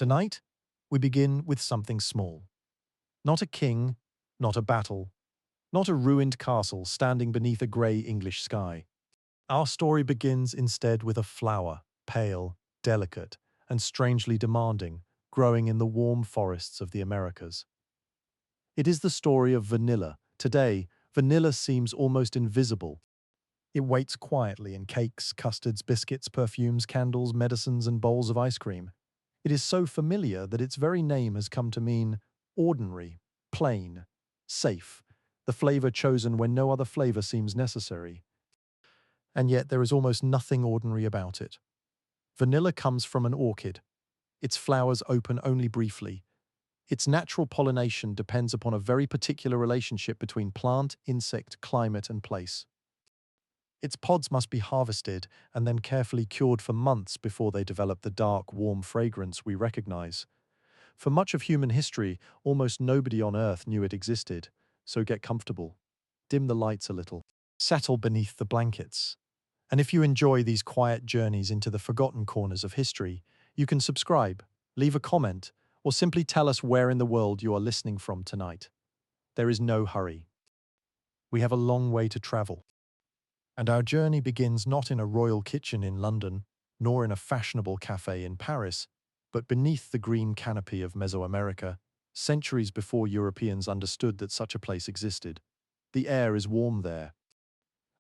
Tonight, we begin with something small. Not a king, not a battle, not a ruined castle standing beneath a grey English sky. Our story begins instead with a flower, pale, delicate, and strangely demanding, growing in the warm forests of the Americas. It is the story of vanilla. Today, vanilla seems almost invisible. It waits quietly in cakes, custards, biscuits, perfumes, candles, medicines, and bowls of ice cream. It is so familiar that its very name has come to mean ordinary, plain, safe, the flavor chosen when no other flavor seems necessary. And yet there is almost nothing ordinary about it. Vanilla comes from an orchid. Its flowers open only briefly. Its natural pollination depends upon a very particular relationship between plant, insect, climate, and place. Its pods must be harvested and then carefully cured for months before they develop the dark, warm fragrance we recognize. For much of human history, almost nobody on Earth knew it existed, so get comfortable. Dim the lights a little. Settle beneath the blankets. And if you enjoy these quiet journeys into the forgotten corners of history, you can subscribe, leave a comment, or simply tell us where in the world you are listening from tonight. There is no hurry. We have a long way to travel. And our journey begins not in a royal kitchen in London, nor in a fashionable cafe in Paris, but beneath the green canopy of Mesoamerica, centuries before Europeans understood that such a place existed. The air is warm there.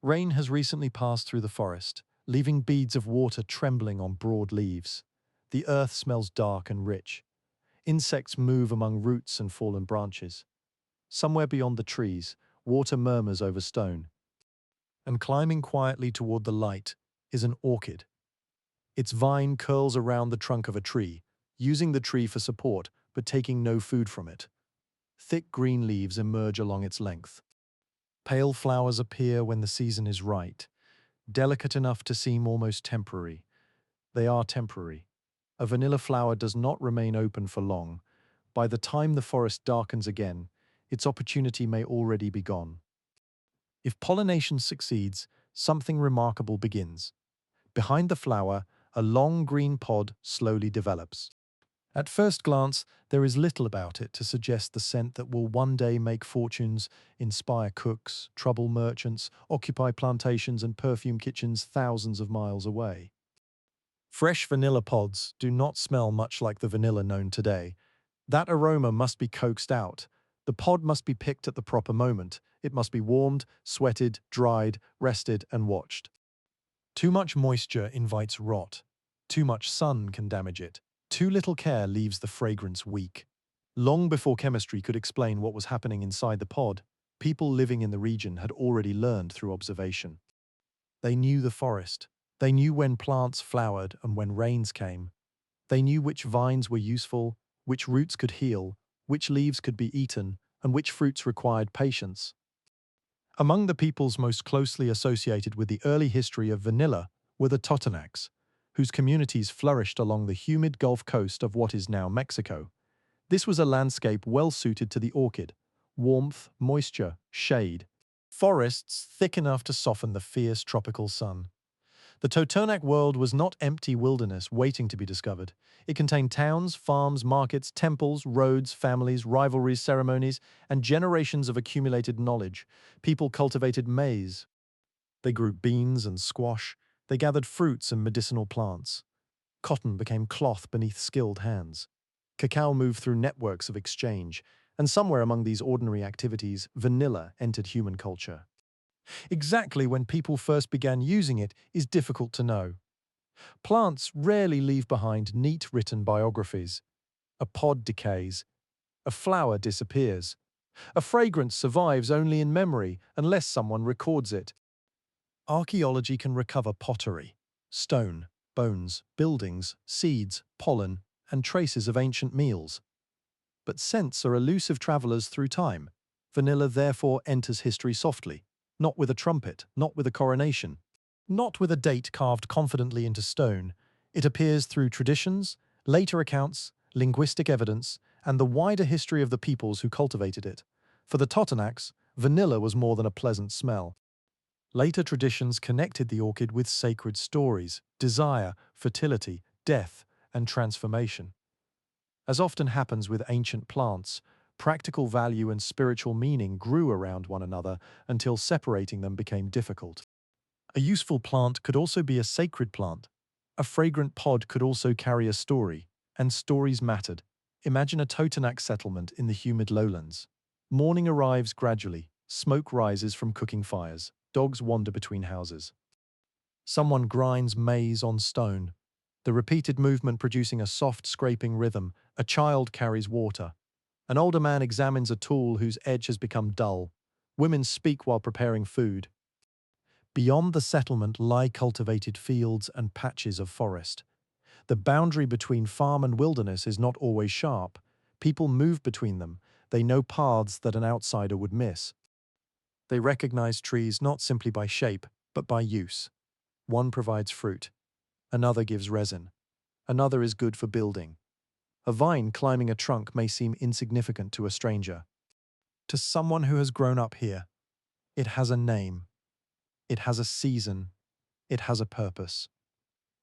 Rain has recently passed through the forest, leaving beads of water trembling on broad leaves. The earth smells dark and rich. Insects move among roots and fallen branches. Somewhere beyond the trees, water murmurs over stone. And climbing quietly toward the light is an orchid. Its vine curls around the trunk of a tree, using the tree for support, but taking no food from it. Thick green leaves emerge along its length. Pale flowers appear when the season is right, delicate enough to seem almost temporary. They are temporary. A vanilla flower does not remain open for long. By the time the forest darkens again, its opportunity may already be gone. If pollination succeeds, something remarkable begins. Behind the flower, a long green pod slowly develops. At first glance, there is little about it to suggest the scent that will one day make fortunes, inspire cooks, trouble merchants, occupy plantations and perfume kitchens thousands of miles away. Fresh vanilla pods do not smell much like the vanilla known today. That aroma must be coaxed out. The pod must be picked at the proper moment. It must be warmed, sweated, dried, rested, and watched. Too much moisture invites rot. Too much sun can damage it. Too little care leaves the fragrance weak. Long before chemistry could explain what was happening inside the pod, people living in the region had already learned through observation. They knew the forest. They knew when plants flowered and when rains came. They knew which vines were useful, which roots could heal, which leaves could be eaten, and which fruits required patience. Among the peoples most closely associated with the early history of vanilla were the Totonacs, whose communities flourished along the humid Gulf Coast of what is now Mexico. This was a landscape well suited to the orchid: warmth, moisture, shade. Forests thick enough to soften the fierce tropical sun. The Totonac world was not empty wilderness waiting to be discovered. It contained towns, farms, markets, temples, roads, families, rivalries, ceremonies, and generations of accumulated knowledge. People cultivated maize. They grew beans and squash. They gathered fruits and medicinal plants. Cotton became cloth beneath skilled hands. Cacao moved through networks of exchange, and somewhere among these ordinary activities, vanilla entered human culture. Exactly when people first began using it is difficult to know. Plants rarely leave behind neat written biographies. A pod decays. A flower disappears. A fragrance survives only in memory unless someone records it. Archaeology can recover pottery, stone, bones, buildings, seeds, pollen, and traces of ancient meals. But scents are elusive travelers through time. Vanilla therefore enters history softly. Not with a trumpet, not with a coronation, not with a date carved confidently into stone. It appears through traditions, later accounts, linguistic evidence, and the wider history of the peoples who cultivated it. For the Totonacs, vanilla was more than a pleasant smell. Later traditions connected the orchid with sacred stories, desire, fertility, death, and transformation. As often happens with ancient plants, practical value and spiritual meaning grew around one another until separating them became difficult. A useful plant could also be a sacred plant. A fragrant pod could also carry a story, and stories mattered. Imagine a Totonac settlement in the humid lowlands. Morning arrives gradually, smoke rises from cooking fires, dogs wander between houses. Someone grinds maize on stone, the repeated movement producing a soft scraping rhythm. A child carries water. An older man examines a tool whose edge has become dull. Women speak while preparing food. Beyond the settlement lie cultivated fields and patches of forest. The boundary between farm and wilderness is not always sharp. People move between them. They know paths that an outsider would miss. They recognize trees not simply by shape, but by use. One provides fruit. Another gives resin. Another is good for building. A vine climbing a trunk may seem insignificant to a stranger. To someone who has grown up here, it has a name. It has a season. It has a purpose.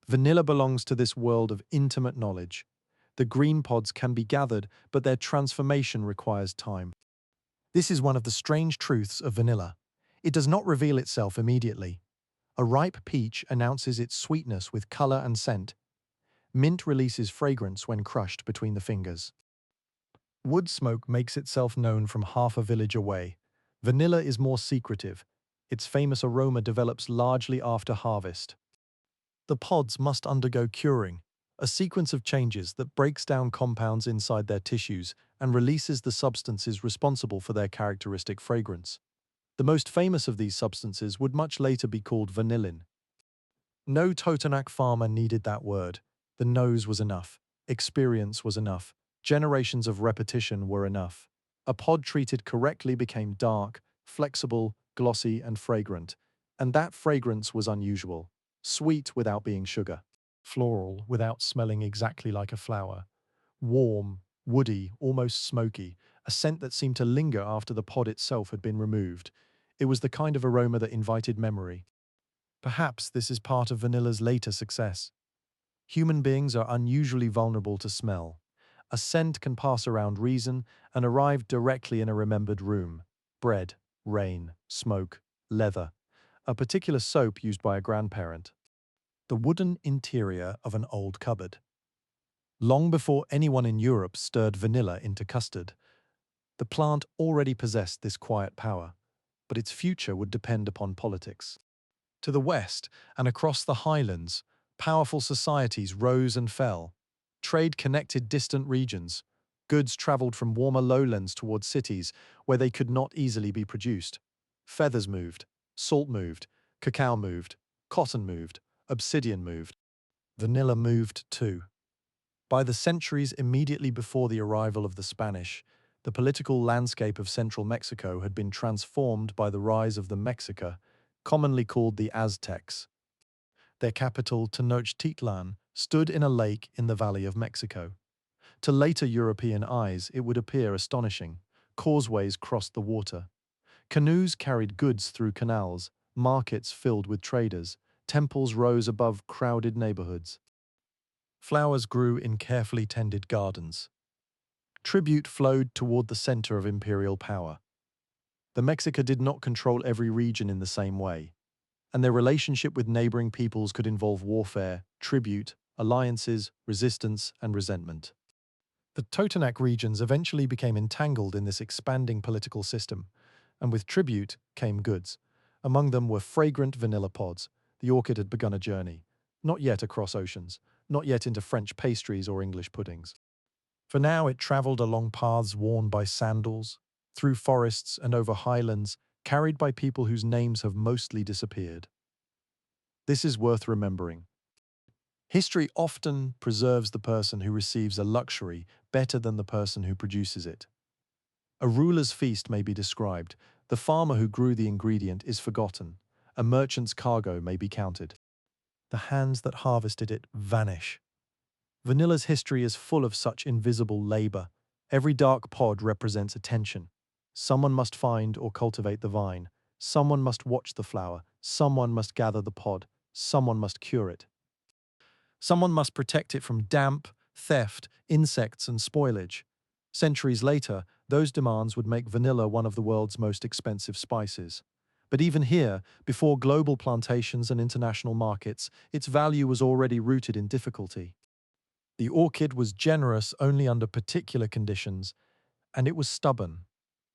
Vanilla belongs to this world of intimate knowledge. The green pods can be gathered, but their transformation requires time. This is one of the strange truths of vanilla. It does not reveal itself immediately. A ripe peach announces its sweetness with color and scent. Mint releases fragrance when crushed between the fingers. Wood smoke makes itself known from half a village away. Vanilla is more secretive. Its famous aroma develops largely after harvest. The pods must undergo curing, a sequence of changes that breaks down compounds inside their tissues and releases the substances responsible for their characteristic fragrance. The most famous of these substances would much later be called vanillin. No Totonac farmer needed that word. The nose was enough. Experience was enough. Generations of repetition were enough. A pod treated correctly became dark, flexible, glossy, and fragrant. And that fragrance was unusual. Sweet without being sugar. Floral without smelling exactly like a flower. Warm, woody, almost smoky, a scent that seemed to linger after the pod itself had been removed. It was the kind of aroma that invited memory. Perhaps this is part of vanilla's later success. Human beings are unusually vulnerable to smell. A scent can pass around reason and arrive directly in a remembered room. Bread, rain, smoke, leather. A particular soap used by a grandparent. The wooden interior of an old cupboard. Long before anyone in Europe stirred vanilla into custard, the plant already possessed this quiet power, but its future would depend upon politics. To the west and across the highlands, powerful societies rose and fell. Trade connected distant regions. Goods traveled from warmer lowlands towards cities where they could not easily be produced. Feathers moved, salt moved, cacao moved, cotton moved, obsidian moved. Vanilla moved too. By the centuries immediately before the arrival of the Spanish, the political landscape of central Mexico had been transformed by the rise of the Mexica, commonly called the Aztecs. Their capital, Tenochtitlan, stood in a lake in the Valley of Mexico. To later European eyes, it would appear astonishing. Causeways crossed the water. Canoes carried goods through canals, markets filled with traders, temples rose above crowded neighborhoods. Flowers grew in carefully tended gardens. Tribute flowed toward the center of imperial power. The Mexica did not control every region in the same way, and their relationship with neighboring peoples could involve warfare, tribute, alliances, resistance, and resentment. The Totonac regions eventually became entangled in this expanding political system, and with tribute came goods. Among them were fragrant vanilla pods. The orchid had begun a journey, not yet across oceans, not yet into French pastries or English puddings. For now it traveled along paths worn by sandals, through forests and over highlands, carried by people whose names have mostly disappeared. This is worth remembering. History often preserves the person who receives a luxury better than the person who produces it. A ruler's feast may be described. The farmer who grew the ingredient is forgotten. A merchant's cargo may be counted. The hands that harvested it vanish. Vanilla's history is full of such invisible labor. Every dark pod represents attention. Someone must find or cultivate the vine. Someone must watch the flower. Someone must gather the pod. Someone must cure it. Someone must protect it from damp, theft, insects, and spoilage. Centuries later, those demands would make vanilla one of the world's most expensive spices. But even here, before global plantations and international markets, its value was already rooted in difficulty. The orchid was generous only under particular conditions, and it was stubborn,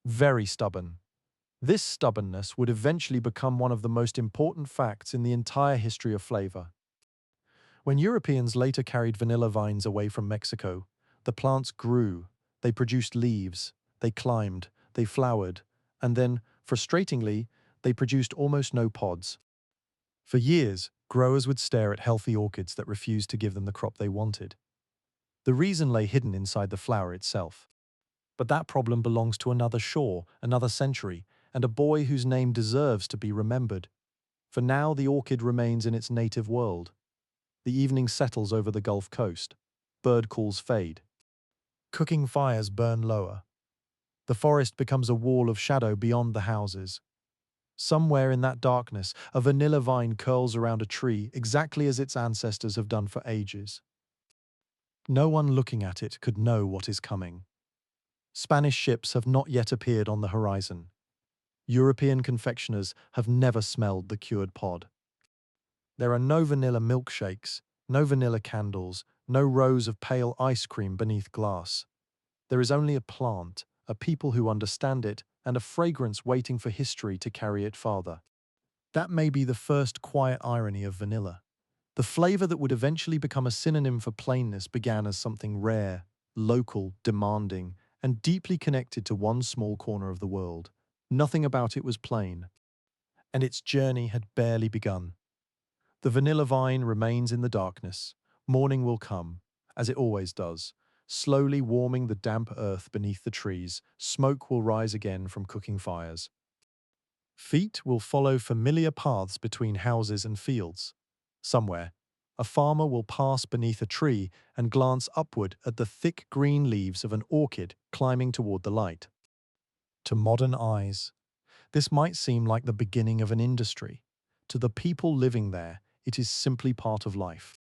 very stubborn. This stubbornness would eventually become one of the most important facts in the entire history of flavor. When Europeans later carried vanilla vines away from Mexico, the plants grew, they produced leaves, they climbed, they flowered, and then, frustratingly, they produced almost no pods. For years, growers would stare at healthy orchids that refused to give them the crop they wanted. The reason lay hidden inside the flower itself. But that problem belongs to another shore, another century, and a boy whose name deserves to be remembered. For now, the orchid remains in its native world. The evening settles over the Gulf Coast. Bird calls fade. Cooking fires burn lower. The forest becomes a wall of shadow beyond the houses. Somewhere in that darkness, a vanilla vine curls around a tree exactly as its ancestors have done for ages. No one looking at it could know what is coming. Spanish ships have not yet appeared on the horizon. European confectioners have never smelled the cured pod. There are no vanilla milkshakes, no vanilla candles, no rows of pale ice cream beneath glass. There is only a plant, a people who understand it, and a fragrance waiting for history to carry it farther. That may be the first quiet irony of vanilla. The flavor that would eventually become a synonym for plainness began as something rare, local, demanding, and deeply connected to one small corner of the world. Nothing about it was plain, and its journey had barely begun. The vanilla vine remains in the darkness. Morning will come, as it always does, slowly warming the damp earth beneath the trees. Smoke will rise again from cooking fires. Feet will follow familiar paths between houses and fields. Somewhere, a farmer will pass beneath a tree and glance upward at the thick green leaves of an orchid climbing toward the light. To modern eyes, this might seem like the beginning of an industry. To the people living there, it is simply part of life.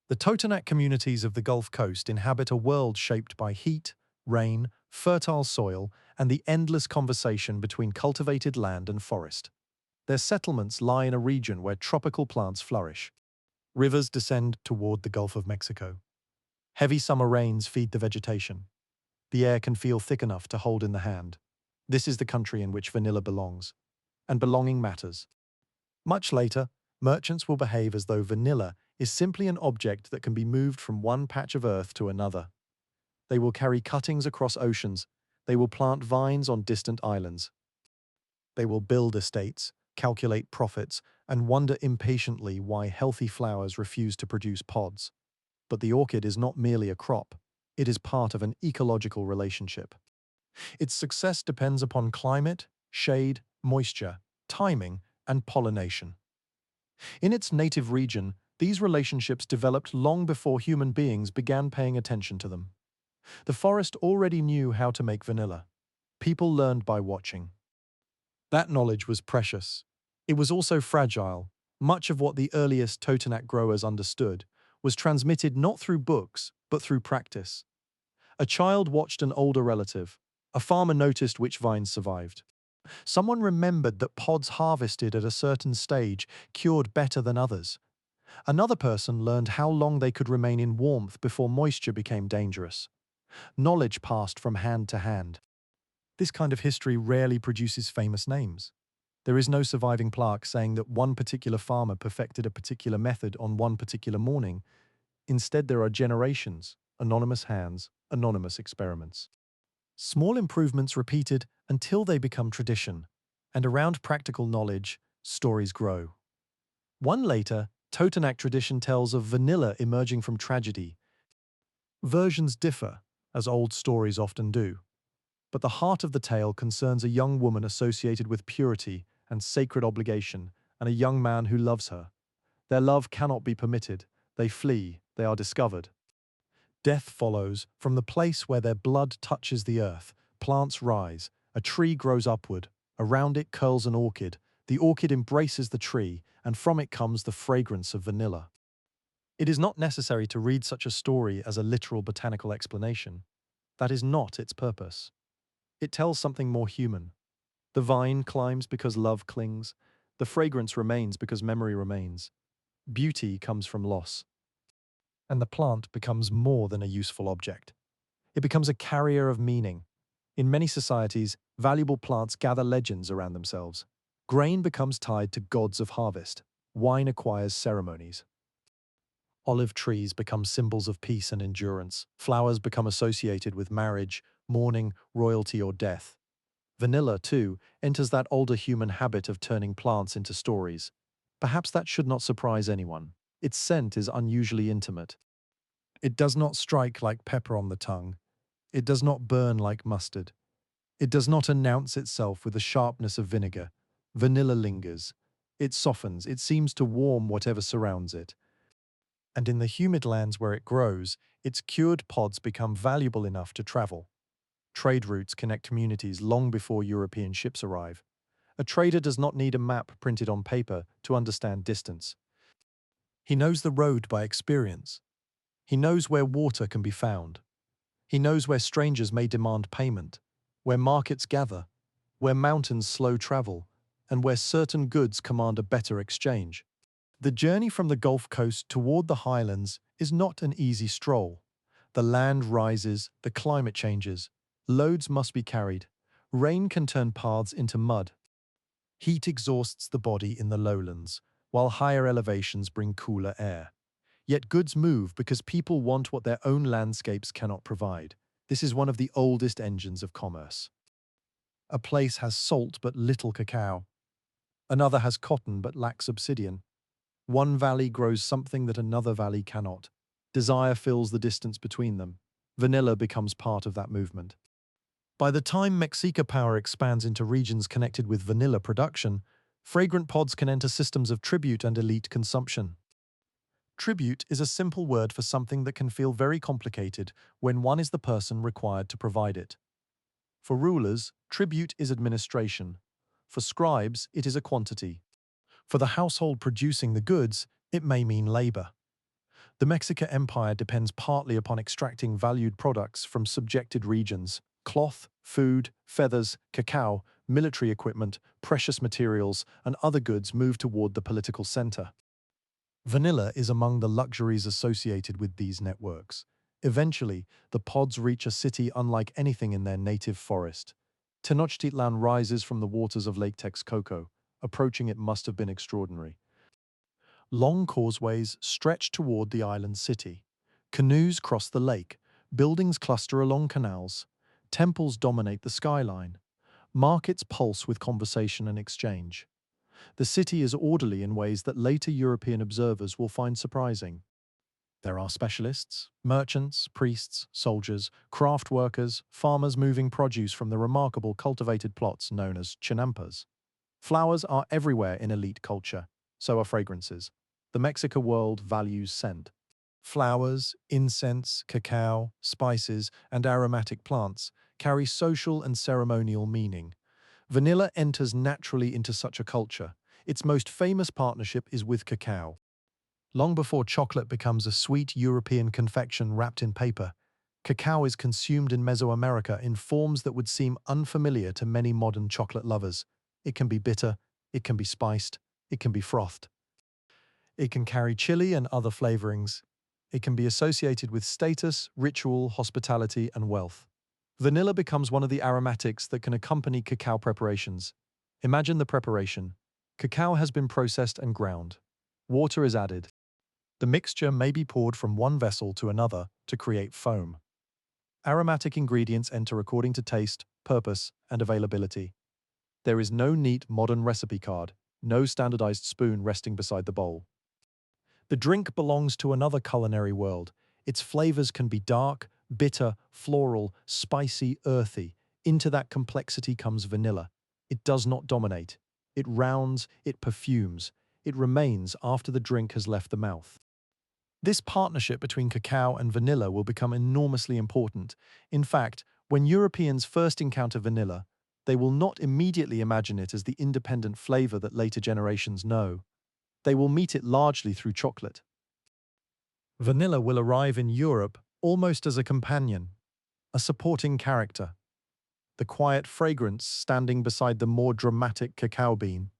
The Totonac communities of the Gulf Coast inhabit a world shaped by heat, rain, fertile soil, and the endless conversation between cultivated land and forest. Their settlements lie in a region where tropical plants flourish. Rivers descend toward the Gulf of Mexico. Heavy summer rains feed the vegetation. The air can feel thick enough to hold in the hand. This is the country in which vanilla belongs. And belonging matters. Much later, merchants will behave as though vanilla is simply an object that can be moved from one patch of earth to another. They will carry cuttings across oceans. They will plant vines on distant islands. They will build estates, calculate profits, and wonder impatiently why healthy flowers refuse to produce pods. But the orchid is not merely a crop. It is part of an ecological relationship. Its success depends upon climate, shade, moisture, timing, and pollination. In its native region, these relationships developed long before human beings began paying attention to them. The forest already knew how to make vanilla. People learned by watching. That knowledge was precious. It was also fragile. Much of what the earliest Totonac growers understood was transmitted not through books, but through practice. A child watched an older relative. A farmer noticed which vines survived. Someone remembered that pods harvested at a certain stage cured better than others. Another person learned how long they could remain in warmth before moisture became dangerous. Knowledge passed from hand to hand. This kind of history rarely produces famous names. There is no surviving plaque saying that one particular farmer perfected a particular method on one particular morning. Instead, there are generations, anonymous hands, anonymous experiments. Small improvements repeated until they become tradition, and around practical knowledge, stories grow. One later, Totonac tradition tells of vanilla emerging from tragedy. Versions differ, as old stories often do, but the heart of the tale concerns a young woman associated with purity and sacred obligation, and a young man who loves her. Their love cannot be permitted. They flee, they are discovered. Death follows from the place where their blood touches the earth. Plants rise, a tree grows upward, around it curls an orchid. The orchid embraces the tree, and from it comes the fragrance of vanilla. It is not necessary to read such a story as a literal botanical explanation. That is not its purpose. It tells something more human. The vine climbs because love clings. The fragrance remains because memory remains. Beauty comes from loss. And the plant becomes more than a useful object. It becomes a carrier of meaning. In many societies, valuable plants gather legends around themselves. Grain becomes tied to gods of harvest. Wine acquires ceremonies. Olive trees become symbols of peace and endurance. Flowers become associated with marriage, mourning, royalty, or death. Vanilla, too, enters that older human habit of turning plants into stories. Perhaps that should not surprise anyone. Its scent is unusually intimate. It does not strike like pepper on the tongue. It does not burn like mustard. It does not announce itself with the sharpness of vinegar. Vanilla lingers. It softens. It seems to warm whatever surrounds it. And in the humid lands where it grows, its cured pods become valuable enough to travel. Trade routes connect communities long before European ships arrive. A trader does not need a map printed on paper to understand distance. He knows the road by experience. He knows where water can be found. He knows where strangers may demand payment, where markets gather, where mountains slow travel, and where certain goods command a better exchange. The journey from the Gulf Coast toward the highlands is not an easy stroll. The land rises, the climate changes, loads must be carried, rain can turn paths into mud. Heat exhausts the body in the lowlands, while higher elevations bring cooler air. Yet goods move because people want what their own landscapes cannot provide. This is one of the oldest engines of commerce. A place has salt but little cacao. Another has cotton but lacks obsidian. One valley grows something that another valley cannot. Desire fills the distance between them. Vanilla becomes part of that movement. By the time Mexica power expands into regions connected with vanilla production, fragrant pods can enter systems of tribute and elite consumption. Tribute is a simple word for something that can feel very complicated when one is the person required to provide it. For rulers, tribute is administration. For scribes, it is a quantity. For the household producing the goods, it may mean labor. The Mexica Empire depends partly upon extracting valued products from subjected regions: cloth, food, feathers, cacao, military equipment, precious materials, and other goods move toward the political center. Vanilla is among the luxuries associated with these networks. Eventually, the pods reach a city unlike anything in their native forest. Tenochtitlan rises from the waters of Lake Texcoco. Approaching it must have been extraordinary. Long causeways stretch toward the island city. Canoes cross the lake. Buildings cluster along canals. Temples dominate the skyline. Markets pulse with conversation and exchange. The city is orderly in ways that later European observers will find surprising. There are specialists, merchants, priests, soldiers, craft workers, farmers moving produce from the remarkable cultivated plots known as chinampas. Flowers are everywhere in elite culture, so are fragrances. The Mexica world values scent. Flowers, incense, cacao, spices, and aromatic plants carry social and ceremonial meaning. Vanilla enters naturally into such a culture. Its most famous partnership is with cacao. Long before chocolate becomes a sweet European confection wrapped in paper, cacao is consumed in Mesoamerica in forms that would seem unfamiliar to many modern chocolate lovers. It can be bitter, it can be spiced, it can be frothed. It can carry chili and other flavorings. It can be associated with status, ritual, hospitality, and wealth. Vanilla becomes one of the aromatics that can accompany cacao preparations. Imagine the preparation. Cacao has been processed and ground. Water is added. The mixture may be poured from one vessel to another to create foam. Aromatic ingredients enter according to taste, purpose, and availability. There is no neat modern recipe card, no standardized spoon resting beside the bowl. The drink belongs to another culinary world. Its flavors can be dark, bitter, floral, spicy, earthy. Into that complexity comes vanilla. It does not dominate. It rounds, it perfumes. It remains after the drink has left the mouth. This partnership between cacao and vanilla will become enormously important. In fact, when Europeans first encounter vanilla, they will not immediately imagine it as the independent flavor that later generations know. They will meet it largely through chocolate. Vanilla will arrive in Europe almost as a companion, a supporting character, the quiet fragrance standing beside the more dramatic cacao bean.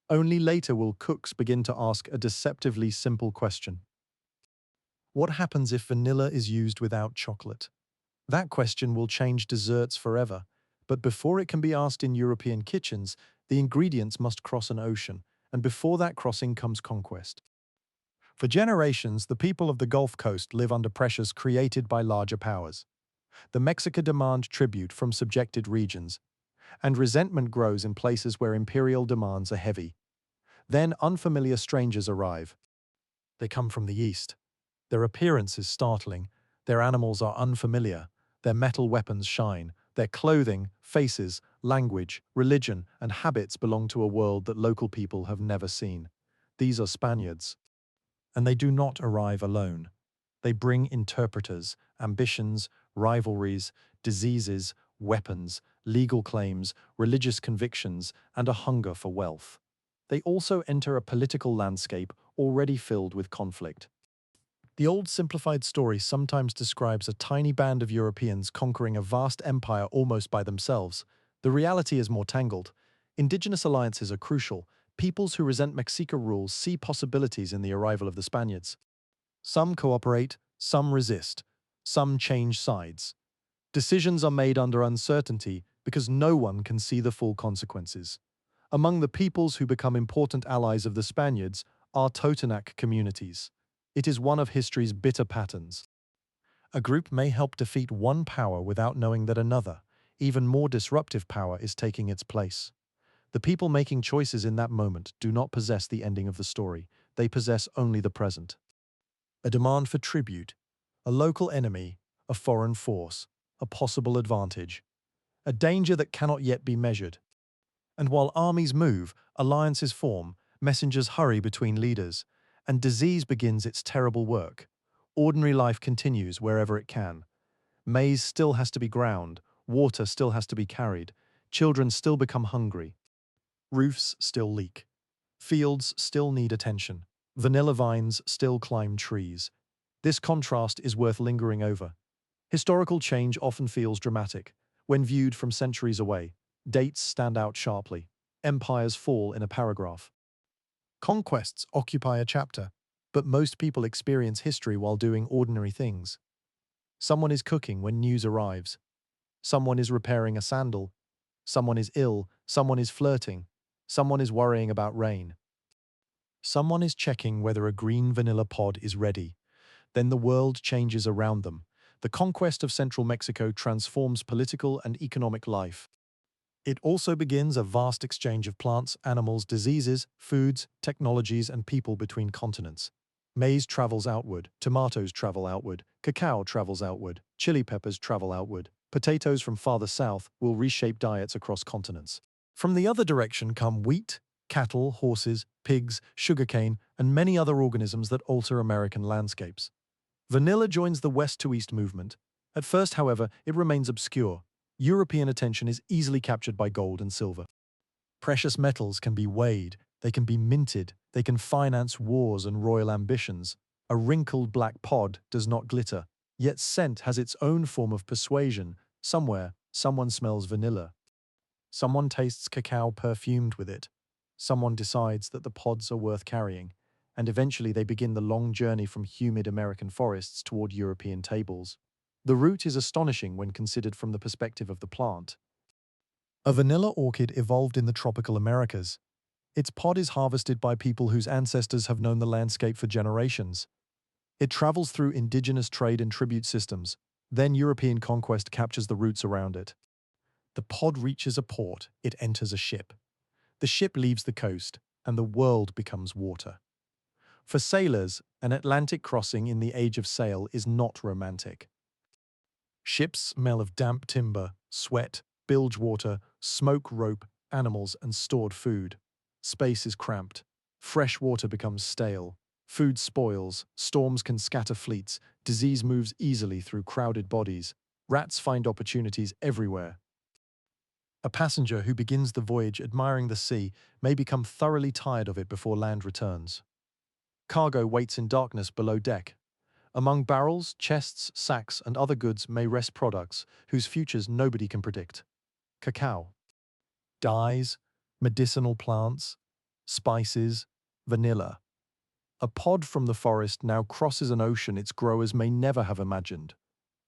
Only later will cooks begin to ask a deceptively simple question. What happens if vanilla is used without chocolate? That question will change desserts forever, but before it can be asked in European kitchens, the ingredients must cross an ocean, and before that crossing comes conquest. For generations, the people of the Gulf Coast live under pressures created by larger powers. The Mexica demand tribute from subjected regions, and resentment grows in places where imperial demands are heavy. Then unfamiliar strangers arrive. They come from the east. Their appearance is startling. Their animals are unfamiliar. Their metal weapons shine. Their clothing, faces, language, religion, and habits belong to a world that local people have never seen. These are Spaniards. And they do not arrive alone. They bring interpreters, ambitions, rivalries, diseases, weapons, legal claims, religious convictions, and a hunger for wealth. They also enter a political landscape already filled with conflict. The old simplified story sometimes describes a tiny band of Europeans conquering a vast empire almost by themselves. The reality is more tangled. Indigenous alliances are crucial. Peoples who resent Mexica rules see possibilities in the arrival of the Spaniards. Some cooperate, some resist, some change sides. Decisions are made under uncertainty because no one can see the full consequences. Among the peoples who become important allies of the Spaniards are Totonac communities. It is one of history's bitter patterns. A group may help defeat one power without knowing that another, even more disruptive power is taking its place. The people making choices in that moment do not possess the ending of the story. They possess only the present. A demand for tribute, a local enemy, a foreign force, a possible advantage, a danger that cannot yet be measured. And while armies move, alliances form, messengers hurry between leaders, and disease begins its terrible work, ordinary life continues wherever it can. Maize still has to be ground, water still has to be carried, children still become hungry, roofs still leak, fields still need attention, vanilla vines still climb trees. This contrast is worth lingering over. Historical change often feels dramatic. When viewed from centuries away, dates stand out sharply. Empires fall in a paragraph. Conquests occupy a chapter, but most people experience history while doing ordinary things. Someone is cooking when news arrives. Someone is repairing a sandal. Someone is ill. Someone is flirting. Someone is worrying about rain. Someone is checking whether a green vanilla pod is ready. Then the world changes around them. The conquest of central Mexico transforms political and economic life. It also begins a vast exchange of plants, animals, diseases, foods, technologies, and people between continents. Maize travels outward, tomatoes travel outward, cacao travels outward, chili peppers travel outward. Potatoes from farther south will reshape diets across continents. From the other direction come wheat, cattle, horses, pigs, sugarcane, and many other organisms that alter American landscapes. Vanilla joins the west to east movement. At first, however, it remains obscure. European attention is easily captured by gold and silver. Precious metals can be weighed, they can be minted, they can finance wars and royal ambitions. A wrinkled black pod does not glitter, yet scent has its own form of persuasion. Somewhere, someone smells vanilla. Someone tastes cacao perfumed with it. Someone decides that the pods are worth carrying, and eventually they begin the long journey from humid American forests toward European tables. The route is astonishing when considered from the perspective of the plant. A vanilla orchid evolved in the tropical Americas. Its pod is harvested by people whose ancestors have known the landscape for generations. It travels through indigenous trade and tribute systems. Then European conquest captures the roots around it. The pod reaches a port, it enters a ship. The ship leaves the coast, and the world becomes water. For sailors, an Atlantic crossing in the age of sail is not romantic. Ships smell of damp timber, sweat, bilge water, smoke rope, animals, and stored food. Space is cramped. Fresh water becomes stale. Food spoils. Storms can scatter fleets. Disease moves easily through crowded bodies. Rats find opportunities everywhere. A passenger who begins the voyage admiring the sea may become thoroughly tired of it before land returns. Cargo waits in darkness below deck. Among barrels, chests, sacks, and other goods may rest products whose futures nobody can predict. Cacao. Dyes, medicinal plants, spices, vanilla. A pod from the forest now crosses an ocean its growers may never have imagined.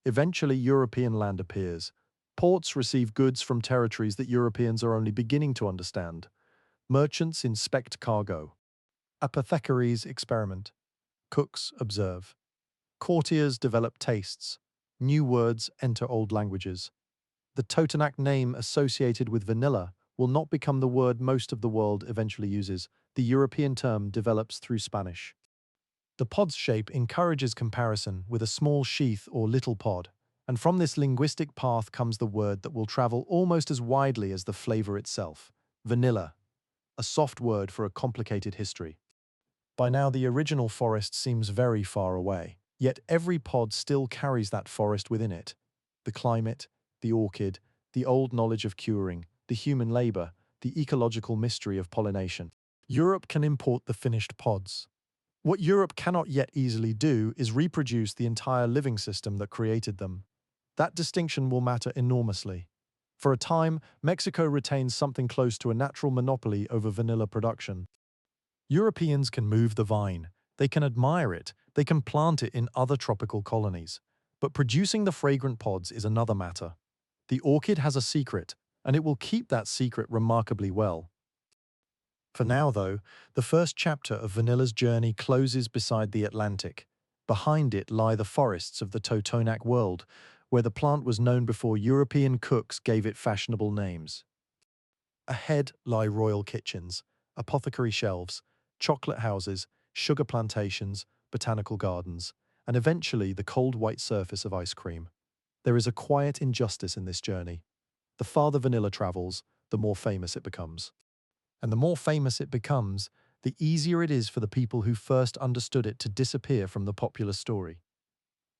Eventually, European land appears. Ports receive goods from territories that Europeans are only beginning to understand. Merchants inspect cargo. Apothecaries experiment. Cooks observe. Courtiers develop tastes. New words enter old languages. The Totonac name associated with vanilla will not become the word most of the world eventually uses. The European term develops through Spanish. The pod's shape encourages comparison with a small sheath or little pod, and from this linguistic path comes the word that will travel almost as widely as the flavor itself: vanilla, a soft word for a complicated history. By now, the original forest seems very far away, yet every pod still carries that forest within it. The climate, the orchid, the old knowledge of curing, the human labor, the ecological mystery of pollination. Europe can import the finished pods. What Europe cannot yet easily do is reproduce the entire living system that created them. That distinction will matter enormously. For a time, Mexico retains something close to a natural monopoly over vanilla production. Europeans can move the vine, they can admire it, they can plant it in other tropical colonies. But producing the fragrant pods is another matter. The orchid has a secret, and it will keep that secret remarkably well. For now, though, the first chapter of vanilla's journey closes beside the Atlantic. Behind it lie the forests of the Totonac world, where the plant was known before European cooks gave it fashionable names. Ahead lie royal kitchens, apothecary shelves, chocolate houses, sugar plantations, botanical gardens, and eventually the cold white surface of ice cream. There is a quiet injustice in this journey. The farther vanilla travels, the more famous it becomes. And the more famous it becomes, the easier it is for the people who first understood it to disappear from the popular story.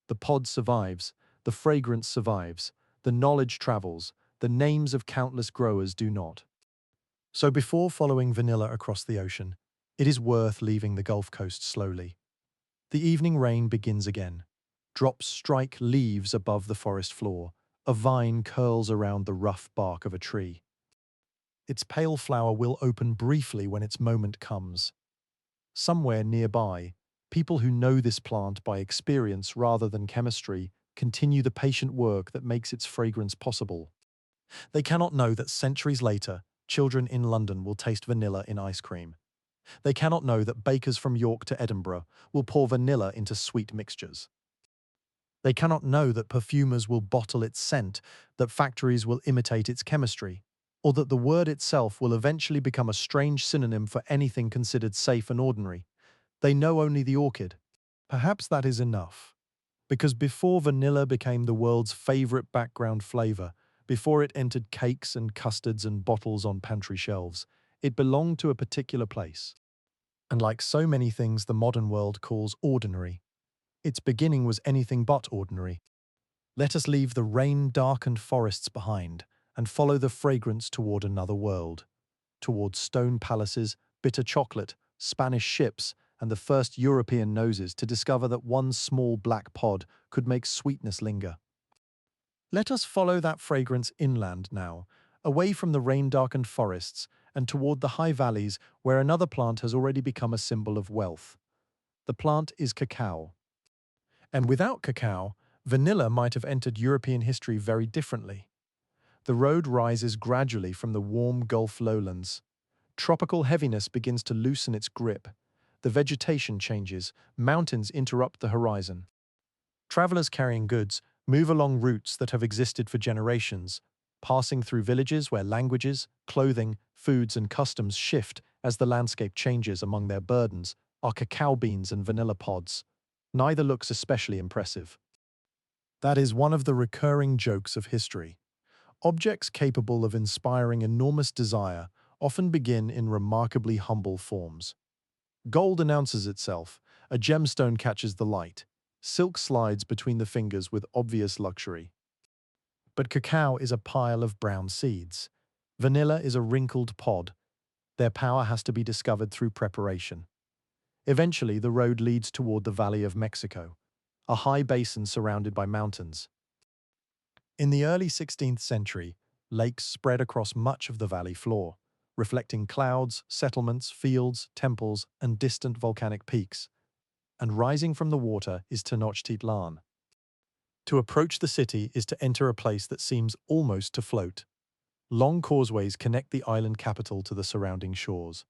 The pod survives, the fragrance survives, the knowledge travels, the names of countless growers do not. So before following vanilla across the ocean, it is worth leaving the Gulf Coast slowly. The evening rain begins again. Drops strike leaves above the forest floor. A vine curls around the rough bark of a tree. Its pale flower will open briefly when its moment comes. Somewhere nearby, people who know this plant by experience rather than chemistry continue the patient work that makes its fragrance possible. They cannot know that centuries later, children in London will taste vanilla in ice cream. They cannot know that bakers from York to Edinburgh will pour vanilla into sweet mixtures. They cannot know that perfumers will bottle its scent, that factories will imitate its chemistry, or that the word itself will eventually become a strange synonym for anything considered safe and ordinary. They know only the orchid. Perhaps that is enough. Because before vanilla became the world's favorite background flavor, before it entered cakes and custards and bottles on pantry shelves, it belonged to a particular place. And like so many things the modern world calls ordinary, its beginning was anything but ordinary. Let us leave the rain-darkened forests behind and follow the fragrance toward another world, toward stone palaces, bitter chocolate, Spanish ships, and the first European noses to discover that one small black pod could make sweetness linger. Let us follow that fragrance inland now, away from the rain-darkened forests and toward the high valleys where another plant has already become a symbol of wealth. The plant is cacao. And without cacao, vanilla might have entered European history very differently. The road rises gradually from the warm Gulf lowlands. Tropical heaviness begins to loosen its grip. The vegetation changes, mountains interrupt the horizon. Travelers carrying goods move along routes that have existed for generations, passing through villages where languages, clothing, foods, and customs shift as the landscape changes. Among their burdens are cacao beans and vanilla pods. Neither looks especially impressive. That is one of the recurring jokes of history. Objects capable of inspiring enormous desire often begin in remarkably humble forms. Gold announces itself, a gemstone catches the light, silk slides between the fingers with obvious luxury. But cacao is a pile of brown seeds. Vanilla is a wrinkled pod. Their power has to be discovered through preparation. Eventually, the road leads toward the Valley of Mexico. a high basin surrounded by mountains. In the early 16th century, lakes spread across much of the valley floor, reflecting clouds, settlements, fields, temples, and distant volcanic peaks. And rising from the water is Tenochtitlan. To approach the city is to enter a place that seems almost to float. Long causeways connect the island capital to the surrounding shores.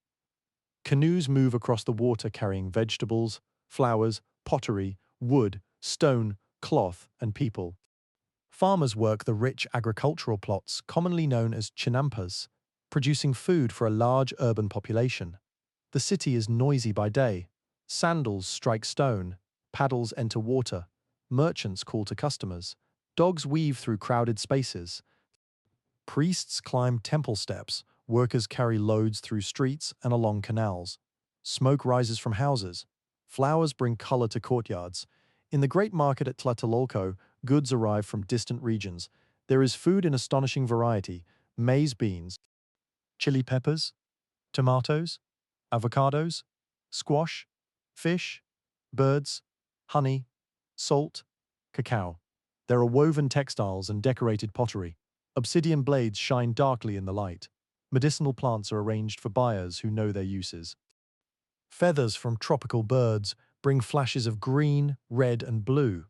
Canoes move across the water carrying vegetables, flowers, pottery, wood, stone, cloth, and people. Farmers work the rich agricultural plots commonly known as chinampas, producing food for a large urban population. The city is noisy by day. Sandals strike stone, paddles enter water, merchants call to customers, dogs weave through crowded spaces. Priests climb temple steps, workers carry loads through streets and along canals. Smoke rises from houses. Flowers bring color to courtyards. In the great market at Tlatelolco, goods arrive from distant regions. There is food in astonishing variety: maize beans, chili peppers, tomatoes, avocados, squash, fish, birds, honey, salt, cacao. There are woven textiles and decorated pottery. Obsidian blades shine darkly in the light. Medicinal plants are arranged for buyers who know their uses. Feathers from tropical birds bring flashes of green, red, and blue.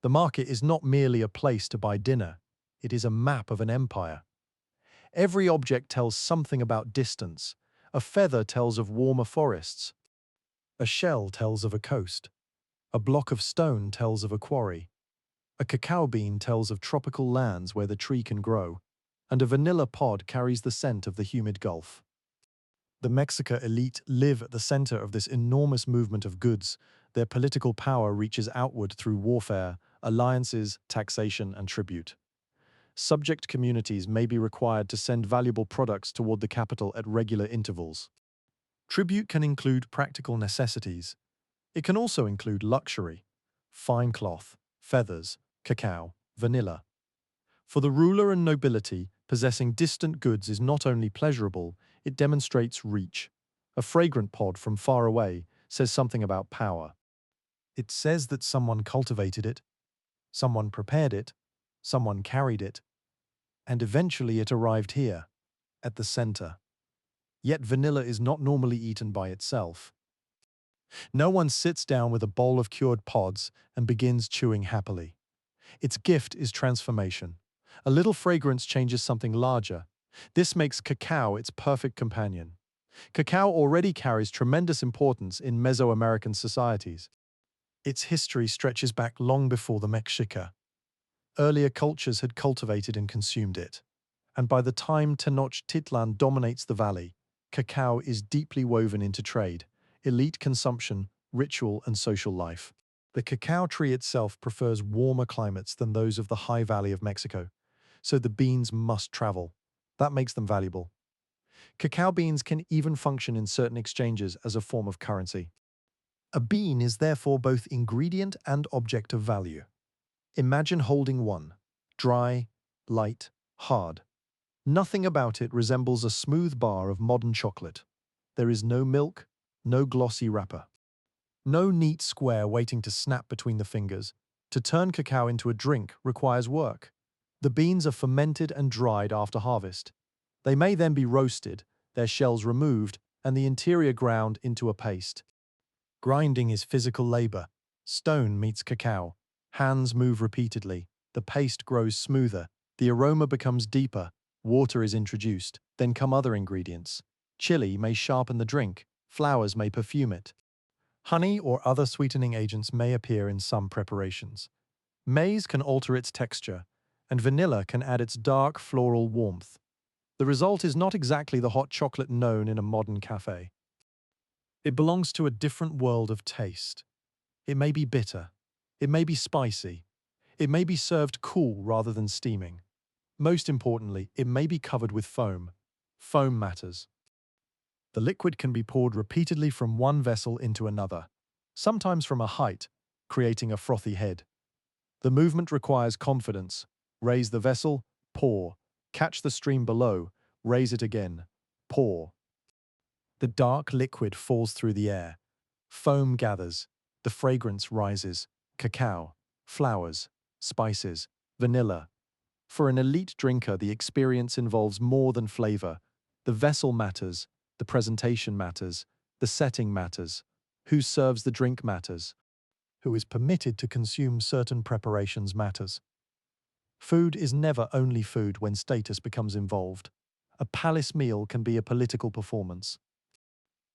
The market is not merely a place to buy dinner, it is a map of an empire. Every object tells something about distance. A feather tells of warmer forests. A shell tells of a coast. A block of stone tells of a quarry. A cacao bean tells of tropical lands where the tree can grow. And a vanilla pod carries the scent of the humid Gulf. The Mexica elite live at the center of this enormous movement of goods. Their political power reaches outward through warfare, alliances, taxation, and tribute. Subject communities may be required to send valuable products toward the capital at regular intervals. Tribute can include practical necessities. It can also include luxury: fine cloth, feathers, cacao, vanilla. For the ruler and nobility, possessing distant goods is not only pleasurable, it demonstrates reach. A fragrant pod from far away says something about power. It says that someone cultivated it, someone prepared it, someone carried it, and eventually it arrived here, at the center. Yet vanilla is not normally eaten by itself. No one sits down with a bowl of cured pods and begins chewing happily. Its gift is transformation. A little fragrance changes something larger. This makes cacao its perfect companion. Cacao already carries tremendous importance in Mesoamerican societies. Its history stretches back long before the Mexica. Earlier cultures had cultivated and consumed it. And by the time Tenochtitlan dominates the valley, cacao is deeply woven into trade, elite consumption, ritual, and social life. The cacao tree itself prefers warmer climates than those of the high valley of Mexico, so the beans must travel. That makes them valuable. Cacao beans can even function in certain exchanges as a form of currency. A bean is therefore both ingredient and object of value. Imagine holding one: dry, light, hard. Nothing about it resembles a smooth bar of modern chocolate. There is no milk, no glossy wrapper. No neat square waiting to snap between the fingers. To turn cacao into a drink requires work. The beans are fermented and dried after harvest. They may then be roasted, their shells removed, and the interior ground into a paste. Grinding is physical labor. Stone meets cacao. Hands move repeatedly. The paste grows smoother. The aroma becomes deeper. Water is introduced. Then come other ingredients. Chili may sharpen the drink. Flowers may perfume it. Honey or other sweetening agents may appear in some preparations. Maize can alter its texture, and vanilla can add its dark floral warmth. The result is not exactly the hot chocolate known in a modern cafe. It belongs to a different world of taste. It may be bitter. It may be spicy. It may be served cool rather than steaming. Most importantly, it may be covered with foam. Foam matters. The liquid can be poured repeatedly from one vessel into another, sometimes from a height, creating a frothy head. The movement requires confidence. Raise the vessel, pour. Catch the stream below, raise it again, pour. The dark liquid falls through the air. Foam gathers. The fragrance rises. Cacao, flowers, spices, vanilla. For an elite drinker, the experience involves more than flavor. The vessel matters, the presentation matters, the setting matters. Who serves the drink matters. Who is permitted to consume certain preparations matters. Food is never only food when status becomes involved. A palace meal can be a political performance.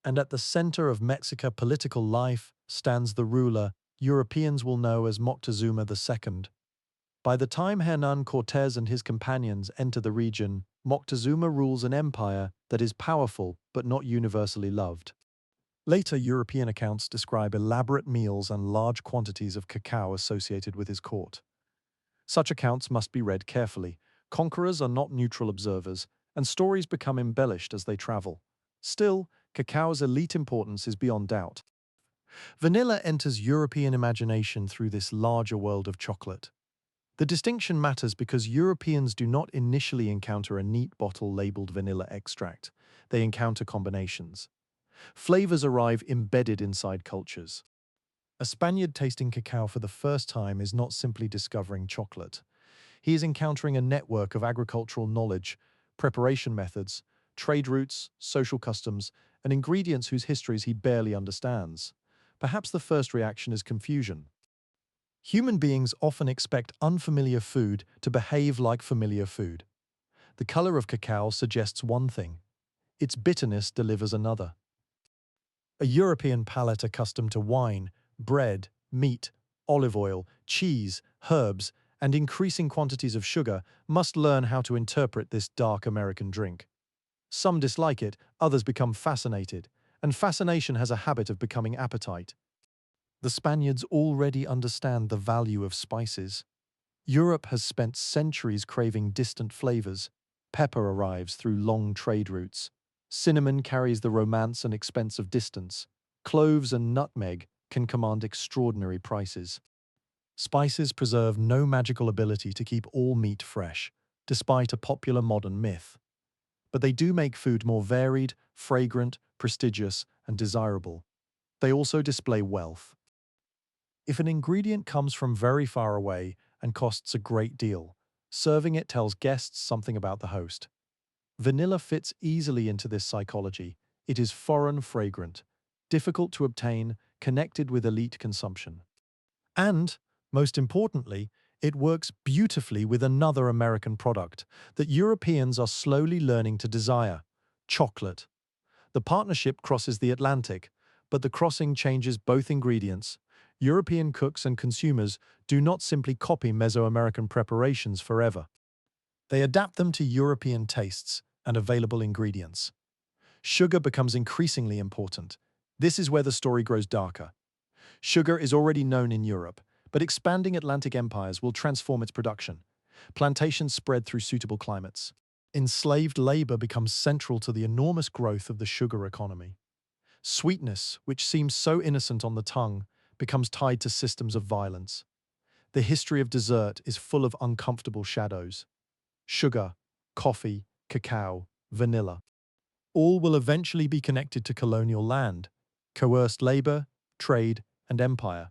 And at the center of Mexican political life stands the ruler Europeans will know as Moctezuma II. By the time Hernán Cortés and his companions enter the region, Moctezuma rules an empire that is powerful but not universally loved. Later European accounts describe elaborate meals and large quantities of cacao associated with his court. Such accounts must be read carefully. Conquerors are not neutral observers, and stories become embellished as they travel. Still, cacao's elite importance is beyond doubt. Vanilla enters European imagination through this larger world of chocolate. The distinction matters because Europeans do not initially encounter a neat bottle labeled vanilla extract. They encounter combinations. Flavors arrive embedded inside cultures. A Spaniard tasting cacao for the first time is not simply discovering chocolate. He is encountering a network of agricultural knowledge, preparation methods, trade routes, social customs, and ingredients whose histories he barely understands. Perhaps the first reaction is confusion. Human beings often expect unfamiliar food to behave like familiar food. The color of cacao suggests one thing. Its bitterness delivers another. A European palate accustomed to wine, bread, meat, olive oil, cheese, herbs, and increasing quantities of sugar must learn how to interpret this dark American drink. Some dislike it, others become fascinated, and fascination has a habit of becoming appetite. The Spaniards already understand the value of spices. Europe has spent centuries craving distant flavors. Pepper arrives through long trade routes. Cinnamon carries the romance and expense of distance. Cloves and nutmeg can command extraordinary prices. Spices preserve no magical ability to keep all meat fresh, despite a popular modern myth. But they do make food more varied, fragrant, prestigious, and desirable. They also display wealth. If an ingredient comes from very far away and costs a great deal, serving it tells guests something about the host. Vanilla fits easily into this psychology. It is foreign fragrant, difficult to obtain, connected with elite consumption. And, most importantly, it works beautifully with another American product that Europeans are slowly learning to desire: chocolate. The partnership crosses the Atlantic, but the crossing changes both ingredients. European cooks and consumers do not simply copy Mesoamerican preparations forever. They adapt them to European tastes and available ingredients. Sugar becomes increasingly important. This is where the story grows darker. Sugar is already known in Europe, but expanding Atlantic empires will transform its production. Plantations spread through suitable climates. Enslaved labor becomes central to the enormous growth of the sugar economy. Sweetness, which seems so innocent on the tongue, becomes tied to systems of violence. The history of dessert is full of uncomfortable shadows. Sugar, coffee, cacao, vanilla. All will eventually be connected to colonial land, coerced labor, trade, and empire.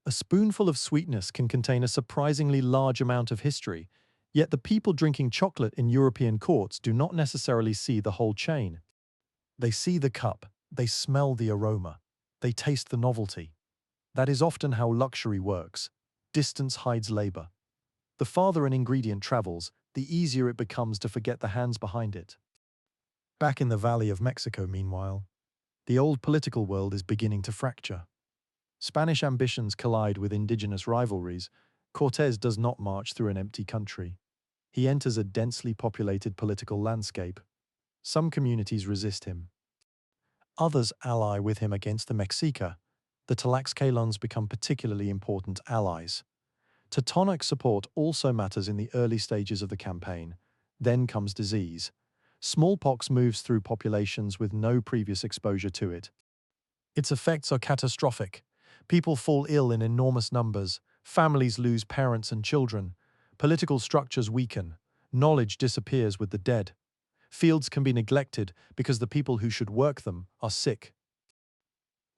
A spoonful of sweetness can contain a surprisingly large amount of history, yet the people drinking chocolate in European courts do not necessarily see the whole chain. They see the cup, they smell the aroma, they taste the novelty. That is often how luxury works. Distance hides labor. The farther an ingredient travels, the easier it becomes to forget the hands behind it. Back in the Valley of Mexico, meanwhile, the old political world is beginning to fracture. Spanish ambitions collide with indigenous rivalries. Cortés does not march through an empty country. He enters a densely populated political landscape. Some communities resist him. Others ally with him against the Mexica. The Tlaxcalans become particularly important allies. Totonac support also matters in the early stages of the campaign. Then comes disease. Smallpox moves through populations with no previous exposure to it. Its effects are catastrophic. People fall ill in enormous numbers. Families lose parents and children. Political structures weaken. Knowledge disappears with the dead. Fields can be neglected because the people who should work them are sick.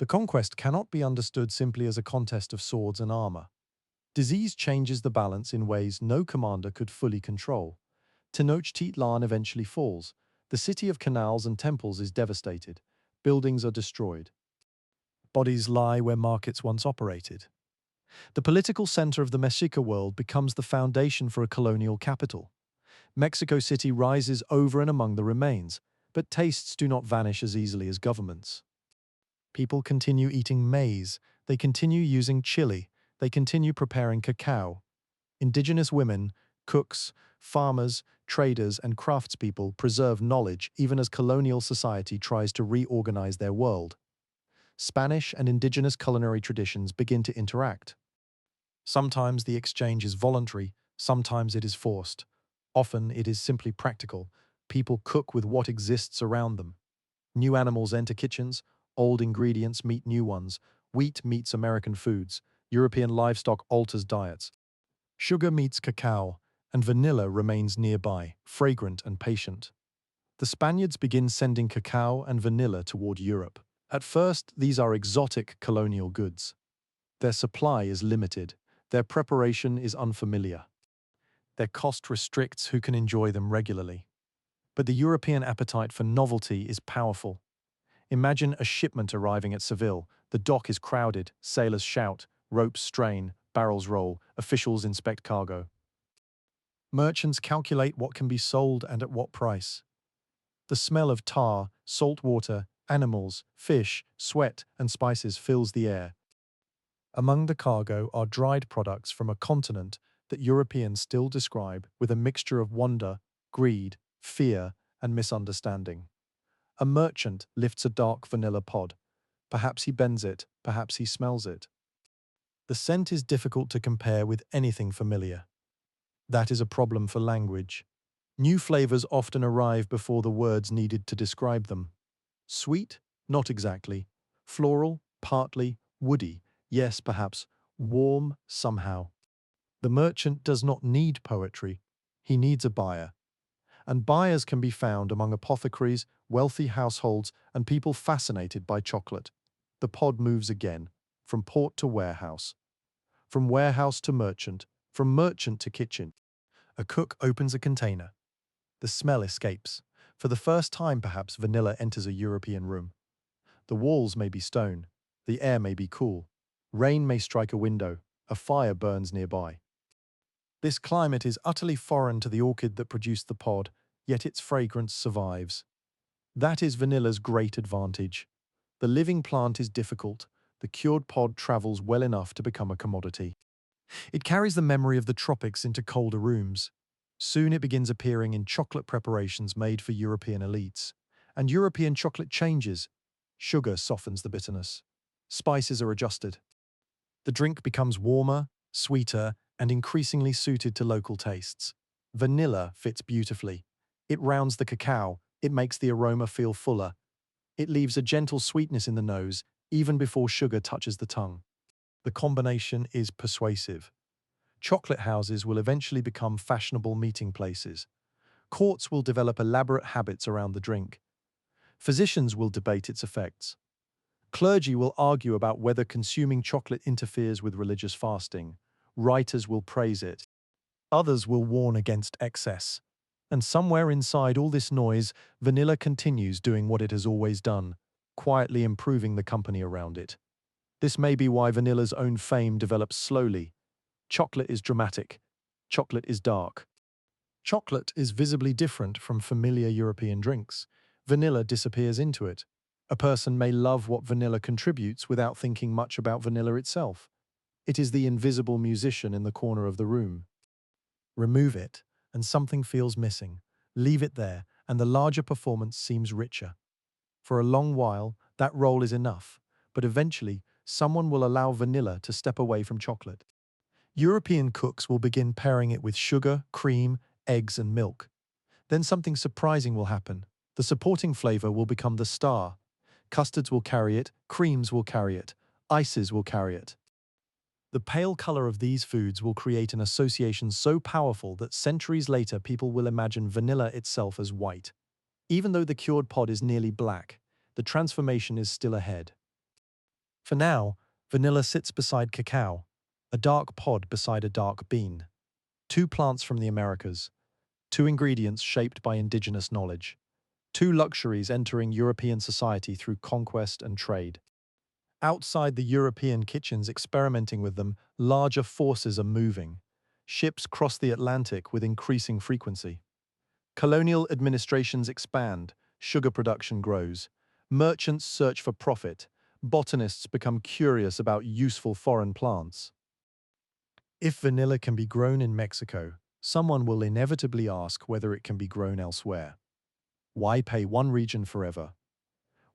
The conquest cannot be understood simply as a contest of swords and armor. Disease changes the balance in ways no commander could fully control. Tenochtitlan eventually falls. The city of canals and temples is devastated. Buildings are destroyed. Bodies lie where markets once operated. The political center of the Mexica world becomes the foundation for a colonial capital. Mexico City rises over and among the remains, but tastes do not vanish as easily as governments. People continue eating maize, they continue using chili, they continue preparing cacao. Indigenous women, cooks, farmers, traders, and craftspeople preserve knowledge even as colonial society tries to reorganize their world. Spanish and indigenous culinary traditions begin to interact. Sometimes the exchange is voluntary, sometimes it is forced. Often it is simply practical. People cook with what exists around them. New animals enter kitchens, old ingredients meet new ones. Wheat meets American foods, European livestock alters diets. Sugar meets cacao, and vanilla remains nearby, fragrant and patient. The Spaniards begin sending cacao and vanilla toward Europe. At first, these are exotic colonial goods. Their supply is limited, their preparation is unfamiliar. Their cost restricts who can enjoy them regularly. But the European appetite for novelty is powerful. Imagine a shipment arriving at Seville. The dock is crowded, sailors shout, ropes strain, barrels roll, officials inspect cargo. Merchants calculate what can be sold and at what price. The smell of tar, salt water, animals, fish, sweat, and spices fills the air. Among the cargo are dried products from a continent that Europeans still describe with a mixture of wonder, greed, fear, and misunderstanding. A merchant lifts a dark vanilla pod. Perhaps he bends it, perhaps he smells it. The scent is difficult to compare with anything familiar. That is a problem for language. New flavors often arrive before the words needed to describe them. Sweet? Not exactly. Floral? Partly. Woody? Yes, perhaps. Warm? Somehow. The merchant does not need poetry. He needs a buyer. And buyers can be found among apothecaries, wealthy households, and people fascinated by chocolate. The pod moves again, from port to warehouse, from warehouse to merchant, from merchant to kitchen. A cook opens a container. The smell escapes. For the first time, perhaps, vanilla enters a European room. The walls may be stone. The air may be cool. Rain may strike a window. A fire burns nearby. This climate is utterly foreign to the orchid that produced the pod, yet its fragrance survives. That is vanilla's great advantage. The living plant is difficult. The cured pod travels well enough to become a commodity. It carries the memory of the tropics into colder rooms. Soon it begins appearing in chocolate preparations made for European elites. And European chocolate changes. Sugar softens the bitterness. Spices are adjusted. The drink becomes warmer, sweeter, and increasingly suited to local tastes. Vanilla fits beautifully. It rounds the cacao, it makes the aroma feel fuller. It leaves a gentle sweetness in the nose, even before sugar touches the tongue. The combination is persuasive. Chocolate houses will eventually become fashionable meeting places. Courts will develop elaborate habits around the drink. Physicians will debate its effects. Clergy will argue about whether consuming chocolate interferes with religious fasting. Writers will praise it. Others will warn against excess. And somewhere inside all this noise, vanilla continues doing what it has always done, quietly improving the company around it. This may be why vanilla's own fame develops slowly. Chocolate is dramatic. Chocolate is dark. Chocolate is visibly different from familiar European drinks. Vanilla disappears into it. A person may love what vanilla contributes without thinking much about vanilla itself. It is the invisible musician in the corner of the room. Remove it, and something feels missing. Leave it there, and the larger performance seems richer. For a long while, that role is enough, but eventually, someone will allow vanilla to step away from chocolate. European cooks will begin pairing it with sugar, cream, eggs, and milk. Then something surprising will happen. The supporting flavor will become the star. Custards will carry it, creams will carry it, ices will carry it. The pale color of these foods will create an association so powerful that centuries later people will imagine vanilla itself as white. Even though the cured pod is nearly black, the transformation is still ahead. For now, vanilla sits beside cacao, a dark pod beside a dark bean. Two plants from the Americas, two ingredients shaped by indigenous knowledge, two luxuries entering European society through conquest and trade. Outside the European kitchens experimenting with them, larger forces are moving. Ships cross the Atlantic with increasing frequency. Colonial administrations expand, sugar production grows. Merchants search for profit. Botanists become curious about useful foreign plants. If vanilla can be grown in Mexico, someone will inevitably ask whether it can be grown elsewhere. Why pay one region forever?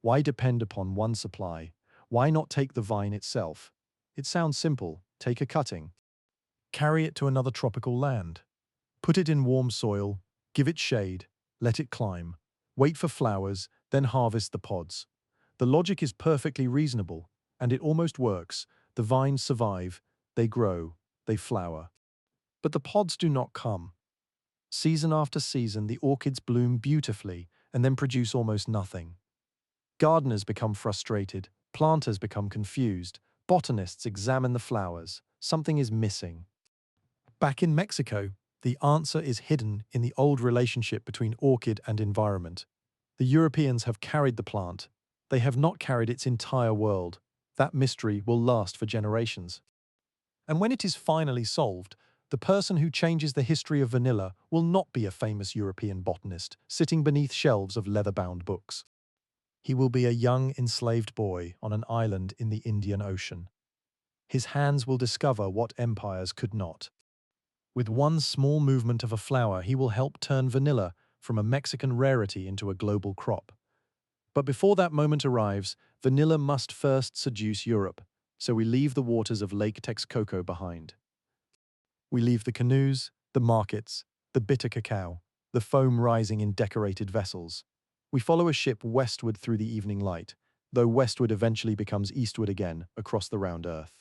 Why depend upon one supply? Why not take the vine itself? It sounds simple. Take a cutting. Carry it to another tropical land. Put it in warm soil, give it shade, let it climb. Wait for flowers, then harvest the pods. The logic is perfectly reasonable, and it almost works. The vines survive, they grow, they flower. But the pods do not come. Season after season, the orchids bloom beautifully and then produce almost nothing. Gardeners become frustrated, planters become confused, botanists examine the flowers. Something is missing. Back in Mexico, the answer is hidden in the old relationship between orchid and environment. The Europeans have carried the plant. They have not carried its entire world. That mystery will last for generations. And when it is finally solved, the person who changes the history of vanilla will not be a famous European botanist sitting beneath shelves of leather-bound books. He will be a young enslaved boy on an island in the Indian Ocean. His hands will discover what empires could not. With one small movement of a flower, he will help turn vanilla from a Mexican rarity into a global crop. But before that moment arrives, vanilla must first seduce Europe, so we leave the waters of Lake Texcoco behind. We leave the canoes, the markets, the bitter cacao, the foam rising in decorated vessels. We follow a ship westward through the evening light, though westward eventually becomes eastward again across the round earth.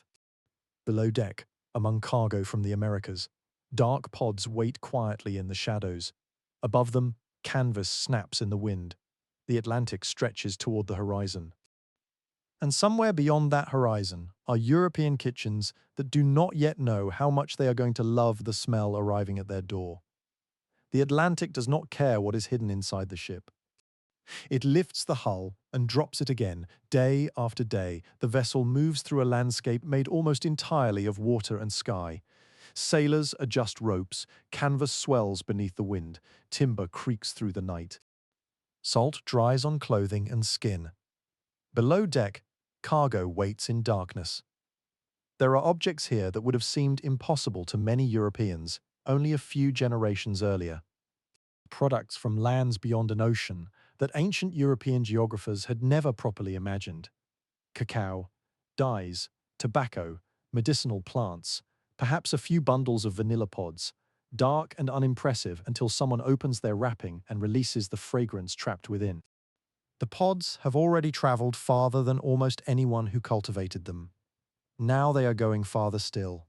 Below deck, among cargo from the Americas, dark pods wait quietly in the shadows. Above them, canvas snaps in the wind. The Atlantic stretches toward the horizon. And somewhere beyond that horizon are European kitchens that do not yet know how much they are going to love the smell arriving at their door. The Atlantic does not care what is hidden inside the ship. It lifts the hull and drops it again. Day after day, the vessel moves through a landscape made almost entirely of water and sky. Sailors adjust ropes, canvas swells beneath the wind, timber creaks through the night. Salt dries on clothing and skin. Below deck, cargo waits in darkness. There are objects here that would have seemed impossible to many Europeans only a few generations earlier. Products from lands beyond an ocean that ancient European geographers had never properly imagined. Cacao, dyes, tobacco, medicinal plants, perhaps a few bundles of vanilla pods, dark and unimpressive until someone opens their wrapping and releases the fragrance trapped within. The pods have already traveled farther than almost anyone who cultivated them. Now they are going farther still.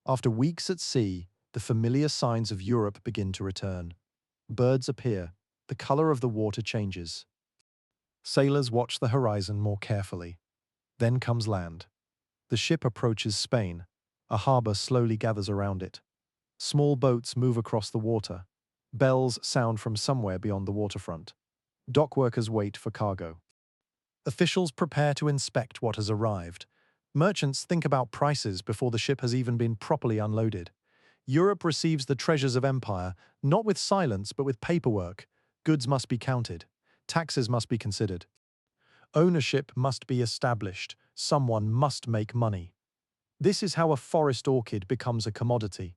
After weeks at sea, the familiar signs of Europe begin to return. Birds appear. The color of the water changes. Sailors watch the horizon more carefully. Then comes land. The ship approaches Spain. A harbor slowly gathers around it. Small boats move across the water. Bells sound from somewhere beyond the waterfront. Dock workers wait for cargo. Officials prepare to inspect what has arrived. Merchants think about prices before the ship has even been properly unloaded. Europe receives the treasures of empire, not with silence but with paperwork. Goods must be counted. Taxes must be considered. Ownership must be established. Someone must make money. This is how a forest orchid becomes a commodity.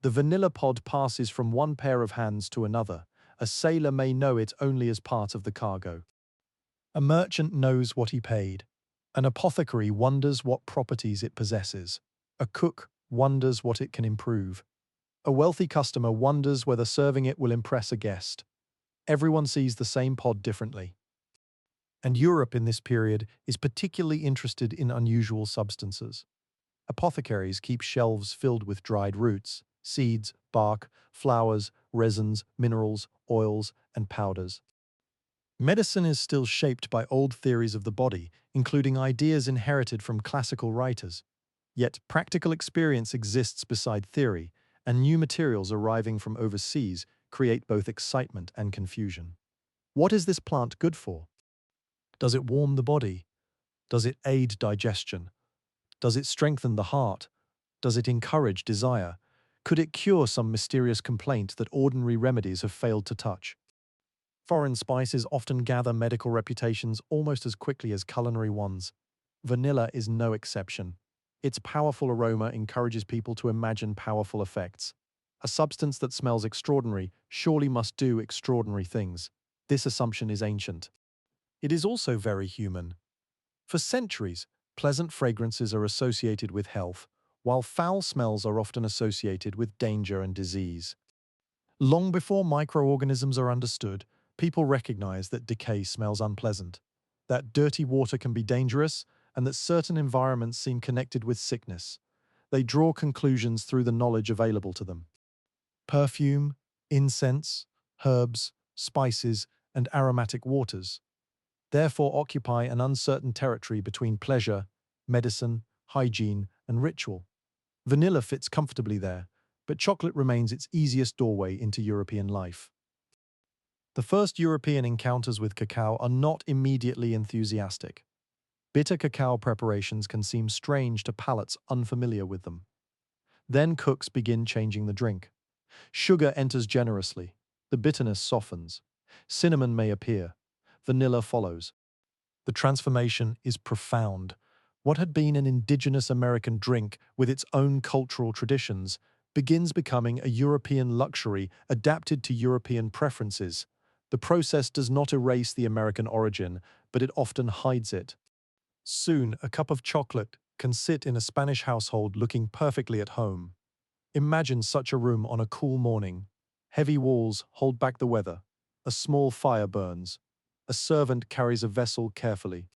The vanilla pod passes from one pair of hands to another. A sailor may know it only as part of the cargo. A merchant knows what he paid. An apothecary wonders what properties it possesses. A cook wonders what it can improve. A wealthy customer wonders whether serving it will impress a guest. Everyone sees the same pod differently. And Europe in this period is particularly interested in unusual substances. Apothecaries keep shelves filled with dried roots, seeds, bark, flowers, resins, minerals, oils, and powders. Medicine is still shaped by old theories of the body, including ideas inherited from classical writers. Yet practical experience exists beside theory, and new materials arriving from overseas create both excitement and confusion. What is this plant good for? Does it warm the body? Does it aid digestion? Does it strengthen the heart? Does it encourage desire? Could it cure some mysterious complaint that ordinary remedies have failed to touch? Foreign spices often gather medical reputations almost as quickly as culinary ones. Vanilla is no exception. Its powerful aroma encourages people to imagine powerful effects. A substance that smells extraordinary surely must do extraordinary things. This assumption is ancient. It is also very human. For centuries, pleasant fragrances are associated with health, while foul smells are often associated with danger and disease. Long before microorganisms are understood, people recognize that decay smells unpleasant, that dirty water can be dangerous, and that certain environments seem connected with sickness. They draw conclusions through the knowledge available to them. Perfume, incense, herbs, spices, and aromatic waters therefore occupy an uncertain territory between pleasure, medicine, hygiene, and ritual. Vanilla fits comfortably there, but chocolate remains its easiest doorway into European life. The first European encounters with cacao are not immediately enthusiastic. Bitter cacao preparations can seem strange to palates unfamiliar with them. Then cooks begin changing the drink. Sugar enters generously. The bitterness softens. Cinnamon may appear. Vanilla follows. The transformation is profound. What had been an indigenous American drink with its own cultural traditions begins becoming a European luxury adapted to European preferences. The process does not erase the American origin, but it often hides it. Soon, a cup of chocolate can sit in a Spanish household looking perfectly at home. Imagine such a room on a cool morning. Heavy walls hold back the weather. A small fire burns. A servant carries a vessel carefully.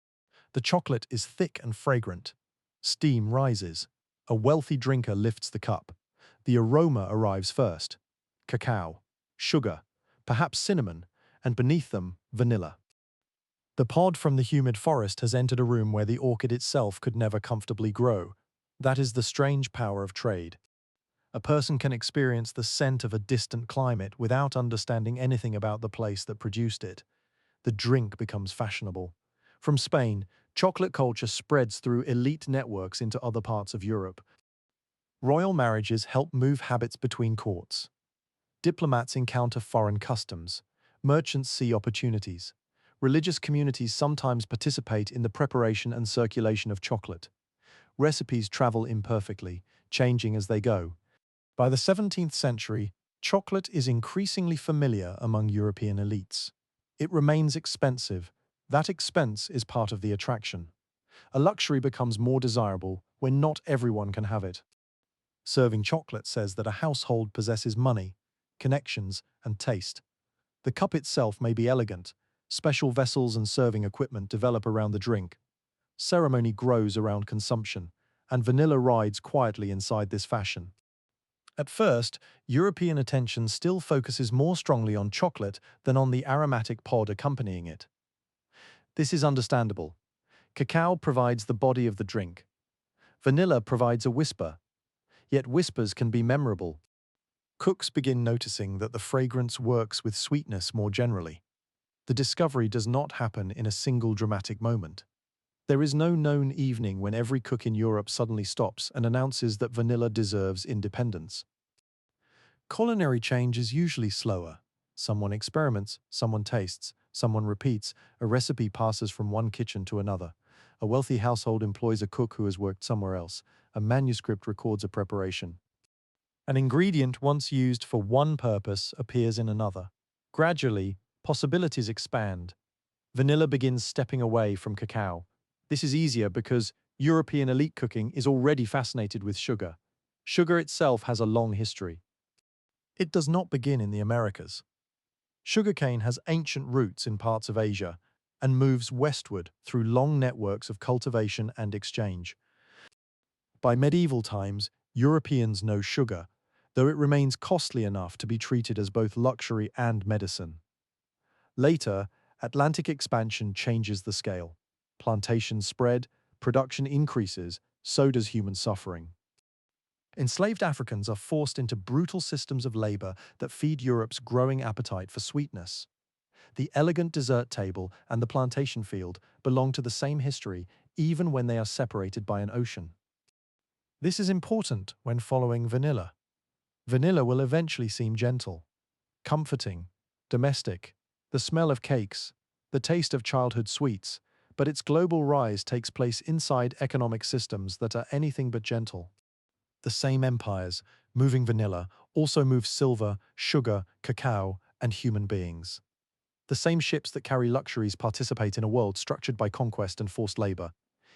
The chocolate is thick and fragrant. Steam rises. A wealthy drinker lifts the cup. The aroma arrives first. Cacao, sugar, perhaps cinnamon, and beneath them, vanilla. The pod from the humid forest has entered a room where the orchid itself could never comfortably grow. That is the strange power of trade. A person can experience the scent of a distant climate without understanding anything about the place that produced it. The drink becomes fashionable. From Spain, chocolate culture spreads through elite networks into other parts of Europe. Royal marriages help move habits between courts. Diplomats encounter foreign customs. Merchants see opportunities. Religious communities sometimes participate in the preparation and circulation of chocolate. Recipes travel imperfectly, changing as they go. By the 17th century, chocolate is increasingly familiar among European elites. It remains expensive. That expense is part of the attraction. A luxury becomes more desirable when not everyone can have it. Serving chocolate says that a household possesses money, connections, and taste. The cup itself may be elegant. Special vessels and serving equipment develop around the drink. Ceremony grows around consumption, and vanilla rides quietly inside this fashion. At first, European attention still focuses more strongly on chocolate than on the aromatic pod accompanying it. This is understandable. Cacao provides the body of the drink. Vanilla provides a whisper, yet whispers can be memorable. Cooks begin noticing that the fragrance works with sweetness more generally. The discovery does not happen in a single dramatic moment. There is no known evening when every cook in Europe suddenly stops and announces that vanilla deserves independence. Culinary change is usually slower. Someone experiments, someone tastes, someone repeats, a recipe passes from one kitchen to another. A wealthy household employs a cook who has worked somewhere else. A manuscript records a preparation. An ingredient once used for one purpose appears in another. Gradually, possibilities expand. Vanilla begins stepping away from cacao. This is easier because European elite cooking is already fascinated with sugar. Sugar itself has a long history. It does not begin in the Americas. Sugarcane has ancient roots in parts of Asia and moves westward through long networks of cultivation and exchange. By medieval times, Europeans know sugar, though it remains costly enough to be treated as both luxury and medicine. Later, Atlantic expansion changes the scale. Plantations spread, production increases, so does human suffering. Enslaved Africans are forced into brutal systems of labor that feed Europe's growing appetite for sweetness. The elegant dessert table and the plantation field belong to the same history, even when they are separated by an ocean. This is important when following vanilla. Vanilla will eventually seem gentle, comforting, domestic, the smell of cakes, the taste of childhood sweets, but its global rise takes place inside economic systems that are anything but gentle. The same empires, moving vanilla, also move silver, sugar, cacao, and human beings. The same ships that carry luxuries participate in a world structured by conquest and forced labor.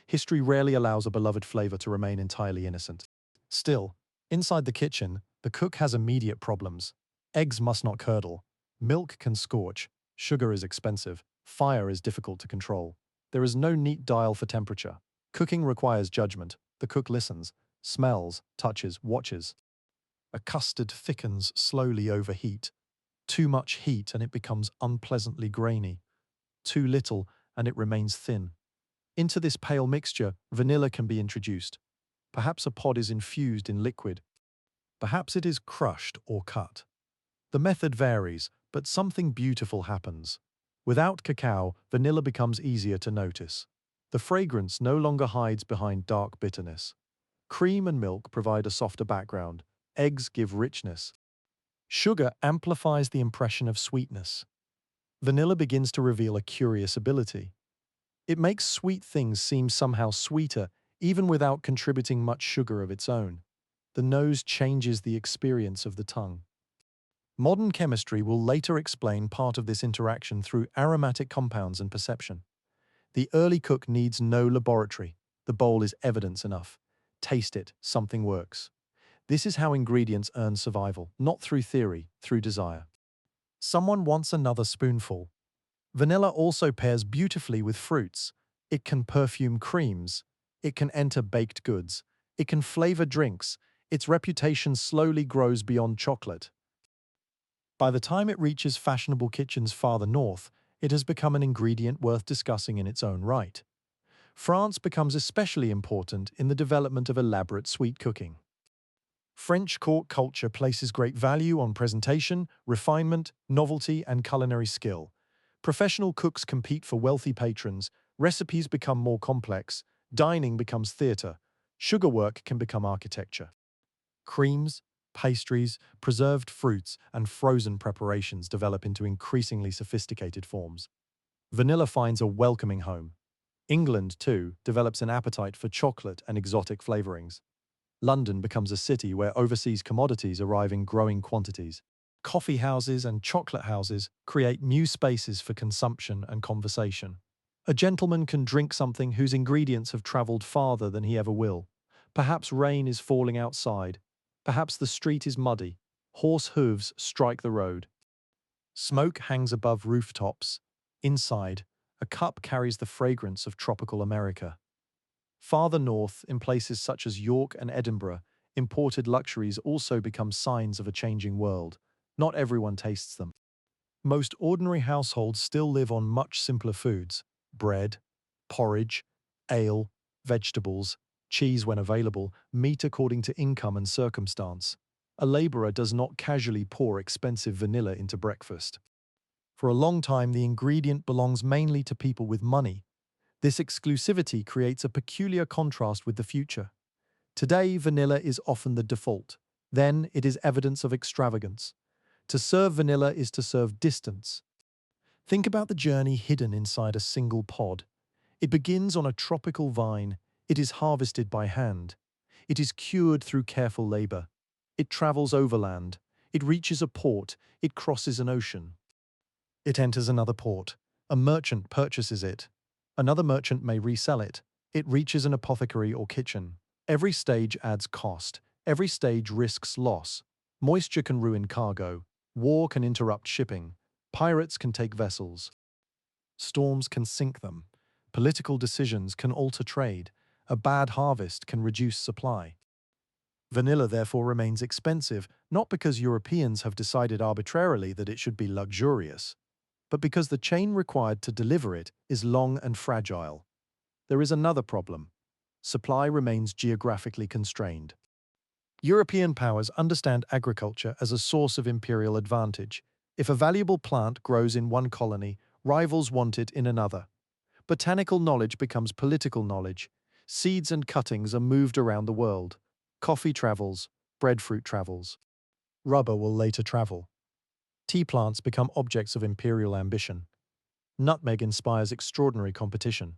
History rarely allows a beloved flavor to remain entirely innocent. Still, inside the kitchen, the cook has immediate problems. Eggs must not curdle. Milk can scorch. Sugar is expensive. Fire is difficult to control. There is no neat dial for temperature. Cooking requires judgment. The cook listens, smells, touches, watches. A custard thickens slowly over heat. Too much heat and it becomes unpleasantly grainy. Too little and it remains thin. Into this pale mixture, vanilla can be introduced. Perhaps a pod is infused in liquid. Perhaps it is crushed or cut. The method varies, but something beautiful happens. Without cacao, vanilla becomes easier to notice. The fragrance no longer hides behind dark bitterness. Cream and milk provide a softer background. Eggs give richness. Sugar amplifies the impression of sweetness. Vanilla begins to reveal a curious ability. It makes sweet things seem somehow sweeter, even without contributing much sugar of its own. The nose changes the experience of the tongue. Modern chemistry will later explain part of this interaction through aromatic compounds and perception. The early cook needs no laboratory. The bowl is evidence enough. Taste it, something works. This is how ingredients earn survival, not through theory, through desire. Someone wants another spoonful. Vanilla also pairs beautifully with fruits. It can perfume creams. It can enter baked goods. It can flavor drinks. Its reputation slowly grows beyond chocolate. By the time it reaches fashionable kitchens farther north, it has become an ingredient worth discussing in its own right. France becomes especially important in the development of elaborate sweet cooking. French court culture places great value on presentation, refinement, novelty, and culinary skill. Professional cooks compete for wealthy patrons, recipes become more complex, dining becomes theatre, sugar work can become architecture. Creams, pastries, preserved fruits, and frozen preparations develop into increasingly sophisticated forms. Vanilla finds a welcoming home. England, too, develops an appetite for chocolate and exotic flavorings. London becomes a city where overseas commodities arrive in growing quantities. Coffee houses and chocolate houses create new spaces for consumption and conversation. A gentleman can drink something whose ingredients have traveled farther than he ever will. Perhaps rain is falling outside. Perhaps the street is muddy. Horse hooves strike the road. Smoke hangs above rooftops. Inside, a cup carries the fragrance of tropical America. Farther north, in places such as York and Edinburgh, imported luxuries also become signs of a changing world. Not everyone tastes them. Most ordinary households still live on much simpler foods: bread, porridge, ale, vegetables, cheese when available, meat according to income and circumstance. A laborer does not casually pour expensive vanilla into breakfast. For a long time, the ingredient belongs mainly to people with money. This exclusivity creates a peculiar contrast with the future. Today, vanilla is often the default. Then, it is evidence of extravagance. To serve vanilla is to serve distance. Think about the journey hidden inside a single pod. It begins on a tropical vine. It is harvested by hand. It is cured through careful labor. It travels overland. It reaches a port. It crosses an ocean. It enters another port. A merchant purchases it. Another merchant may resell it. It reaches an apothecary or kitchen. Every stage adds cost. Every stage risks loss. Moisture can ruin cargo. War can interrupt shipping. Pirates can take vessels. Storms can sink them. Political decisions can alter trade. A bad harvest can reduce supply. Vanilla therefore remains expensive, not because Europeans have decided arbitrarily that it should be luxurious. but because the chain required to deliver it is long and fragile. There is another problem. Supply remains geographically constrained. European powers understand agriculture as a source of imperial advantage. If a valuable plant grows in one colony, rivals want it in another. Botanical knowledge becomes political knowledge. Seeds and cuttings are moved around the world. Coffee travels, breadfruit travels. Rubber will later travel. Tea plants become objects of imperial ambition. Nutmeg inspires extraordinary competition.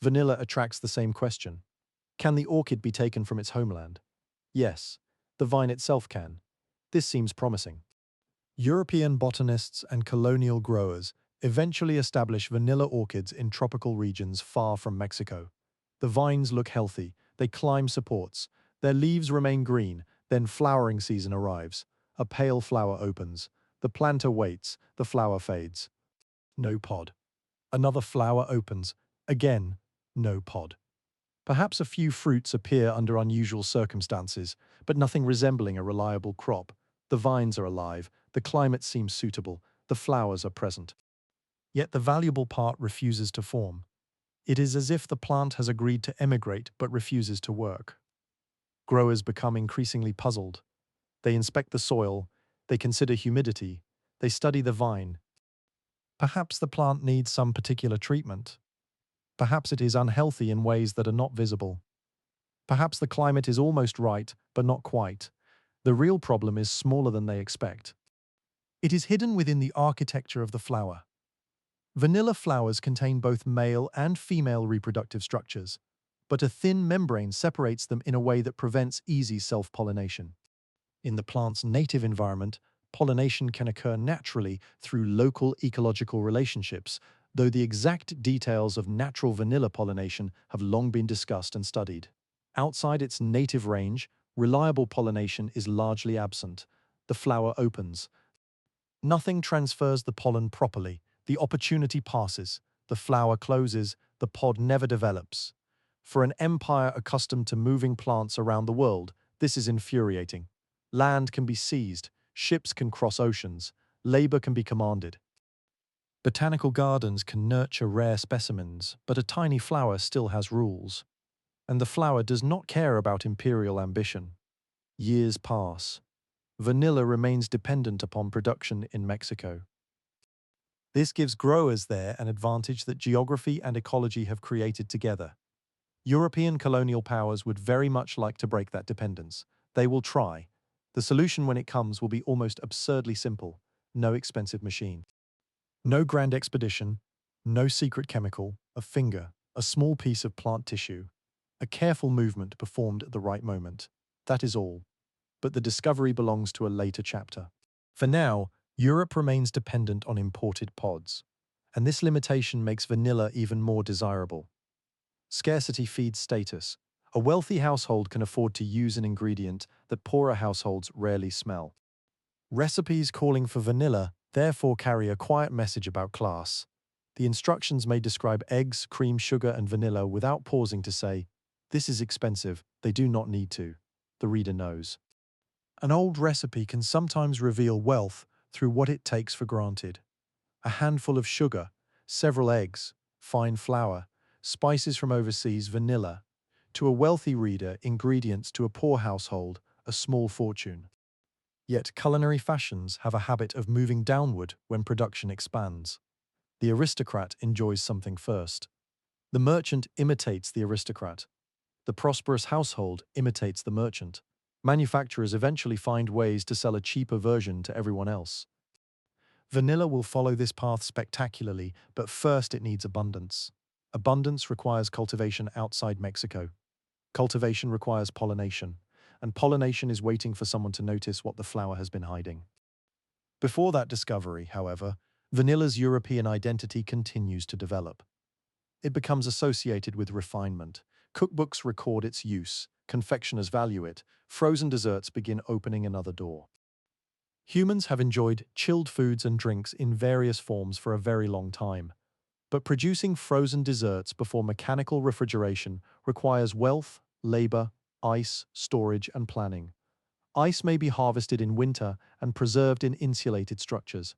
Vanilla attracts the same question. Can the orchid be taken from its homeland? Yes, the vine itself can. This seems promising. European botanists and colonial growers eventually establish vanilla orchids in tropical regions far from Mexico. The vines look healthy, they climb supports, their leaves remain green, then flowering season arrives. A pale flower opens. The planter waits, the flower fades. No pod. Another flower opens. Again, no pod. Perhaps a few fruits appear under unusual circumstances, but nothing resembling a reliable crop. The vines are alive, the climate seems suitable, the flowers are present. Yet the valuable part refuses to form. It is as if the plant has agreed to emigrate but refuses to work. Growers become increasingly puzzled. They inspect the soil, they consider humidity, they study the vine. Perhaps the plant needs some particular treatment. Perhaps it is unhealthy in ways that are not visible. Perhaps the climate is almost right, but not quite. The real problem is smaller than they expect. It is hidden within the architecture of the flower. Vanilla flowers contain both male and female reproductive structures, but a thin membrane separates them in a way that prevents easy self-pollination. In the plant's native environment, pollination can occur naturally through local ecological relationships, though the exact details of natural vanilla pollination have long been discussed and studied. Outside its native range, reliable pollination is largely absent. The flower opens. Nothing transfers the pollen properly. The opportunity passes. The flower closes. The pod never develops. For an empire accustomed to moving plants around the world, this is infuriating. Land can be seized. Ships can cross oceans. Labor can be commanded. Botanical gardens can nurture rare specimens, but a tiny flower still has rules. And the flower does not care about imperial ambition. Years pass. Vanilla remains dependent upon production in Mexico. This gives growers there an advantage that geography and ecology have created together. European colonial powers would very much like to break that dependence. They will try. The solution when it comes will be almost absurdly simple. No expensive machine. No grand expedition. No secret chemical. A finger. A small piece of plant tissue. A careful movement performed at the right moment. That is all. But the discovery belongs to a later chapter. For now, Europe remains dependent on imported pods, and this limitation makes vanilla even more desirable. Scarcity feeds status. A wealthy household can afford to use an ingredient that poorer households rarely smell. Recipes calling for vanilla therefore carry a quiet message about class. The instructions may describe eggs, cream, sugar, and vanilla without pausing to say, "This is expensive, they do not need to." The reader knows. An old recipe can sometimes reveal wealth through what it takes for granted. A handful of sugar, several eggs, fine flour, spices from overseas, vanilla. To a wealthy reader, ingredients; to a poor household, a small fortune. Yet culinary fashions have a habit of moving downward when production expands. The aristocrat enjoys something first. The merchant imitates the aristocrat. The prosperous household imitates the merchant. Manufacturers eventually find ways to sell a cheaper version to everyone else. Vanilla will follow this path spectacularly, but first it needs abundance. Abundance requires cultivation outside Mexico. Cultivation requires pollination, and pollination is waiting for someone to notice what the flower has been hiding. Before that discovery, however, vanilla's European identity continues to develop. It becomes associated with refinement. Cookbooks record its use, confectioners value it, frozen desserts begin opening another door. Humans have enjoyed chilled foods and drinks in various forms for a very long time, but producing frozen desserts before mechanical refrigeration requires wealth, labor, ice, storage, and planning. Ice may be harvested in winter and preserved in insulated structures.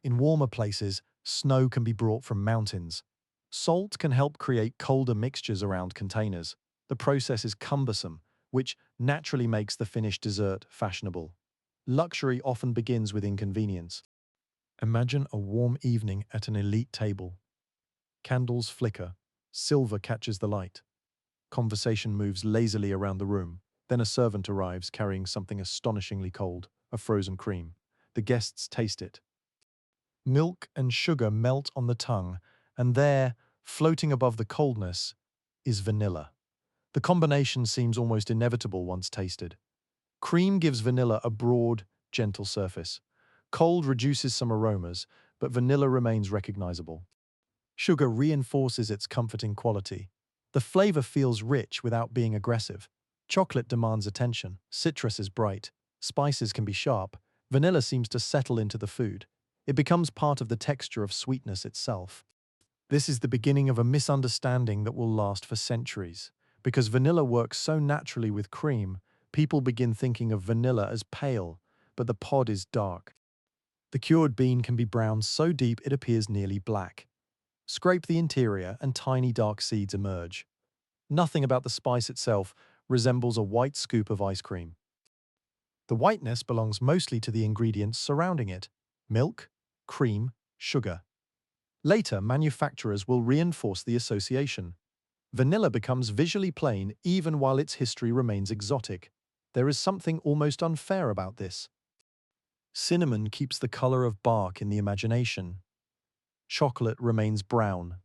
In warmer places, snow can be brought from mountains. Salt can help create colder mixtures around containers. The process is cumbersome, which naturally makes the finished dessert fashionable. Luxury often begins with inconvenience. Imagine a warm evening at an elite table. Candles flicker, silver catches the light. Conversation moves lazily around the room. Then a servant arrives carrying something astonishingly cold, a frozen cream. The guests taste it. Milk and sugar melt on the tongue, and there, floating above the coldness, is vanilla. The combination seems almost inevitable once tasted. Cream gives vanilla a broad, gentle surface. Cold reduces some aromas, but vanilla remains recognizable. Sugar reinforces its comforting quality. The flavor feels rich without being aggressive. Chocolate demands attention. Citrus is bright. Spices can be sharp. Vanilla seems to settle into the food. It becomes part of the texture of sweetness itself. This is the beginning of a misunderstanding that will last for centuries. Because vanilla works so naturally with cream, people begin thinking of vanilla as pale, but the pod is dark. The cured bean can be browned so deep it appears nearly black. Scrape the interior and tiny dark seeds emerge. Nothing about the spice itself resembles a white scoop of ice cream. The whiteness belongs mostly to the ingredients surrounding it: milk, cream, sugar. Later, manufacturers will reinforce the association. Vanilla becomes visually plain even while its history remains exotic. There is something almost unfair about this. Cinnamon keeps the color of bark in the imagination. Chocolate remains brown.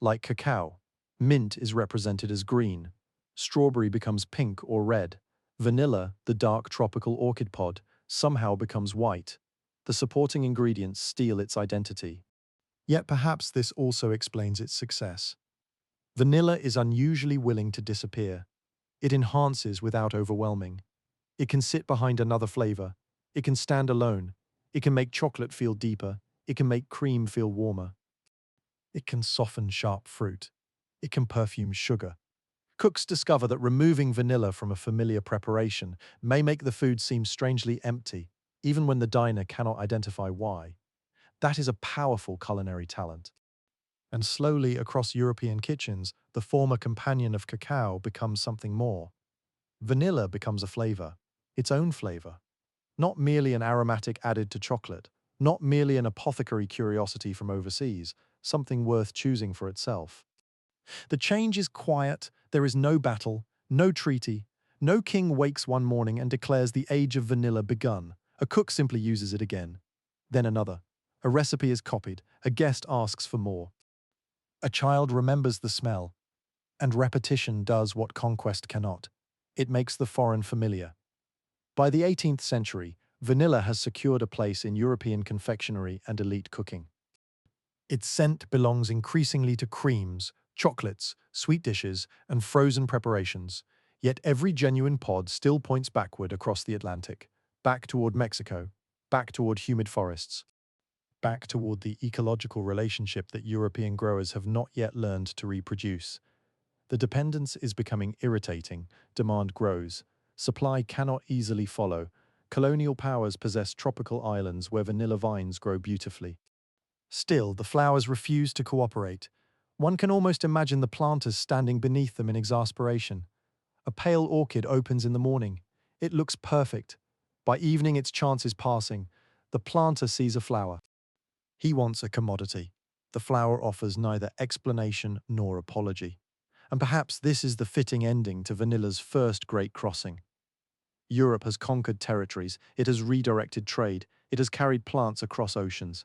Like cacao, mint is represented as green. Strawberry becomes pink or red. Vanilla, the dark tropical orchid pod, somehow becomes white. The supporting ingredients steal its identity. Yet perhaps this also explains its success. Vanilla is unusually willing to disappear. It enhances without overwhelming. It can sit behind another flavor. It can stand alone. It can make chocolate feel deeper. It can make cream feel warmer. It can soften sharp fruit. It can perfume sugar. Cooks discover that removing vanilla from a familiar preparation may make the food seem strangely empty, even when the diner cannot identify why. That is a powerful culinary talent. And slowly across European kitchens, the former companion of cacao becomes something more. Vanilla becomes a flavor, its own flavor. Not merely an aromatic added to chocolate, not merely an apothecary curiosity from overseas, something worth choosing for itself. The change is quiet, there is no battle, no treaty. No king wakes one morning and declares the age of vanilla begun. A cook simply uses it again. Then another. A recipe is copied, a guest asks for more. A child remembers the smell, and repetition does what conquest cannot. It makes the foreign familiar. By the 18th century, vanilla has secured a place in European confectionery and elite cooking. Its scent belongs increasingly to creams, chocolates, sweet dishes, and frozen preparations, yet every genuine pod still points backward across the Atlantic, back toward Mexico, back toward humid forests, back toward the ecological relationship that European growers have not yet learned to reproduce. The dependence is becoming irritating, demand grows, supply cannot easily follow. Colonial powers possess tropical islands where vanilla vines grow beautifully. Still, the flowers refuse to cooperate. One can almost imagine the planters standing beneath them in exasperation. A pale orchid opens in the morning. It looks perfect. By evening, its chance is passing. The planter sees a flower. He wants a commodity. The flower offers neither explanation nor apology. And perhaps this is the fitting ending to vanilla's first great crossing. Europe has conquered territories, it has redirected trade, it has carried plants across oceans.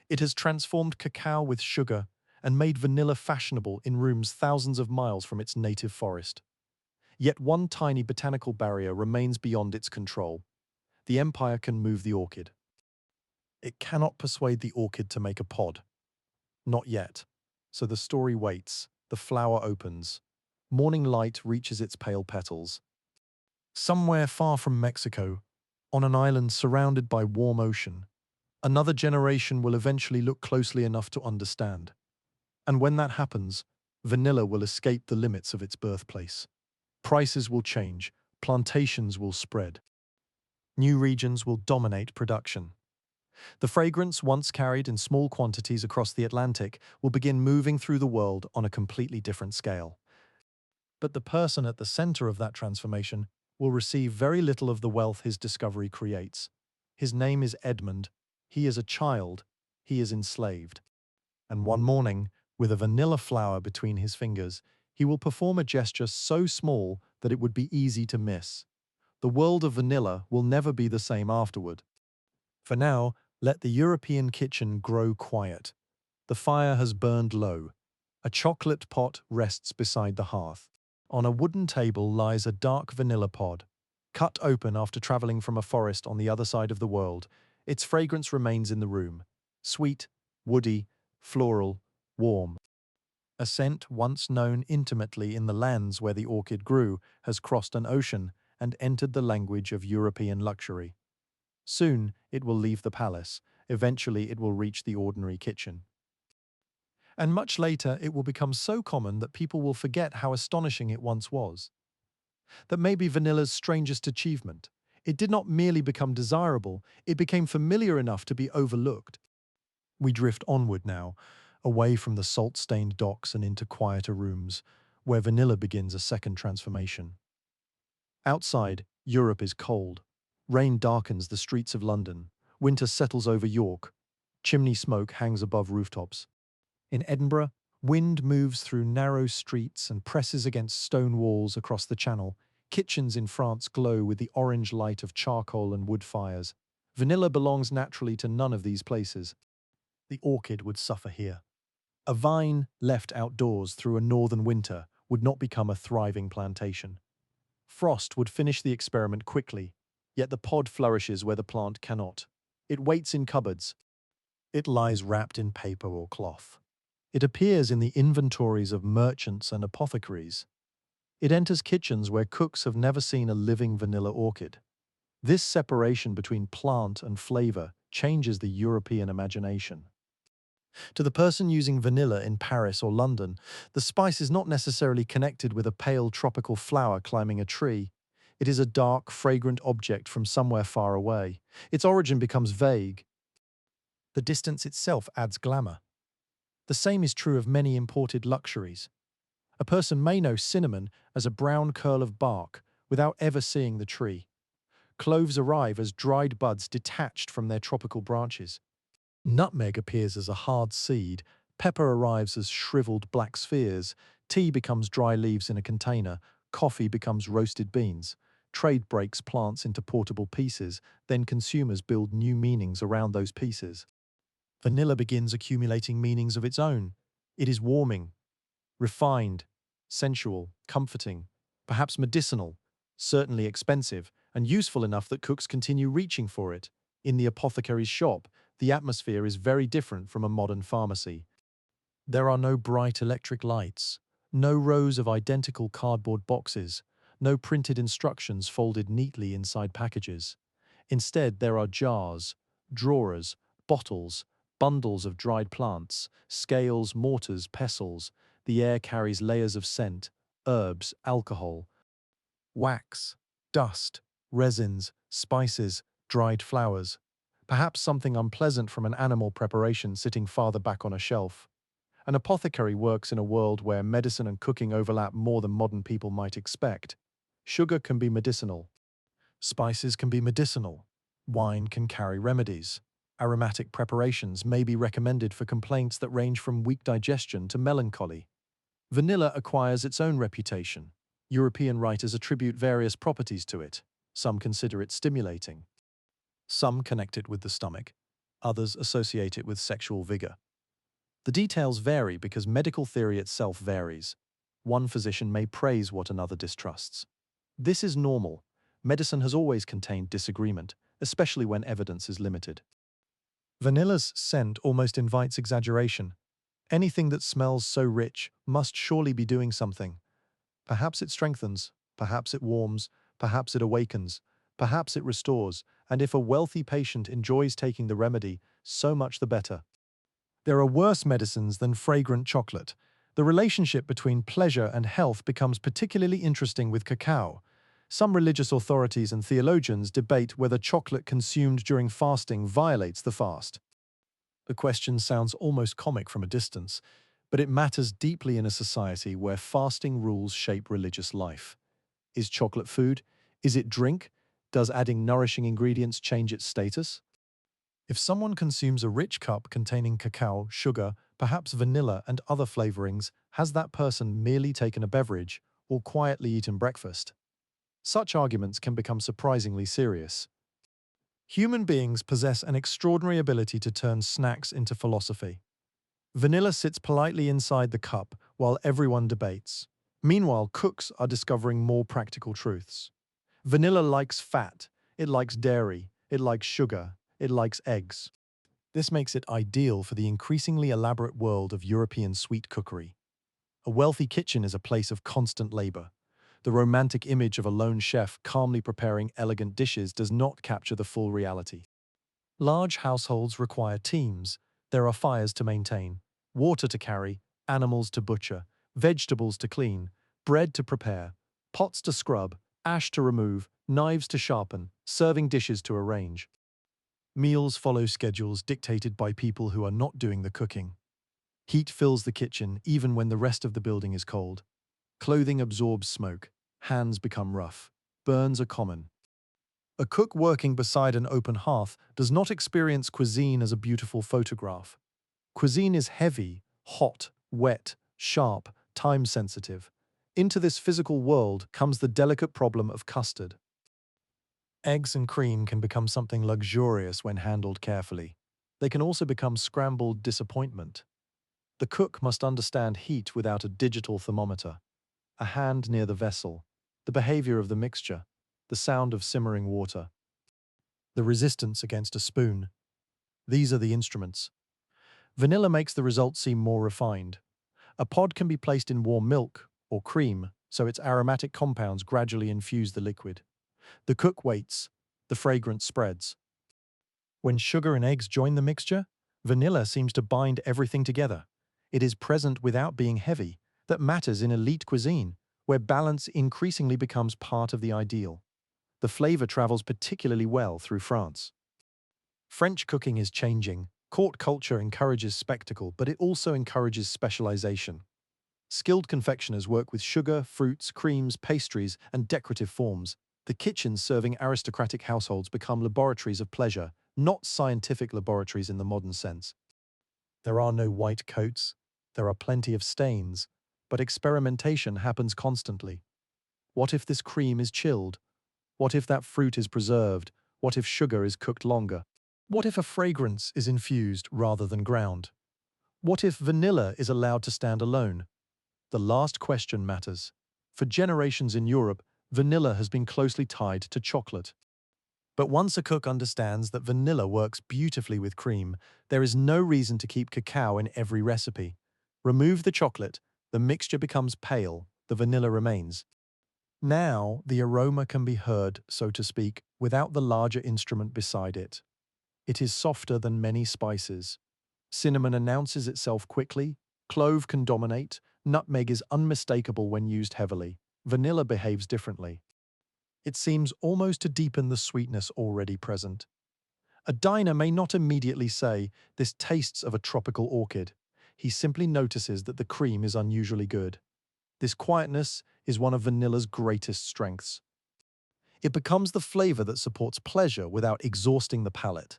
It has transformed cacao with sugar and made vanilla fashionable in rooms thousands of miles from its native forest. Yet one tiny botanical barrier remains beyond its control. The empire can move the orchid. It cannot persuade the orchid to make a pod. Not yet. So the story waits. The flower opens. Morning light reaches its pale petals. Somewhere far from Mexico, on an island surrounded by warm ocean, another generation will eventually look closely enough to understand. And when that happens, vanilla will escape the limits of its birthplace. Prices will change, plantations will spread. New regions will dominate production. The fragrance, once carried in small quantities across the Atlantic, will begin moving through the world on a completely different scale. But the person at the center of that transformation will receive very little of the wealth his discovery creates. His name is Edmond. He is a child. He is enslaved. And one morning, with a vanilla flower between his fingers, he will perform a gesture so small that it would be easy to miss. The world of vanilla will never be the same afterward. For now, let the European kitchen grow quiet. The fire has burned low. A chocolate pot rests beside the hearth. On a wooden table lies a dark vanilla pod. Cut open after traveling from a forest on the other side of the world, its fragrance remains in the room. Sweet, woody, floral, warm. A scent once known intimately in the lands where the orchid grew has crossed an ocean and entered the language of European luxury. Soon it will leave the palace. Eventually it will reach the ordinary kitchen. And much later it will become so common that people will forget how astonishing it once was. That may be vanilla's strangest achievement. It did not merely become desirable, it became familiar enough to be overlooked. We drift onward now, away from the salt-stained docks and into quieter rooms, where vanilla begins a second transformation. Outside, Europe is cold. Rain darkens the streets of London. Winter settles over York. Chimney smoke hangs above rooftops. In Edinburgh, wind moves through narrow streets and presses against stone walls across the Channel. Kitchens in France glow with the orange light of charcoal and wood fires. Vanilla belongs naturally to none of these places. The orchid would suffer here. A vine left outdoors through a northern winter would not become a thriving plantation. Frost would finish the experiment quickly, yet the pod flourishes where the plant cannot. It waits in cupboards. It lies wrapped in paper or cloth. It appears in the inventories of merchants and apothecaries. It enters kitchens where cooks have never seen a living vanilla orchid. This separation between plant and flavor changes the European imagination. To the person using vanilla in Paris or London, the spice is not necessarily connected with a pale tropical flower climbing a tree. It is a dark, fragrant object from somewhere far away. Its origin becomes vague. The distance itself adds glamour. The same is true of many imported luxuries. A person may know cinnamon as a brown curl of bark without ever seeing the tree. Cloves arrive as dried buds detached from their tropical branches. Nutmeg appears as a hard seed, pepper arrives as shriveled black spheres, tea becomes dry leaves in a container, coffee becomes roasted beans. Trade breaks plants into portable pieces, then consumers build new meanings around those pieces. Vanilla begins accumulating meanings of its own. It is warming, refined, sensual, comforting, perhaps medicinal, certainly expensive, and useful enough that cooks continue reaching for it. In the apothecary's shop, the atmosphere is very different from a modern pharmacy. There are no bright electric lights, no rows of identical cardboard boxes, no printed instructions folded neatly inside packages. Instead, there are jars, drawers, bottles, bundles of dried plants, scales, mortars, pestles. The air carries layers of scent, herbs, alcohol, wax, dust, resins, spices, dried flowers. Perhaps something unpleasant from an animal preparation sitting farther back on a shelf. An apothecary works in a world where medicine and cooking overlap more than modern people might expect. Sugar can be medicinal. Spices can be medicinal. Wine can carry remedies. Aromatic preparations may be recommended for complaints that range from weak digestion to melancholy. Vanilla acquires its own reputation. European writers attribute various properties to it. Some consider it stimulating. Some connect it with the stomach. Others associate it with sexual vigor. The details vary because medical theory itself varies. One physician may praise what another distrusts. This is normal. Medicine has always contained disagreement, especially when evidence is limited. Vanilla's scent almost invites exaggeration. Anything that smells so rich must surely be doing something. Perhaps it strengthens, perhaps it warms, perhaps it awakens, perhaps it restores, and if a wealthy patient enjoys taking the remedy, so much the better. There are worse medicines than fragrant chocolate. The relationship between pleasure and health becomes particularly interesting with cacao. Some religious authorities and theologians debate whether chocolate consumed during fasting violates the fast. The question sounds almost comic from a distance, but it matters deeply in a society where fasting rules shape religious life. Is chocolate food? Is it drink? Does adding nourishing ingredients change its status? If someone consumes a rich cup containing cacao, sugar, perhaps vanilla and other flavorings, has that person merely taken a beverage or quietly eaten breakfast? Such arguments can become surprisingly serious. Human beings possess an extraordinary ability to turn snacks into philosophy. Vanilla sits politely inside the cup while everyone debates. Meanwhile, cooks are discovering more practical truths. Vanilla likes fat, it likes dairy, it likes sugar, it likes eggs. This makes it ideal for the increasingly elaborate world of European sweet cookery. A wealthy kitchen is a place of constant labor. The romantic image of a lone chef calmly preparing elegant dishes does not capture the full reality. Large households require teams. There are fires to maintain, water to carry, animals to butcher, vegetables to clean, bread to prepare, pots to scrub, ash to remove, knives to sharpen, serving dishes to arrange. Meals follow schedules dictated by people who are not doing the cooking. Heat fills the kitchen even when the rest of the building is cold. Clothing absorbs smoke. Hands become rough. Burns are common. A cook working beside an open hearth does not experience cuisine as a beautiful photograph. Cuisine is heavy, hot, wet, sharp, time-sensitive. Into this physical world comes the delicate problem of custard. Eggs and cream can become something luxurious when handled carefully. They can also become scrambled disappointment. The cook must understand heat without a digital thermometer. A hand near the vessel, the behavior of the mixture, the sound of simmering water, the resistance against a spoon. These are the instruments. Vanilla makes the result seem more refined. A pod can be placed in warm milk or cream, so its aromatic compounds gradually infuse the liquid. The cook waits. The fragrance spreads. When sugar and eggs join the mixture, vanilla seems to bind everything together. It is present without being heavy. That matters in elite cuisine, where balance increasingly becomes part of the ideal. The flavor travels particularly well through France. French cooking is changing. Court culture encourages spectacle, but it also encourages specialization. Skilled confectioners work with sugar, fruits, creams, pastries, and decorative forms. The kitchens serving aristocratic households become laboratories of pleasure, not scientific laboratories in the modern sense. There are no white coats. There are plenty of stains, but experimentation happens constantly. What if this cream is chilled? What if that fruit is preserved? What if sugar is cooked longer? What if a fragrance is infused rather than ground? What if vanilla is allowed to stand alone? The last question matters. For generations in Europe, vanilla has been closely tied to chocolate. But once a cook understands that vanilla works beautifully with cream, there is no reason to keep cacao in every recipe. Remove the chocolate, the mixture becomes pale, the vanilla remains. Now, the aroma can be heard, so to speak, without the larger instrument beside it. It is softer than many spices. Cinnamon announces itself quickly, clove can dominate, nutmeg is unmistakable when used heavily, vanilla behaves differently. It seems almost to deepen the sweetness already present. A diner may not immediately say, "This tastes of a tropical orchid." He simply notices that the cream is unusually good. This quietness is one of vanilla's greatest strengths. It becomes the flavor that supports pleasure without exhausting the palate.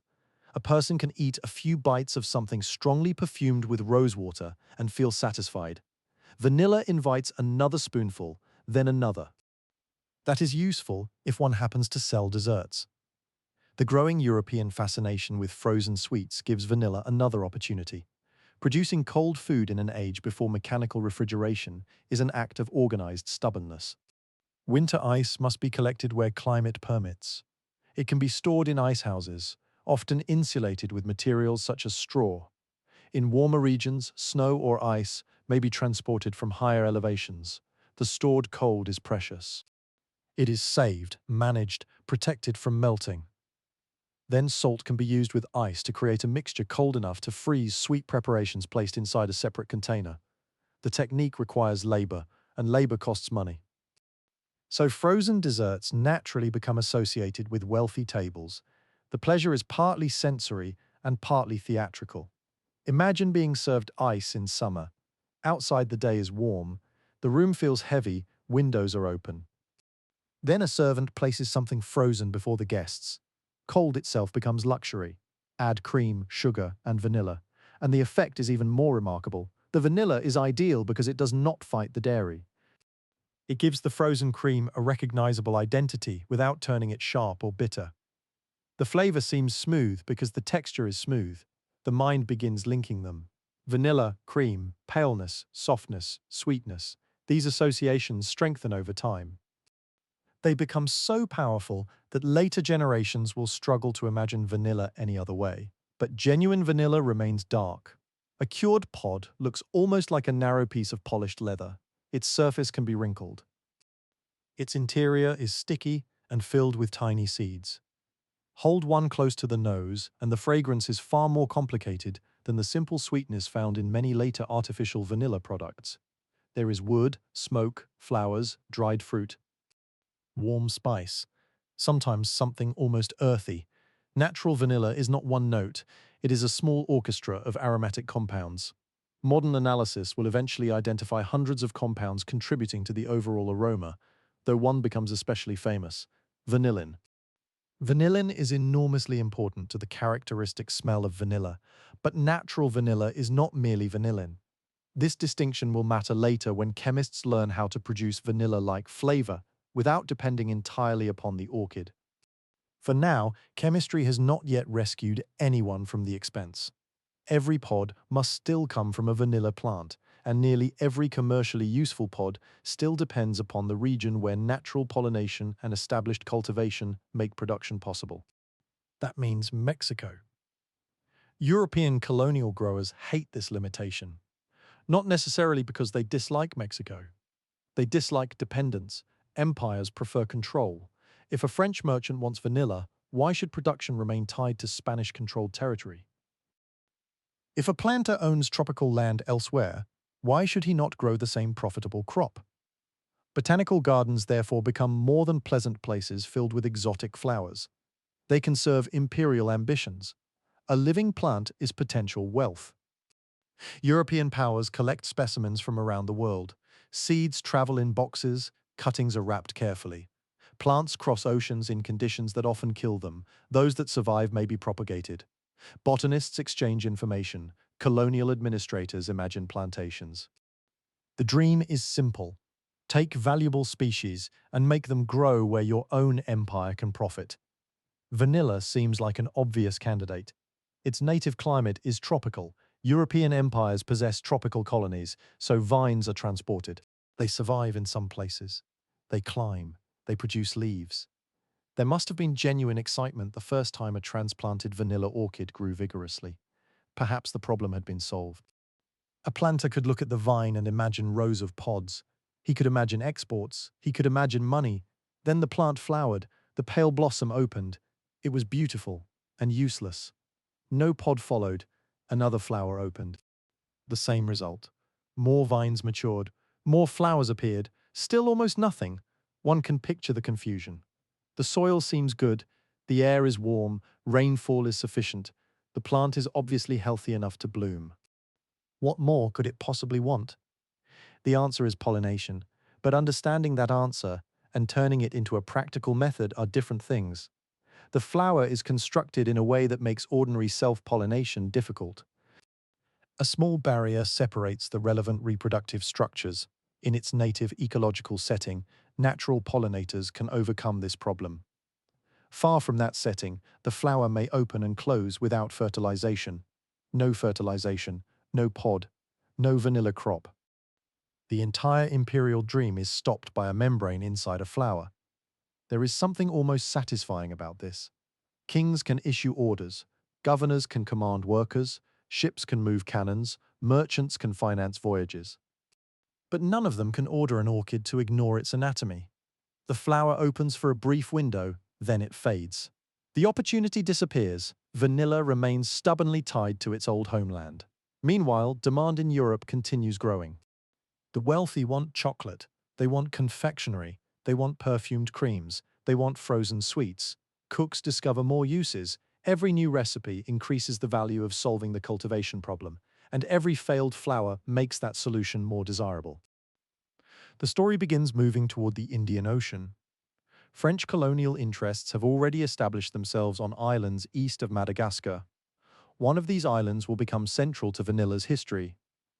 A person can eat a few bites of something strongly perfumed with rosewater and feel satisfied. Vanilla invites another spoonful, then another. That is useful if one happens to sell desserts. The growing European fascination with frozen sweets gives vanilla another opportunity. Producing cold food in an age before mechanical refrigeration is an act of organized stubbornness. Winter ice must be collected where climate permits. It can be stored in ice houses, often insulated with materials such as straw. In warmer regions, snow or ice may be transported from higher elevations. The stored cold is precious. It is saved, managed, protected from melting. Then salt can be used with ice to create a mixture cold enough to freeze sweet preparations placed inside a separate container. The technique requires labor, and labor costs money. So frozen desserts naturally become associated with wealthy tables. The pleasure is partly sensory and partly theatrical. Imagine being served ice in summer. Outside the day is warm, the room feels heavy, windows are open. Then a servant places something frozen before the guests. Cold itself becomes luxury. Add cream, sugar, and vanilla, and the effect is even more remarkable. The vanilla is ideal because it does not fight the dairy. It gives the frozen cream a recognizable identity without turning it sharp or bitter. The flavor seems smooth because the texture is smooth. The mind begins linking them. Vanilla, cream, paleness, softness, sweetness. These associations strengthen over time. They become so powerful that later generations will struggle to imagine vanilla any other way. But genuine vanilla remains dark. A cured pod looks almost like a narrow piece of polished leather. Its surface can be wrinkled. Its interior is sticky and filled with tiny seeds. Hold one close to the nose, and the fragrance is far more complicated than the simple sweetness found in many later artificial vanilla products. There is wood, smoke, flowers, dried fruit, warm spice, sometimes something almost earthy. Natural vanilla is not one note, it is a small orchestra of aromatic compounds. Modern analysis will eventually identify hundreds of compounds contributing to the overall aroma, though one becomes especially famous: vanillin. Vanillin is enormously important to the characteristic smell of vanilla, but natural vanilla is not merely vanillin. This distinction will matter later when chemists learn how to produce vanilla-like flavor without depending entirely upon the orchid. For now, chemistry has not yet rescued anyone from the expense. Every pod must still come from a vanilla plant, and nearly every commercially useful pod still depends upon the region where natural pollination and established cultivation make production possible. That means Mexico. European colonial growers hate this limitation, not necessarily because they dislike Mexico. They dislike dependence. Empires prefer control. If a French merchant wants vanilla, why should production remain tied to Spanish-controlled territory? If a planter owns tropical land elsewhere, why should he not grow the same profitable crop? Botanical gardens therefore become more than pleasant places filled with exotic flowers. They can serve imperial ambitions. A living plant is potential wealth. European powers collect specimens from around the world. Seeds travel in boxes, cuttings are wrapped carefully. Plants cross oceans in conditions that often kill them. Those that survive may be propagated. Botanists exchange information. Colonial administrators imagine plantations. The dream is simple. Take valuable species and make them grow where your own empire can profit. Vanilla seems like an obvious candidate. Its native climate is tropical. European empires possess tropical colonies, so vines are transported. They survive in some places. They climb. They produce leaves. There must have been genuine excitement the first time a transplanted vanilla orchid grew vigorously. Perhaps the problem had been solved. A planter could look at the vine and imagine rows of pods. He could imagine exports. He could imagine money. Then the plant flowered. The pale blossom opened. It was beautiful and useless. No pod followed. Another flower opened. The same result. More vines matured. More flowers appeared. Still almost nothing. One can picture the confusion. The soil seems good. The air is warm. Rainfall is sufficient. The plant is obviously healthy enough to bloom. What more could it possibly want? The answer is pollination, but understanding that answer and turning it into a practical method are different things. The flower is constructed in a way that makes ordinary self-pollination difficult. A small barrier separates the relevant reproductive structures. In its native ecological setting, natural pollinators can overcome this problem. Far from that setting, the flower may open and close without fertilization. No fertilization, no pod, no vanilla crop. The entire imperial dream is stopped by a membrane inside a flower. There is something almost satisfying about this. Kings can issue orders, governors can command workers, ships can move cannons, merchants can finance voyages. But none of them can order an orchid to ignore its anatomy. The flower opens for a brief window, then it fades. The opportunity disappears. Vanilla remains stubbornly tied to its old homeland. Meanwhile, demand in Europe continues growing. The wealthy want chocolate. They want confectionery. They want perfumed creams. They want frozen sweets. Cooks discover more uses. Every new recipe increases the value of solving the cultivation problem, and every failed flower makes that solution more desirable. The story begins moving toward the Indian Ocean. French colonial interests have already established themselves on islands east of Madagascar. One of these islands will become central to vanilla's history.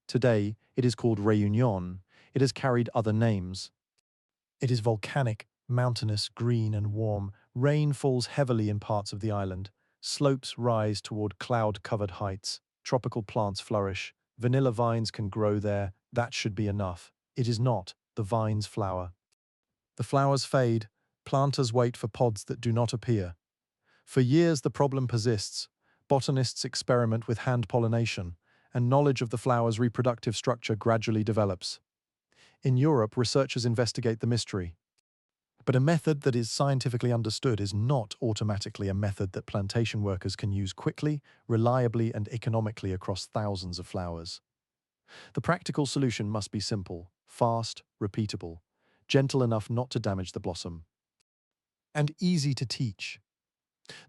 Today, it is called Réunion. It has carried other names. It is volcanic, mountainous, green and warm. Rain falls heavily in parts of the island. Slopes rise toward cloud-covered heights. Tropical plants flourish. Vanilla vines can grow there. That should be enough. It is not. The vines flower. The flowers fade. Planters wait for pods that do not appear. For years, the problem persists. Botanists experiment with hand-pollination, and knowledge of the flower's reproductive structure gradually develops. In Europe, researchers investigate the mystery. But a method that is scientifically understood is not automatically a method that plantation workers can use quickly, reliably, and economically across thousands of flowers. The practical solution must be simple, fast, repeatable, gentle enough not to damage the blossom, and easy to teach.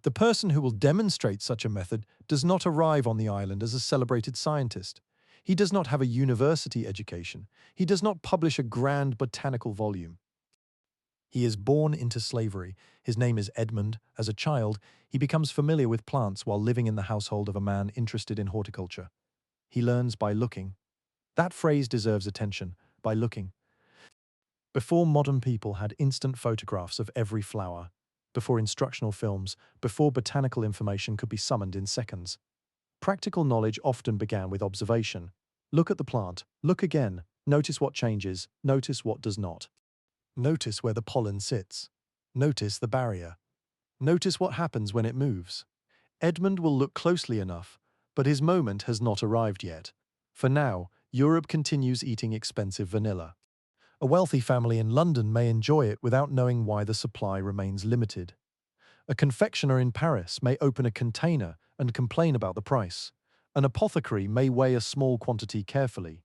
The person who will demonstrate such a method does not arrive on the island as a celebrated scientist. He does not have a university education. He does not publish a grand botanical volume. He is born into slavery. His name is Edmond. As a child, he becomes familiar with plants while living in the household of a man interested in horticulture. He learns by looking. That phrase deserves attention, by looking. Before modern people had instant photographs of every flower, before instructional films, before botanical information could be summoned in seconds, practical knowledge often began with observation. Look at the plant, look again, notice what changes, notice what does not. Notice where the pollen sits. Notice the barrier. Notice what happens when it moves. Edmond will look closely enough, but his moment has not arrived yet. For now, Europe continues eating expensive vanilla. A wealthy family in London may enjoy it without knowing why the supply remains limited. A confectioner in Paris may open a container and complain about the price. An apothecary may weigh a small quantity carefully.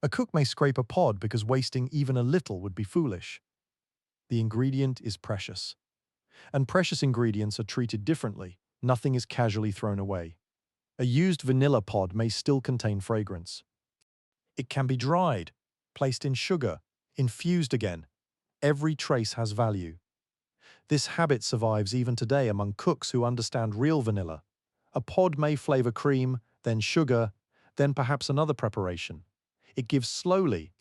A cook may scrape a pod because wasting even a little would be foolish. The ingredient is precious. And precious ingredients are treated differently. Nothing is casually thrown away. A used vanilla pod may still contain fragrance. It can be dried, placed in sugar, infused again. Every trace has value. This habit survives even today among cooks who understand real vanilla. A pod may flavor cream, then sugar, then perhaps another preparation. It gives slowly.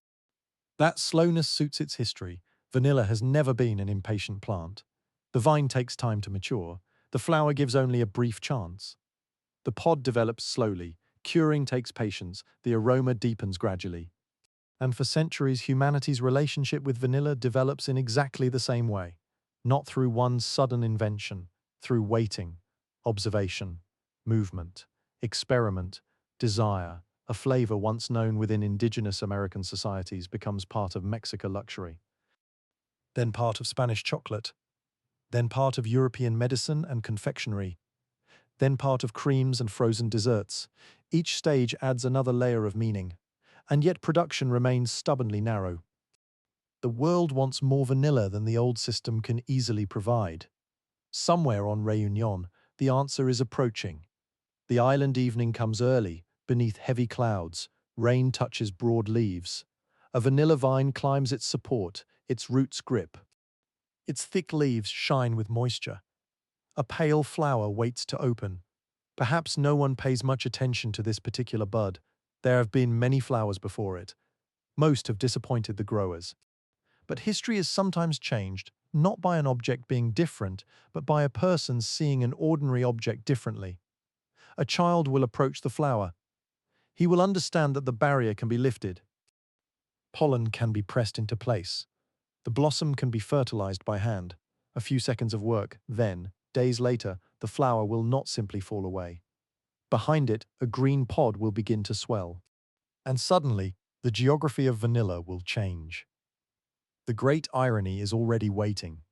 That slowness suits its history. Vanilla has never been an impatient plant. The vine takes time to mature. The flower gives only a brief chance. The pod develops slowly. Curing takes patience. The aroma deepens gradually. And for centuries, humanity's relationship with vanilla develops in exactly the same way. Not through one sudden invention, through waiting, observation, movement, experiment, desire. A flavor once known within indigenous American societies becomes part of Mexican luxury, then part of Spanish chocolate, then part of European medicine and confectionery, then part of creams and frozen desserts. Each stage adds another layer of meaning, and yet production remains stubbornly narrow. The world wants more vanilla than the old system can easily provide. Somewhere on Réunion, the answer is approaching. The island evening comes early, beneath heavy clouds. Rain touches broad leaves. A vanilla vine climbs its support, its roots grip. Its thick leaves shine with moisture. A pale flower waits to open. Perhaps no one pays much attention to this particular bud. There have been many flowers before it. Most have disappointed the growers. But history is sometimes changed, not by an object being different, but by a person seeing an ordinary object differently. A child will approach the flower. He will understand that the barrier can be lifted. Pollen can be pressed into place. The blossom can be fertilized by hand. A few seconds of work, then, days later, the flower will not simply fall away. Behind it, a green pod will begin to swell. And suddenly, the geography of vanilla will change. The great irony is already waiting.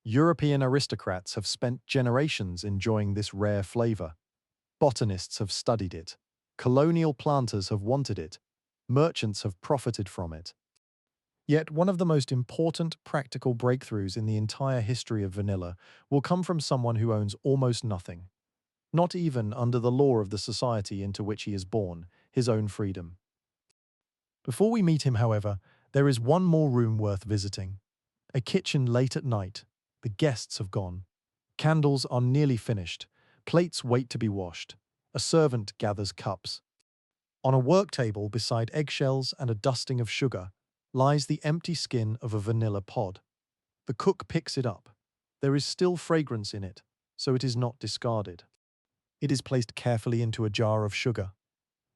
European aristocrats have spent generations enjoying this rare flavor. Botanists have studied it. Colonial planters have wanted it. Merchants have profited from it. Yet one of the most important practical breakthroughs in the entire history of vanilla will come from someone who owns almost nothing, not even under the law of the society into which he is born, his own freedom. Before we meet him, however, there is one more room worth visiting. A kitchen late at night. The guests have gone. Candles are nearly finished. Plates wait to be washed. A servant gathers cups. On a work table beside eggshells and a dusting of sugar lies the empty skin of a vanilla pod. The cook picks it up. There is still fragrance in it, so it is not discarded. It is placed carefully into a jar of sugar.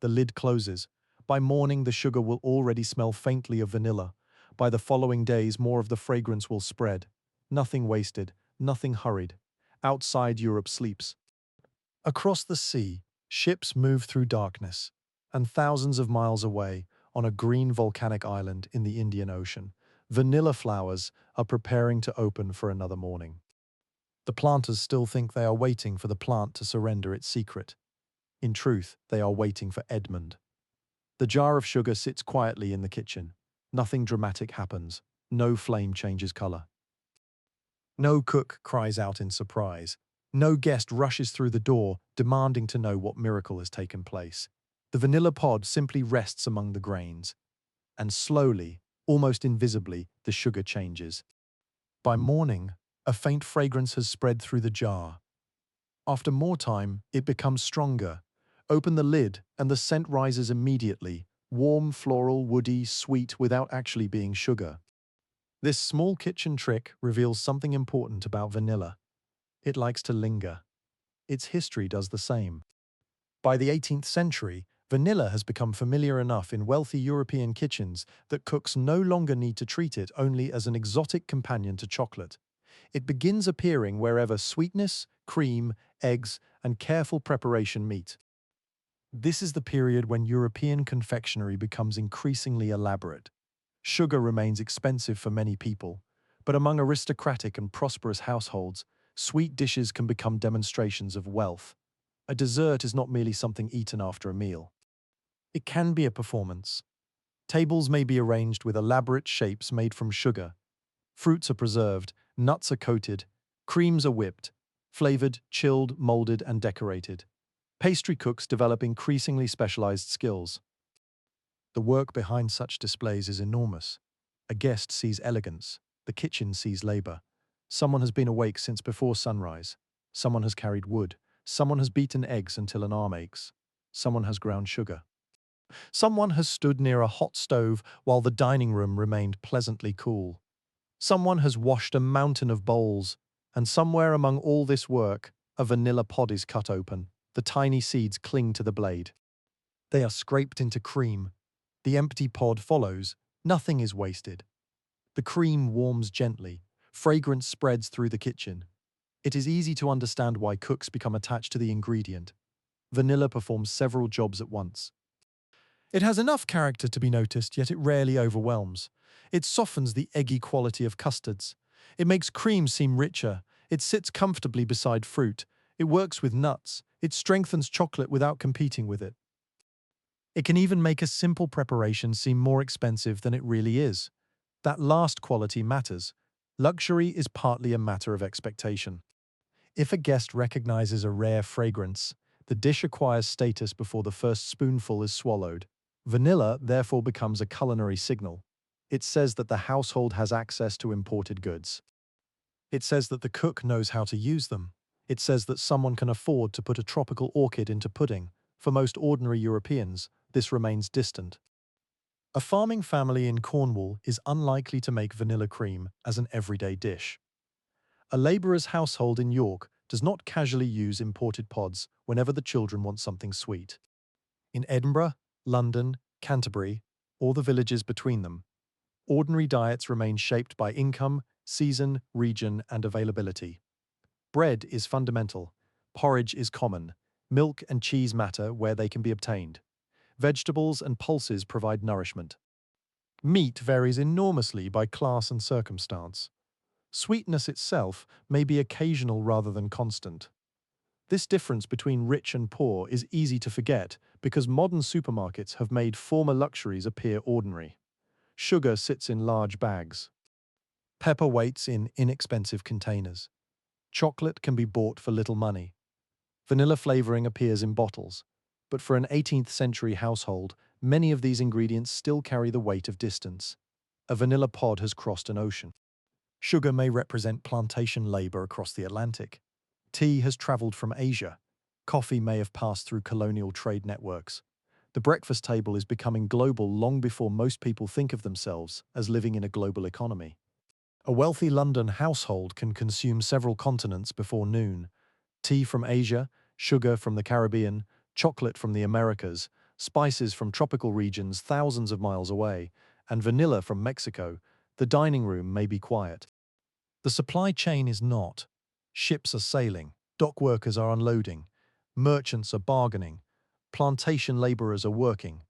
The lid closes. By morning, the sugar will already smell faintly of vanilla. By the following days, more of the fragrance will spread. Nothing wasted, nothing hurried. Outside, Europe sleeps. Across the sea, ships move through darkness, and thousands of miles away, on a green volcanic island in the Indian Ocean, vanilla flowers are preparing to open for another morning. The planters still think they are waiting for the plant to surrender its secret. In truth, they are waiting for Edmond. The jar of sugar sits quietly in the kitchen. Nothing dramatic happens. No flame changes color. No cook cries out in surprise. No guest rushes through the door, demanding to know what miracle has taken place. The vanilla pod simply rests among the grains. And slowly, almost invisibly, the sugar changes. By morning, a faint fragrance has spread through the jar. After more time, it becomes stronger. Open the lid, and the scent rises immediately. Warm, floral, woody, sweet, without actually being sugar. This small kitchen trick reveals something important about vanilla. It likes to linger. Its history does the same. By the 18th century, vanilla has become familiar enough in wealthy European kitchens that cooks no longer need to treat it only as an exotic companion to chocolate. It begins appearing wherever sweetness, cream, eggs, and careful preparation meet. This is the period when European confectionery becomes increasingly elaborate. Sugar remains expensive for many people, but among aristocratic and prosperous households, sweet dishes can become demonstrations of wealth. A dessert is not merely something eaten after a meal. It can be a performance. Tables may be arranged with elaborate shapes made from sugar. Fruits are preserved, nuts are coated, creams are whipped, flavored, chilled, molded, and decorated. Pastry cooks develop increasingly specialized skills. The work behind such displays is enormous. A guest sees elegance. The kitchen sees labor. Someone has been awake since before sunrise. Someone has carried wood. Someone has beaten eggs until an arm aches. Someone has ground sugar. Someone has stood near a hot stove while the dining room remained pleasantly cool. Someone has washed a mountain of bowls. And somewhere among all this work, a vanilla pod is cut open. The tiny seeds cling to the blade. They are scraped into cream. The empty pod follows. Nothing is wasted. The cream warms gently. Fragrance spreads through the kitchen. It is easy to understand why cooks become attached to the ingredient. Vanilla performs several jobs at once. It has enough character to be noticed, yet it rarely overwhelms. It softens the eggy quality of custards. It makes cream seem richer. It sits comfortably beside fruit. It works with nuts. It strengthens chocolate without competing with it. It can even make a simple preparation seem more expensive than it really is. That last quality matters. Luxury is partly a matter of expectation. If a guest recognizes a rare fragrance, the dish acquires status before the first spoonful is swallowed. Vanilla therefore becomes a culinary signal. It says that the household has access to imported goods. It says that the cook knows how to use them. It says that someone can afford to put a tropical orchid into pudding. For most ordinary Europeans, this remains distant. A farming family in Cornwall is unlikely to make vanilla cream as an everyday dish. A labourer's household in York does not casually use imported pods whenever the children want something sweet. In Edinburgh, London, Canterbury, or the villages between them, ordinary diets remain shaped by income, season, region, and availability. Bread is fundamental. Porridge is common. Milk and cheese matter where they can be obtained. Vegetables and pulses provide nourishment. Meat varies enormously by class and circumstance. Sweetness itself may be occasional rather than constant. This difference between rich and poor is easy to forget because modern supermarkets have made former luxuries appear ordinary. Sugar sits in large bags. Pepper waits in inexpensive containers. Chocolate can be bought for little money. Vanilla flavoring appears in bottles. But for an 18th century household, many of these ingredients still carry the weight of distance. A vanilla pod has crossed an ocean. Sugar may represent plantation labor across the Atlantic. Tea has traveled from Asia. Coffee may have passed through colonial trade networks. The breakfast table is becoming global long before most people think of themselves as living in a global economy. A wealthy London household can consume several continents before noon. Tea from Asia, sugar from the Caribbean, chocolate from the Americas, spices from tropical regions thousands of miles away, and vanilla from Mexico. The dining room may be quiet. The supply chain is not. Ships are sailing, dock workers are unloading, merchants are bargaining, plantation laborers are working.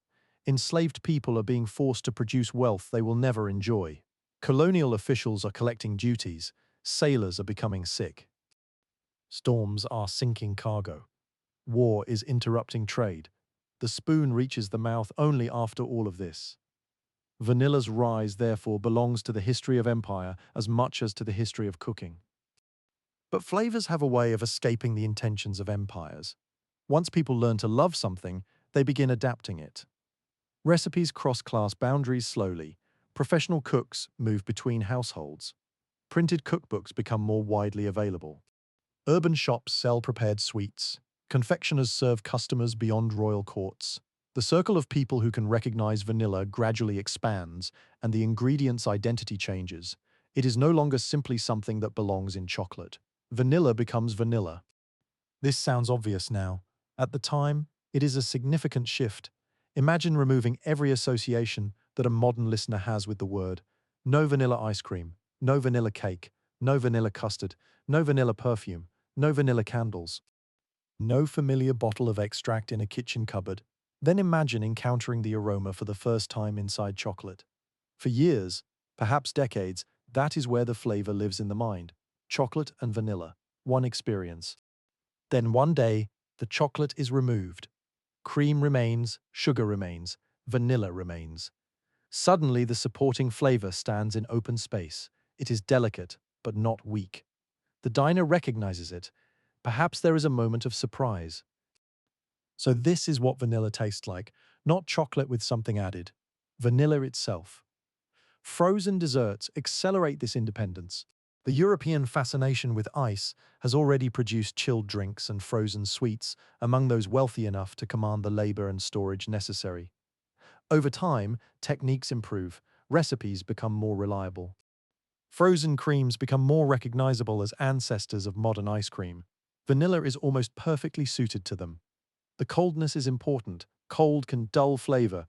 Enslaved people are being forced to produce wealth they will never enjoy. Colonial officials are collecting duties, sailors are becoming sick. Storms are sinking cargo. War is interrupting trade. The spoon reaches the mouth only after all of this. Vanilla's rise, therefore, belongs to the history of empire as much as to the history of cooking. But flavors have a way of escaping the intentions of empires. Once people learn to love something, they begin adapting it. Recipes cross class boundaries slowly. Professional cooks move between households. Printed cookbooks become more widely available. Urban shops sell prepared sweets. Confectioners serve customers beyond royal courts. The circle of people who can recognize vanilla gradually expands, and the ingredient's identity changes. It is no longer simply something that belongs in chocolate. Vanilla becomes vanilla. This sounds obvious now. At the time, it is a significant shift. Imagine removing every association that a modern listener has with the word. No vanilla ice cream, no vanilla cake, no vanilla custard, no vanilla perfume, no vanilla candles, no familiar bottle of extract in a kitchen cupboard. Then imagine encountering the aroma for the first time inside chocolate. For years, perhaps decades, that is where the flavor lives in the mind. Chocolate and vanilla, one experience. Then one day, the chocolate is removed. Cream remains, sugar remains, vanilla remains. Suddenly, the supporting flavor stands in open space. It is delicate, but not weak. The diner recognizes it. Perhaps there is a moment of surprise. So this is what vanilla tastes like, not chocolate with something added. Vanilla itself. Frozen desserts accelerate this independence. The European fascination with ice has already produced chilled drinks and frozen sweets among those wealthy enough to command the labor and storage necessary. Over time, techniques improve, recipes become more reliable. Frozen creams become more recognizable as ancestors of modern ice cream. Vanilla is almost perfectly suited to them. The coldness is important. Cold can dull flavor.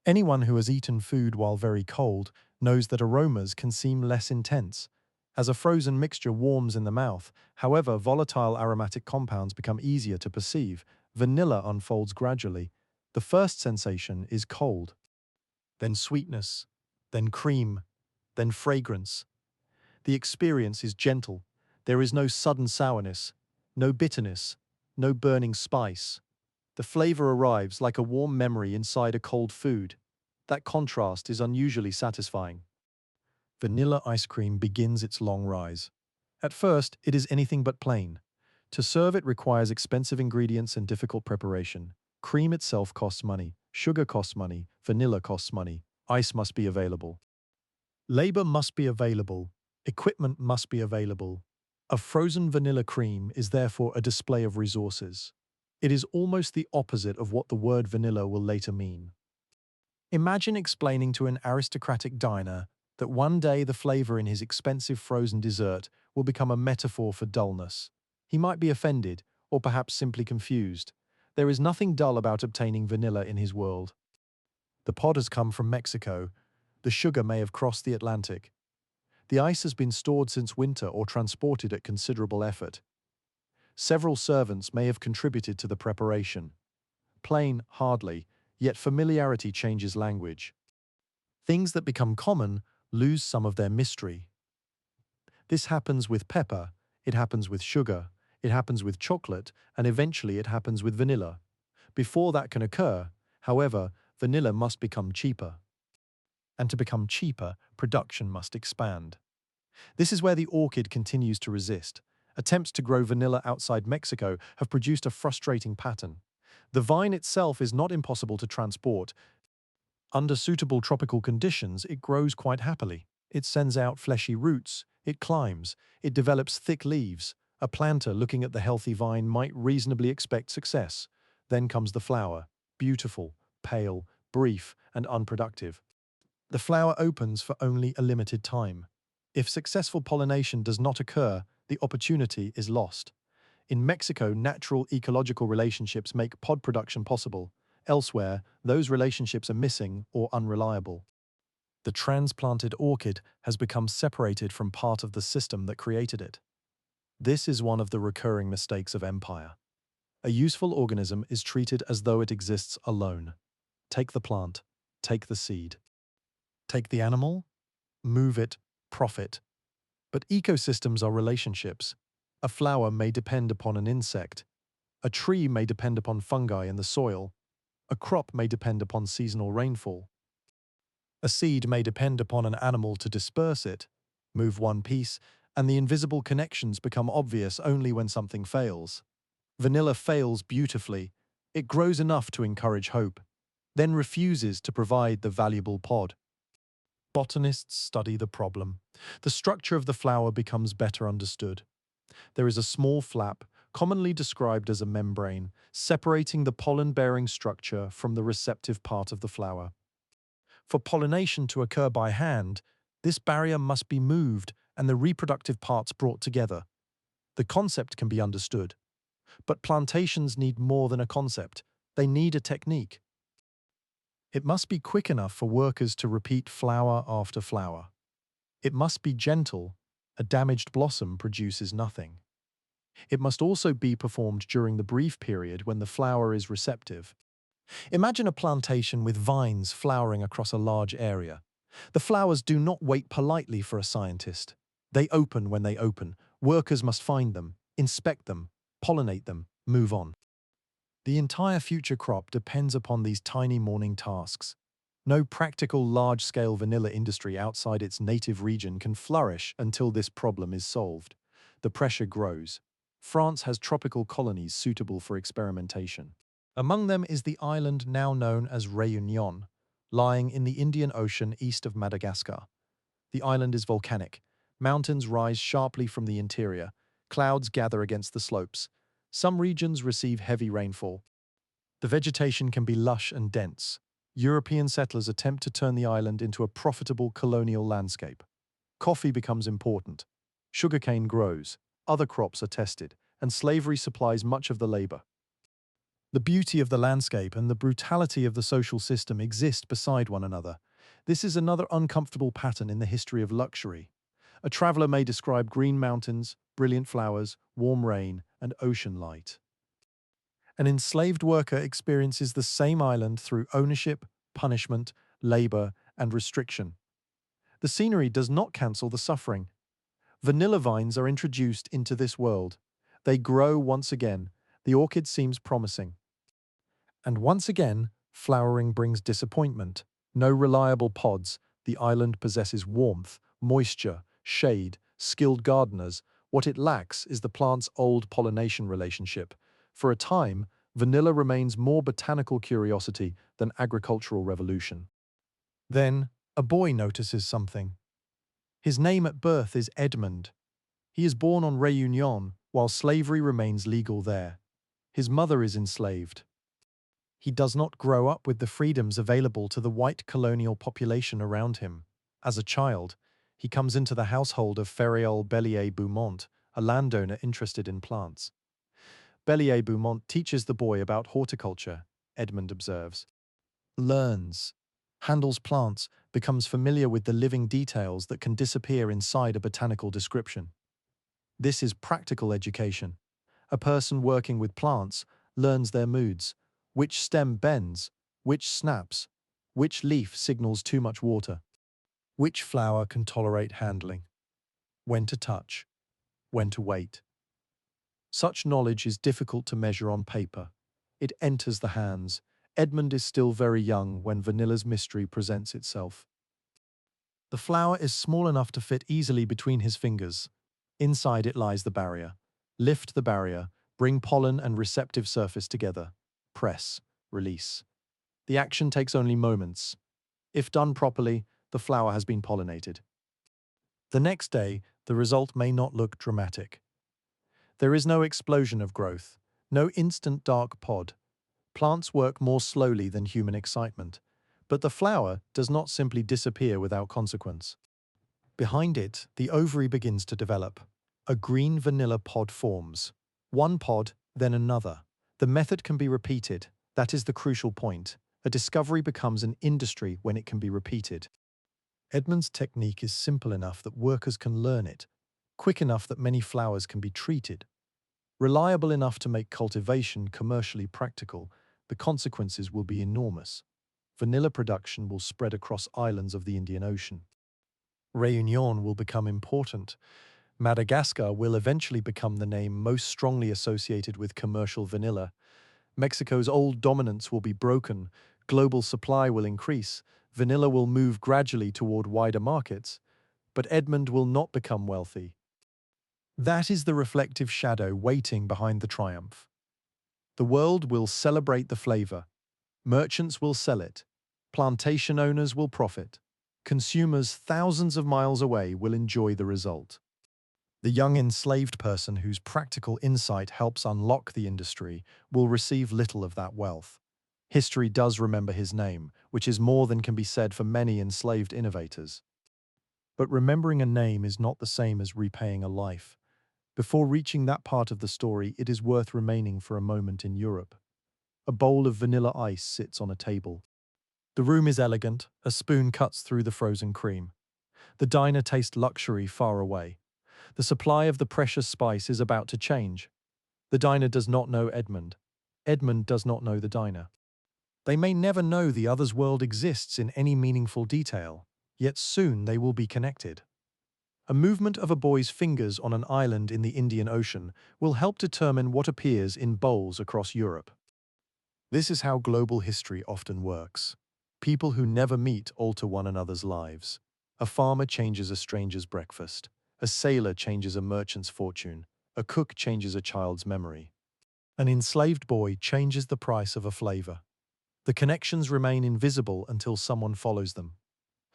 Anyone who has eaten food while very cold knows that aromas can seem less intense. As a frozen mixture warms in the mouth, however, volatile aromatic compounds become easier to perceive. Vanilla unfolds gradually. The first sensation is cold, then sweetness, then cream, then fragrance. The experience is gentle. There is no sudden sourness, no bitterness, no burning spice. The flavor arrives like a warm memory inside a cold food. That contrast is unusually satisfying. Vanilla ice cream begins its long rise. At first, it is anything but plain. To serve it requires expensive ingredients and difficult preparation. Cream itself costs money, sugar costs money, vanilla costs money, ice must be available. Labor must be available, equipment must be available. A frozen vanilla cream is therefore a display of resources. It is almost the opposite of what the word vanilla will later mean. Imagine explaining to an aristocratic diner that one day the flavor in his expensive frozen dessert will become a metaphor for dullness. He might be offended, or perhaps simply confused. There is nothing dull about obtaining vanilla in his world. The pod has come from Mexico. The sugar may have crossed the Atlantic. The ice has been stored since winter or transported at considerable effort. Several servants may have contributed to the preparation. Plain, hardly, yet familiarity changes language. Things that become common lose some of their mystery. This happens with pepper, it happens with sugar, it happens with chocolate, and eventually it happens with vanilla. Before that can occur, however, vanilla must become cheaper. And to become cheaper, production must expand. This is where the orchid continues to resist. Attempts to grow vanilla outside Mexico have produced a frustrating pattern. The vine itself is not impossible to transport. Under suitable tropical conditions, it grows quite happily. It sends out fleshy roots, it climbs, it develops thick leaves. A planter looking at the healthy vine might reasonably expect success. Then comes the flower, beautiful, pale, brief, and unproductive. The flower opens for only a limited time. If successful pollination does not occur, the opportunity is lost. In Mexico, natural ecological relationships make pod production possible. Elsewhere, those relationships are missing or unreliable. The transplanted orchid has become separated from part of the system that created it. This is one of the recurring mistakes of empire. A useful organism is treated as though it exists alone. Take the plant, take the seed. Take the animal, move it, profit. But ecosystems are relationships. A flower may depend upon an insect. A tree may depend upon fungi in the soil. A crop may depend upon seasonal rainfall. A seed may depend upon an animal to disperse it. Move one piece, and the invisible connections become obvious only when something fails. Vanilla fails beautifully. It grows enough to encourage hope, then refuses to provide the valuable pod. Botanists study the problem. The structure of the flower becomes better understood. There is a small flap, commonly described as a membrane, separating the pollen-bearing structure from the receptive part of the flower. For pollination to occur by hand, this barrier must be moved and the reproductive parts brought together. The concept can be understood. But plantations need more than a concept. They need a technique. It must be quick enough for workers to repeat flower after flower. It must be gentle. A damaged blossom produces nothing. It must also be performed during the brief period when the flower is receptive. Imagine a plantation with vines flowering across a large area. The flowers do not wait politely for a scientist. They open when they open. Workers must find them, inspect them, pollinate them, move on. The entire future crop depends upon these tiny morning tasks. No practical large-scale vanilla industry outside its native region can flourish until this problem is solved. The pressure grows. France has tropical colonies suitable for experimentation. Among them is the island now known as Réunion, lying in the Indian Ocean east of Madagascar. The island is volcanic. Mountains rise sharply from the interior. Clouds gather against the slopes. Some regions receive heavy rainfall. The vegetation can be lush and dense. European settlers attempt to turn the island into a profitable colonial landscape. Coffee becomes important. Sugarcane grows. Other crops are tested, and slavery supplies much of the labor. The beauty of the landscape and the brutality of the social system exist beside one another. This is another uncomfortable pattern in the history of luxury. A traveler may describe green mountains, brilliant flowers, warm rain, and ocean light. An enslaved worker experiences the same island through ownership, punishment, labor, and restriction. The scenery does not cancel the suffering. Vanilla vines are introduced into this world. They grow once again. The orchid seems promising. And once again, flowering brings disappointment. No reliable pods. The island possesses warmth, moisture, shade, skilled gardeners. What it lacks is the plant's old pollination relationship. For a time, vanilla remains more botanical curiosity than agricultural revolution. Then, a boy notices something. His name at birth is Edmond. He is born on Réunion, while slavery remains legal there. His mother is enslaved. He does not grow up with the freedoms available to the white colonial population around him. As a child, he comes into the household of Feriol Bellier-Beaumont, a landowner interested in plants. Bellier-Beaumont teaches the boy about horticulture, Edmond observes. Learns, handles plants, becomes familiar with the living details that can disappear inside a botanical description. This is practical education. A person working with plants learns their moods, which stem bends, which snaps, which leaf signals too much water, which flower can tolerate handling, when to touch, when to wait. Such knowledge is difficult to measure on paper. It enters the hands. Edmond is still very young when vanilla's mystery presents itself. The flower is small enough to fit easily between his fingers. Inside it lies the barrier. Lift the barrier, bring pollen and receptive surface together. Press, release. The action takes only moments. If done properly, the flower has been pollinated. The next day, the result may not look dramatic. There is no explosion of growth, no instant dark pod. Plants work more slowly than human excitement, but the flower does not simply disappear without consequence. Behind it, the ovary begins to develop. A green vanilla pod forms. One pod, then another. The method can be repeated. That is the crucial point. A discovery becomes an industry when it can be repeated. Edmond's technique is simple enough that workers can learn it, quick enough that many flowers can be treated, reliable enough to make cultivation commercially practical. The consequences will be enormous. Vanilla production will spread across islands of the Indian Ocean. Réunion will become important. Madagascar will eventually become the name most strongly associated with commercial vanilla. Mexico's old dominance will be broken, global supply will increase, vanilla will move gradually toward wider markets, but Edmond will not become wealthy. That is the reflective shadow waiting behind the triumph. The world will celebrate the flavor. Merchants will sell it. Plantation owners will profit. Consumers thousands of miles away will enjoy the result. The young enslaved person whose practical insight helps unlock the industry will receive little of that wealth. History does remember his name, which is more than can be said for many enslaved innovators. But remembering a name is not the same as repaying a life. Before reaching that part of the story, it is worth remaining for a moment in Europe. A bowl of vanilla ice sits on a table. The room is elegant, a spoon cuts through the frozen cream. The diner tastes luxury far away. The supply of the precious spice is about to change. The diner does not know Edmond. Edmond does not know the diner. They may never know the other's world exists in any meaningful detail, yet soon they will be connected. A movement of a boy's fingers on an island in the Indian Ocean will help determine what appears in bowls across Europe. This is how global history often works. People who never meet alter one another's lives. A farmer changes a stranger's breakfast. A sailor changes a merchant's fortune. A cook changes a child's memory. An enslaved boy changes the price of a flavor. The connections remain invisible until someone follows them.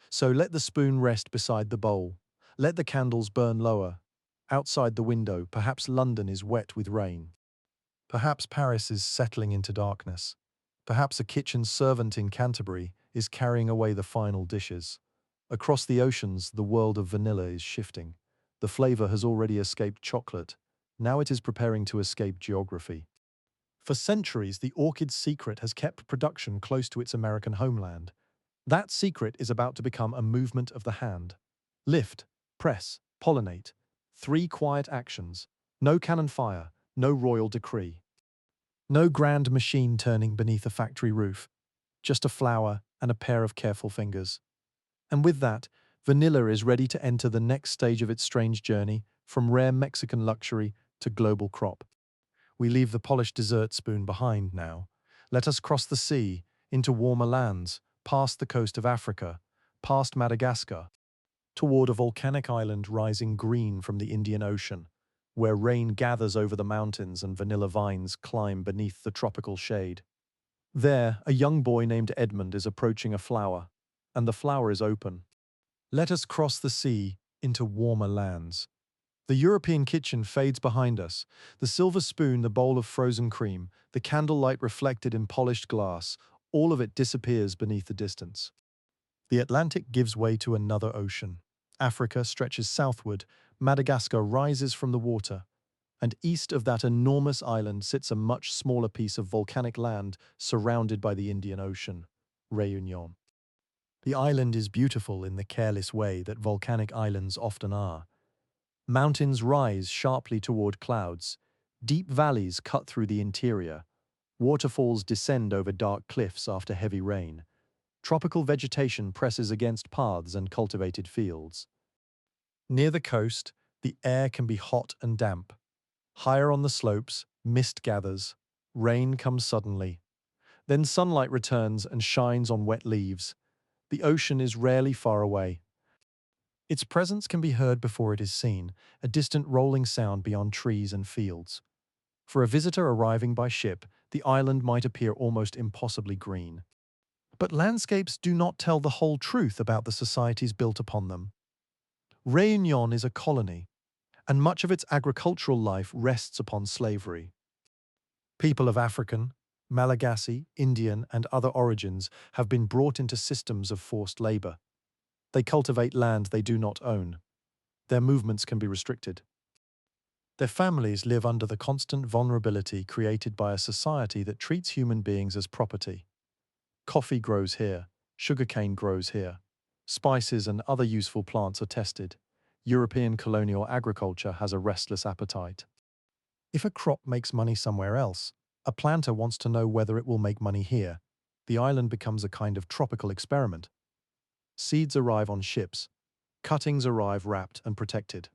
So let the spoon rest beside the bowl. Let the candles burn lower. Outside the window, perhaps London is wet with rain. Perhaps Paris is settling into darkness. Perhaps a kitchen servant in Canterbury is carrying away the final dishes. Across the oceans, the world of vanilla is shifting. The flavor has already escaped chocolate. Now it is preparing to escape geography. For centuries, the orchid's secret has kept production close to its American homeland. That secret is about to become a movement of the hand. Lift, press, pollinate. 3 quiet actions. No cannon fire, no royal decree. No grand machine turning beneath a factory roof. Just a flower and a pair of careful fingers. And with that, vanilla is ready to enter the next stage of its strange journey, from rare Mexican luxury to global crop. We leave the polished dessert spoon behind now. Let us cross the sea, into warmer lands, past the coast of Africa, past Madagascar, toward a volcanic island rising green from the Indian Ocean, where rain gathers over the mountains and vanilla vines climb beneath the tropical shade. There, a young boy named Edmond is approaching a flower, and the flower is open. Let us cross the sea into warmer lands. The European kitchen fades behind us, the silver spoon, the bowl of frozen cream, the candlelight reflected in polished glass, all of it disappears beneath the distance. The Atlantic gives way to another ocean. Africa stretches southward, Madagascar rises from the water, and east of that enormous island sits a much smaller piece of volcanic land surrounded by the Indian Ocean, Réunion. The island is beautiful in the careless way that volcanic islands often are. Mountains rise sharply toward clouds. Deep valleys cut through the interior. Waterfalls descend over dark cliffs after heavy rain. Tropical vegetation presses against paths and cultivated fields. Near the coast, the air can be hot and damp. Higher on the slopes, mist gathers. Rain comes suddenly. Then sunlight returns and shines on wet leaves. The ocean is rarely far away. Its presence can be heard before it is seen, a distant rolling sound beyond trees and fields. For a visitor arriving by ship, the island might appear almost impossibly green. But landscapes do not tell the whole truth about the societies built upon them. Réunion is a colony, and much of its agricultural life rests upon slavery. People of African, Malagasy, Indian, and other origins have been brought into systems of forced labor. They cultivate land they do not own. Their movements can be restricted. Their families live under the constant vulnerability created by a society that treats human beings as property. Coffee grows here, sugarcane grows here. Spices and other useful plants are tested. European colonial agriculture has a restless appetite. If a crop makes money somewhere else, a planter wants to know whether it will make money here. The island becomes a kind of tropical experiment. Seeds arrive on ships. Cuttings arrive wrapped and protected.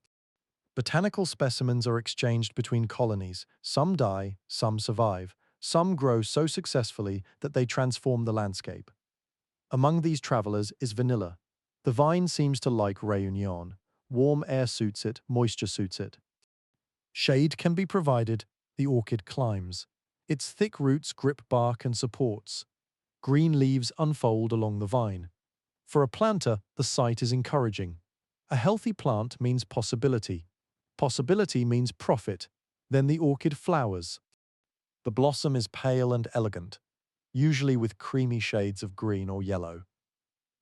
Botanical specimens are exchanged between colonies. Some die, some survive. Some grow so successfully that they transform the landscape. Among these travelers is vanilla. The vine seems to like Réunion. Warm air suits it, moisture suits it. Shade can be provided, the orchid climbs. Its thick roots grip bark and supports. Green leaves unfold along the vine. For a planter, the sight is encouraging. A healthy plant means possibility. Possibility means profit. Then the orchid flowers. The blossom is pale and elegant, usually with creamy shades of green or yellow.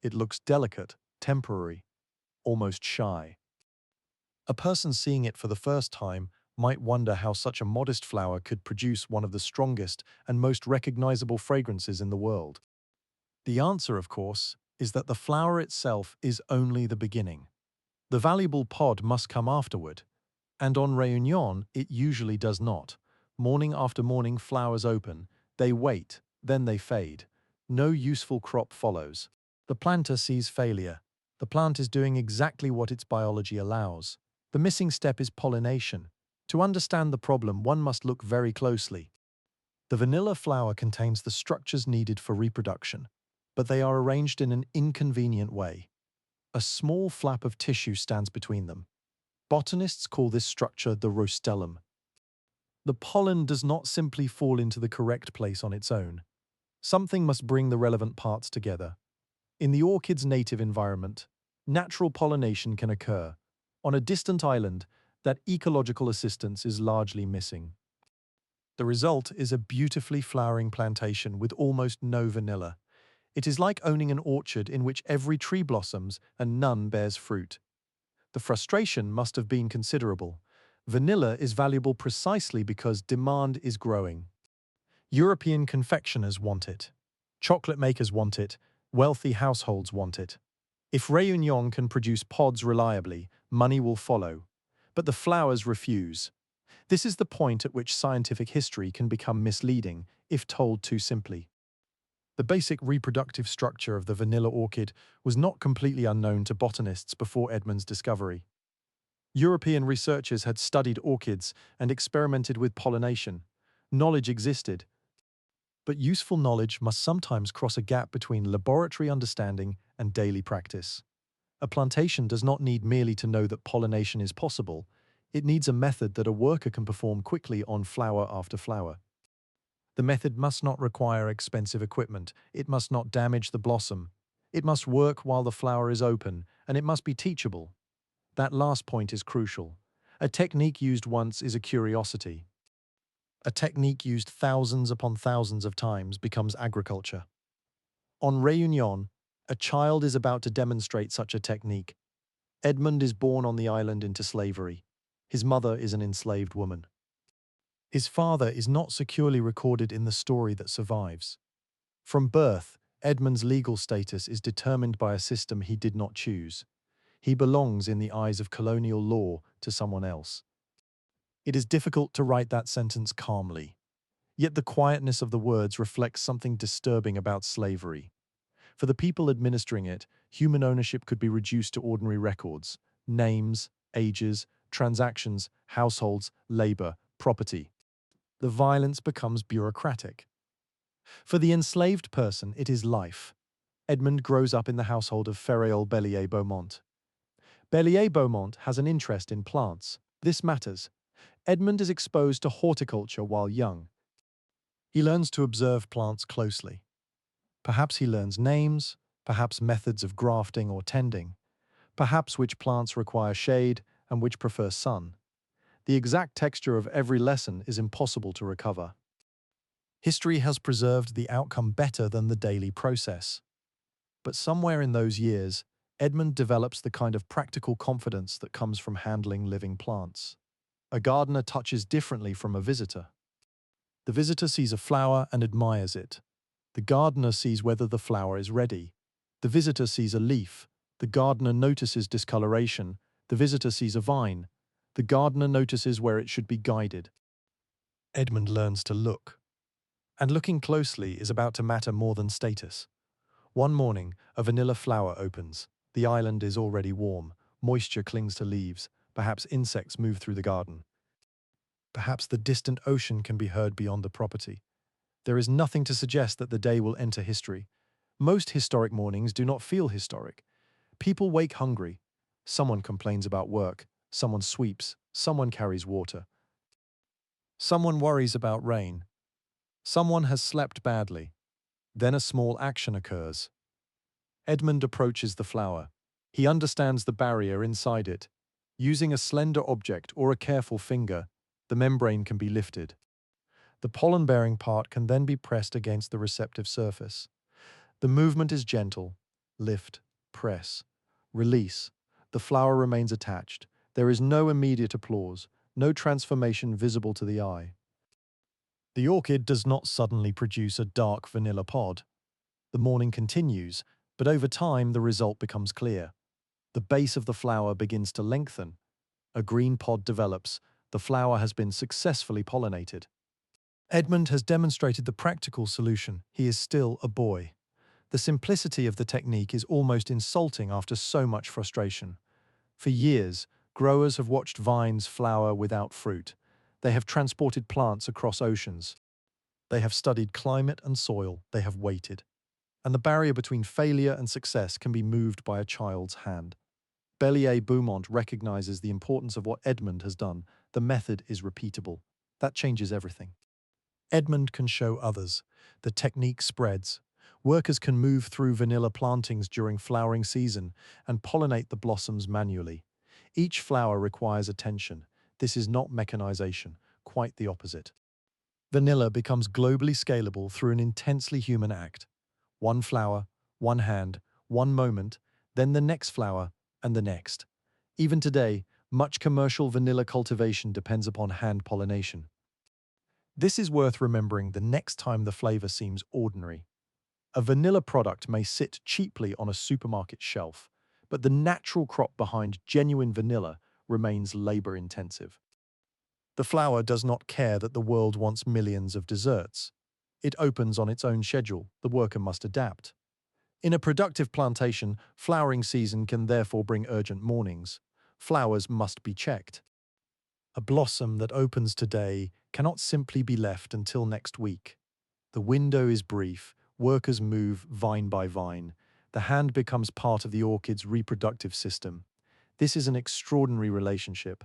It looks delicate, temporary, almost shy. A person seeing it for the first time might wonder how such a modest flower could produce one of the strongest and most recognizable fragrances in the world. The answer, of course, is that the flower itself is only the beginning. The valuable pod must come afterward, and on Réunion it usually does not. Morning after morning flowers open, they wait, then they fade. No useful crop follows. The planter sees failure. The plant is doing exactly what its biology allows. The missing step is pollination. To understand the problem, one must look very closely. The vanilla flower contains the structures needed for reproduction, but they are arranged in an inconvenient way. A small flap of tissue stands between them. Botanists call this structure the rostellum. The pollen does not simply fall into the correct place on its own. Something must bring the relevant parts together. In the orchid's native environment, natural pollination can occur. On a distant island, that ecological assistance is largely missing. The result is a beautifully flowering plantation with almost no vanilla. It is like owning an orchard in which every tree blossoms and none bears fruit. The frustration must have been considerable. Vanilla is valuable precisely because demand is growing. European confectioners want it. Chocolate makers want it. Wealthy households want it. If Réunion can produce pods reliably, money will follow. But the flowers refuse. This is the point at which scientific history can become misleading if told too simply. The basic reproductive structure of the vanilla orchid was not completely unknown to botanists before Edmond's discovery. European researchers had studied orchids and experimented with pollination. Knowledge existed, but useful knowledge must sometimes cross a gap between laboratory understanding and daily practice. A plantation does not need merely to know that pollination is possible, it needs a method that a worker can perform quickly on flower after flower. The method must not require expensive equipment, it must not damage the blossom, it must work while the flower is open, and it must be teachable. That last point is crucial. A technique used once is a curiosity. A technique used thousands upon thousands of times becomes agriculture. On Réunion, a child is about to demonstrate such a technique. Edmond is born on the island into slavery. His mother is an enslaved woman. His father is not securely recorded in the story that survives. From birth, Edmond's legal status is determined by a system he did not choose. He belongs, in the eyes of colonial law, to someone else. It is difficult to write that sentence calmly. Yet the quietness of the words reflects something disturbing about slavery. For the people administering it, human ownership could be reduced to ordinary records: names, ages, transactions, households, labor, property. The violence becomes bureaucratic. For the enslaved person, it is life. Edmond grows up in the household of Ferréol Bellier Beaumont. Beaumont has an interest in plants. This matters. Edmond is exposed to horticulture while young. He learns to observe plants closely. Perhaps he learns names, perhaps methods of grafting or tending, perhaps which plants require shade and which prefer sun. The exact texture of every lesson is impossible to recover. History has preserved the outcome better than the daily process. But somewhere in those years, Edmond develops the kind of practical confidence that comes from handling living plants. A gardener touches differently from a visitor. The visitor sees a flower and admires it. The gardener sees whether the flower is ready. The visitor sees a leaf. The gardener notices discoloration. The visitor sees a vine. The gardener notices where it should be guided. Edmond learns to look. And looking closely is about to matter more than status. One morning, a vanilla flower opens. The island is already warm. Moisture clings to leaves. Perhaps insects move through the garden. Perhaps the distant ocean can be heard beyond the property. There is nothing to suggest that the day will enter history. Most historic mornings do not feel historic. People wake hungry. Someone complains about work. Someone sweeps. Someone carries water. Someone worries about rain. Someone has slept badly. Then a small action occurs. Edmond approaches the flower. He understands the barrier inside it. Using a slender object or a careful finger, the membrane can be lifted. The pollen-bearing part can then be pressed against the receptive surface. The movement is gentle. Lift, press, release. The flower remains attached. There is no immediate applause, no transformation visible to the eye. The orchid does not suddenly produce a dark vanilla pod. The morning continues, but over time the result becomes clear. The base of the flower begins to lengthen. A green pod develops. The flower has been successfully pollinated. Edmond has demonstrated the practical solution. He is still a boy. The simplicity of the technique is almost insulting after so much frustration. For years, growers have watched vines flower without fruit. They have transported plants across oceans. They have studied climate and soil. They have waited. And the barrier between failure and success can be moved by a child's hand. Beaumont recognizes the importance of what Edmond has done. The method is repeatable. That changes everything. Edmond can show others. The technique spreads. Workers can move through vanilla plantings during flowering season and pollinate the blossoms manually. Each flower requires attention. This is not mechanization, quite the opposite. Vanilla becomes globally scalable through an intensely human act. One flower, one hand, one moment, then the next flower, and the next. Even today, much commercial vanilla cultivation depends upon hand-pollination. This is worth remembering the next time the flavor seems ordinary. A vanilla product may sit cheaply on a supermarket shelf, but the natural crop behind genuine vanilla remains labor-intensive. The flower does not care that the world wants millions of desserts. It opens on its own schedule. The worker must adapt. In a productive plantation, flowering season can therefore bring urgent mornings. Flowers must be checked. A blossom that opens today cannot simply be left until next week. The window is brief. Workers move vine by vine. The hand becomes part of the orchid's reproductive system. This is an extraordinary relationship.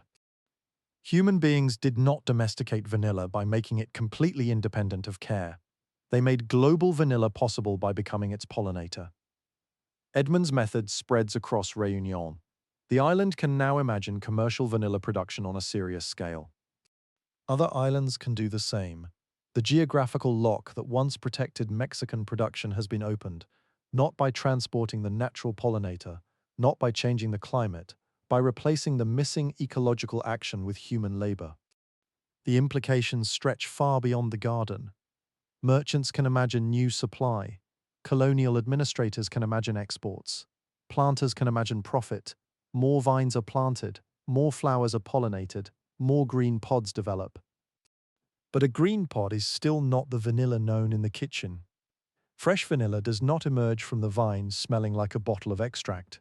Human beings did not domesticate vanilla by making it completely independent of care. They made global vanilla possible by becoming its pollinator. Edmond's method spreads across Réunion. The island can now imagine commercial vanilla production on a serious scale. Other islands can do the same. The geographical lock that once protected Mexican production has been opened, not by transporting the natural pollinator, not by changing the climate, by replacing the missing ecological action with human labor. The implications stretch far beyond the garden. Merchants can imagine new supply. Colonial administrators can imagine exports. Planters can imagine profit. More vines are planted, more flowers are pollinated, more green pods develop. But a green pod is still not the vanilla known in the kitchen. Fresh vanilla does not emerge from the vines smelling like a bottle of extract.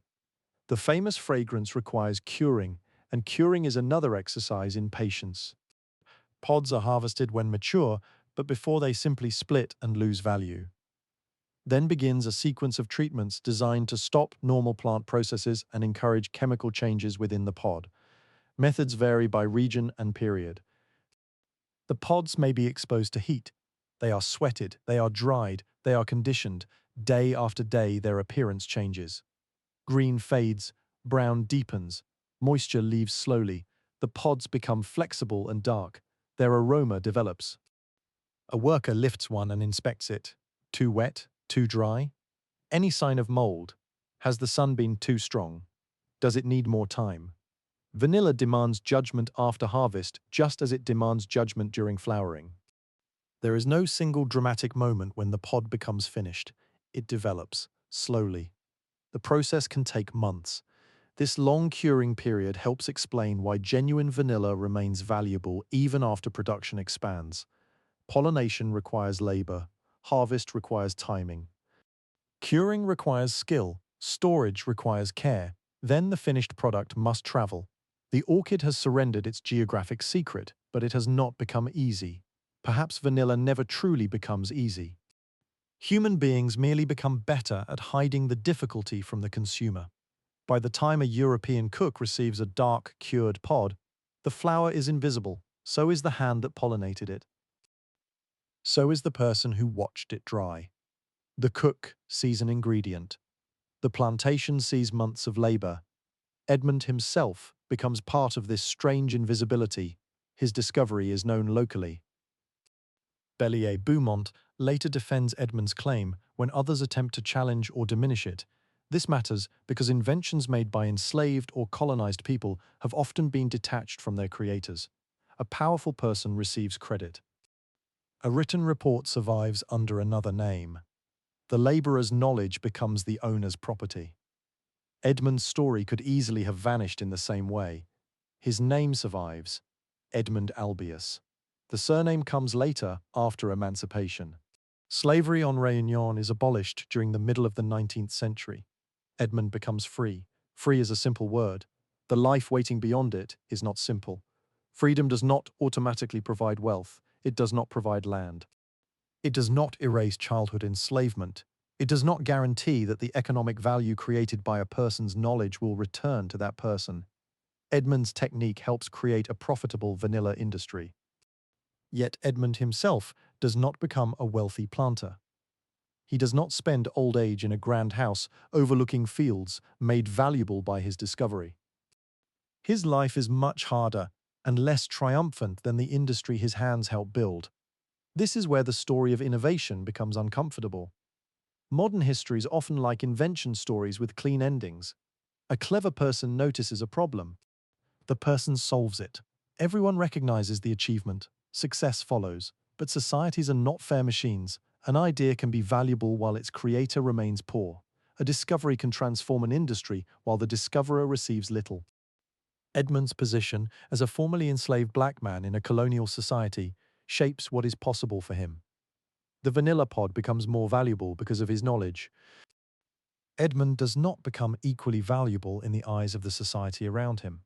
The famous fragrance requires curing, and curing is another exercise in patience. Pods are harvested when mature, but before they simply split and lose value. Then begins a sequence of treatments designed to stop normal plant processes and encourage chemical changes within the pod. Methods vary by region and period. The pods may be exposed to heat. They are sweated, they are dried, they are conditioned. Day after day, their appearance changes. Green fades, brown deepens, moisture leaves slowly. The pods become flexible and dark. Their aroma develops. A worker lifts one and inspects it. Too wet? Too dry? Any sign of mold? Has the sun been too strong? Does it need more time? Vanilla demands judgment after harvest, just as it demands judgment during flowering. There is no single dramatic moment when the pod becomes finished. It develops, slowly. The process can take months. This long curing period helps explain why genuine vanilla remains valuable even after production expands. Pollination requires labor. Harvest requires timing. Curing requires skill. Storage requires care. Then the finished product must travel. The orchid has surrendered its geographic secret, but it has not become easy. Perhaps vanilla never truly becomes easy. Human beings merely become better at hiding the difficulty from the consumer. By the time a European cook receives a dark, cured pod, the flower is invisible. So is the hand that pollinated it. So is the person who watched it dry. The cook sees an ingredient. The plantation sees months of labor. Edmond himself becomes part of this strange invisibility. His discovery is known locally. Bellier Beaumont later defends Edmond's claim when others attempt to challenge or diminish it. This matters because inventions made by enslaved or colonized people have often been detached from their creators. A powerful person receives credit. A written report survives under another name. The laborer's knowledge becomes the owner's property. Edmond's story could easily have vanished in the same way. His name survives, Edmond Albius. The surname comes later, after emancipation. Slavery on Réunion is abolished during the middle of the 19th century. Edmond becomes free. Free is a simple word. The life waiting beyond it is not simple. Freedom does not automatically provide wealth. It does not provide land. It does not erase childhood enslavement. It does not guarantee that the economic value created by a person's knowledge will return to that person. Edmond's technique helps create a profitable vanilla industry. Yet Edmond himself does not become a wealthy planter. He does not spend old age in a grand house overlooking fields made valuable by his discovery. His life is much harder and less triumphant than the industry his hands helped build. This is where the story of innovation becomes uncomfortable. Modern history is often like invention stories with clean endings. A clever person notices a problem. The person solves it. Everyone recognizes the achievement. Success follows. But societies are not fair machines. An idea can be valuable while its creator remains poor. A discovery can transform an industry while the discoverer receives little. Edmond's position as a formerly enslaved black man in a colonial society shapes what is possible for him. The vanilla pod becomes more valuable because of his knowledge. Edmond does not become equally valuable in the eyes of the society around him.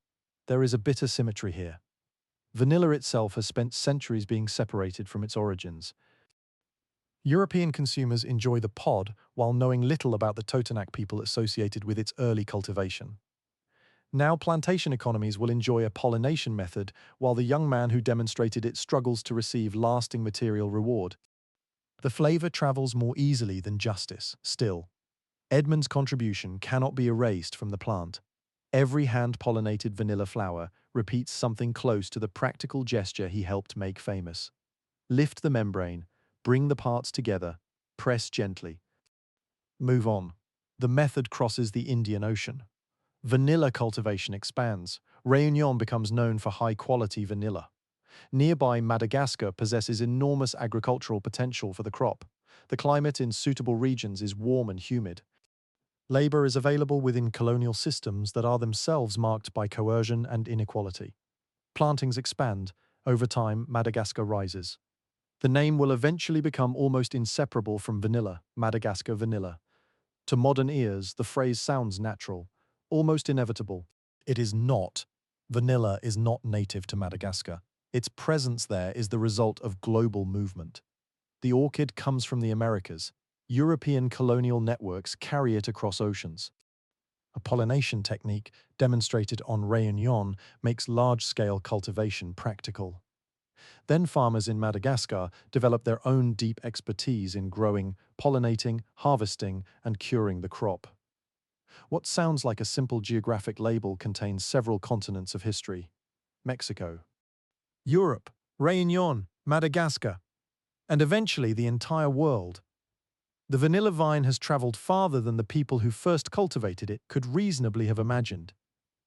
There is a bitter symmetry here. Vanilla itself has spent centuries being separated from its origins. European consumers enjoy the pod while knowing little about the Totonac people associated with its early cultivation. Now plantation economies will enjoy a pollination method while the young man who demonstrated it struggles to receive lasting material reward. The flavor travels more easily than justice. Still, Edmond's contribution cannot be erased from the plant. Every hand-pollinated vanilla flower repeats something close to the practical gesture he helped make famous. Lift the membrane, bring the parts together, press gently. Move on. The method crosses the Indian Ocean. Vanilla cultivation expands. Réunion becomes known for high-quality vanilla. Nearby Madagascar possesses enormous agricultural potential for the crop. The climate in suitable regions is warm and humid. Labor is available within colonial systems that are themselves marked by coercion and inequality. Plantings expand. Over time, Madagascar rises. The name will eventually become almost inseparable from vanilla, Madagascar vanilla. To modern ears, the phrase sounds natural, almost inevitable. It is not. Vanilla is not native to Madagascar. Its presence there is the result of global movement. The orchid comes from the Americas. European colonial networks carry it across oceans. A pollination technique demonstrated on Réunion makes large-scale cultivation practical. Then farmers in Madagascar develop their own deep expertise in growing, pollinating, harvesting, and curing the crop. What sounds like a simple geographic label contains several continents of history. Mexico, Europe, Réunion, Madagascar, and eventually the entire world. The vanilla vine has traveled farther than the people who first cultivated it could reasonably have imagined.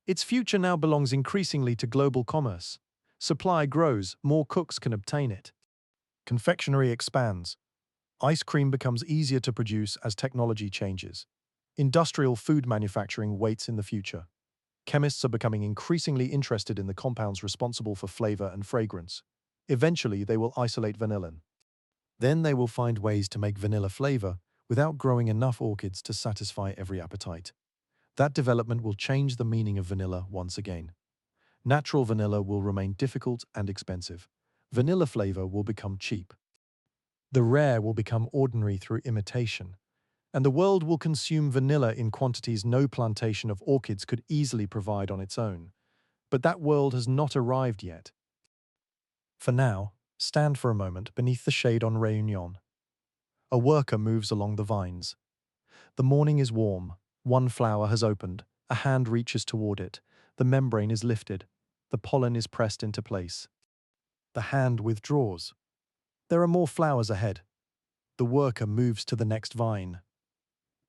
Its future now belongs increasingly to global commerce. Supply grows, more cooks can obtain it. Confectionery expands. Ice cream becomes easier to produce as technology changes. Industrial food manufacturing waits in the future. Chemists are becoming increasingly interested in the compounds responsible for flavor and fragrance. Eventually, they will isolate vanillin. Then they will find ways to make vanilla flavor without growing enough orchids to satisfy every appetite. That development will change the meaning of vanilla once again. Natural vanilla will remain difficult and expensive. Vanilla flavor will become cheap. The rare will become ordinary through imitation. And the world will consume vanilla in quantities no plantation of orchids could easily provide on its own. But that world has not arrived yet. For now, stand for a moment beneath the shade on Réunion. A worker moves along the vines. The morning is warm. One flower has opened. A hand reaches toward it. The membrane is lifted. The pollen is pressed into place. The hand withdraws. There are more flowers ahead. The worker moves to the next vine.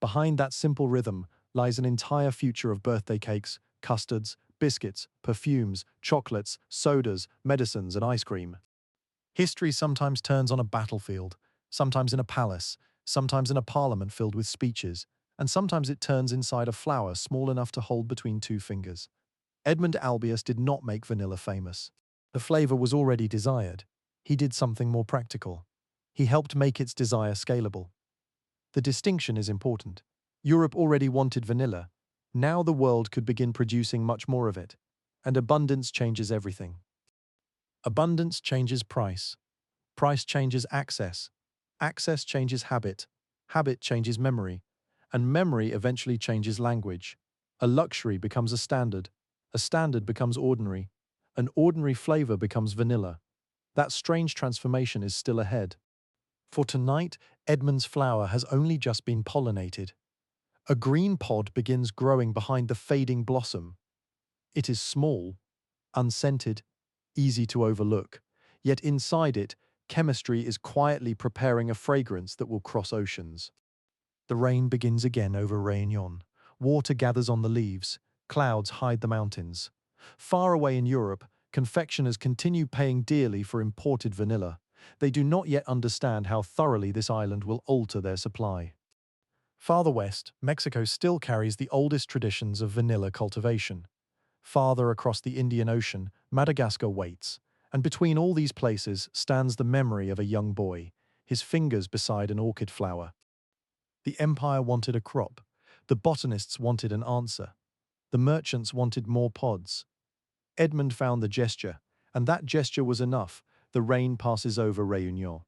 Behind that simple rhythm lies an entire future of birthday cakes, custards, biscuits, perfumes, chocolates, sodas, medicines, and ice cream. History sometimes turns on a battlefield, sometimes in a palace, sometimes in a parliament filled with speeches, and sometimes it turns inside a flower small enough to hold between two fingers. Edmond Albius did not make vanilla famous. The flavor was already desired. He did something more practical. He helped make its desire scalable. The distinction is important. Europe already wanted vanilla. Now the world could begin producing much more of it. And abundance changes everything. Abundance changes price. Price changes access. Access changes habit. Habit changes memory. And memory eventually changes language. A luxury becomes a standard. A standard becomes ordinary. An ordinary flavor becomes vanilla. That strange transformation is still ahead. For tonight, Edmond's flower has only just been pollinated. A green pod begins growing behind the fading blossom. It is small, unscented, easy to overlook, yet inside it, chemistry is quietly preparing a fragrance that will cross oceans. The rain begins again over Réunion. Water gathers on the leaves. Clouds hide the mountains. Far away in Europe, confectioners continue paying dearly for imported vanilla. They do not yet understand how thoroughly this island will alter their supply. Farther west, Mexico still carries the oldest traditions of vanilla cultivation. Farther across the Indian Ocean, Madagascar waits, and between all these places stands the memory of a young boy, his fingers beside an orchid flower. The empire wanted a crop. The botanists wanted an answer. The merchants wanted more pods. Edmond found the gesture, and that gesture was enough. The rain passes over Réunion.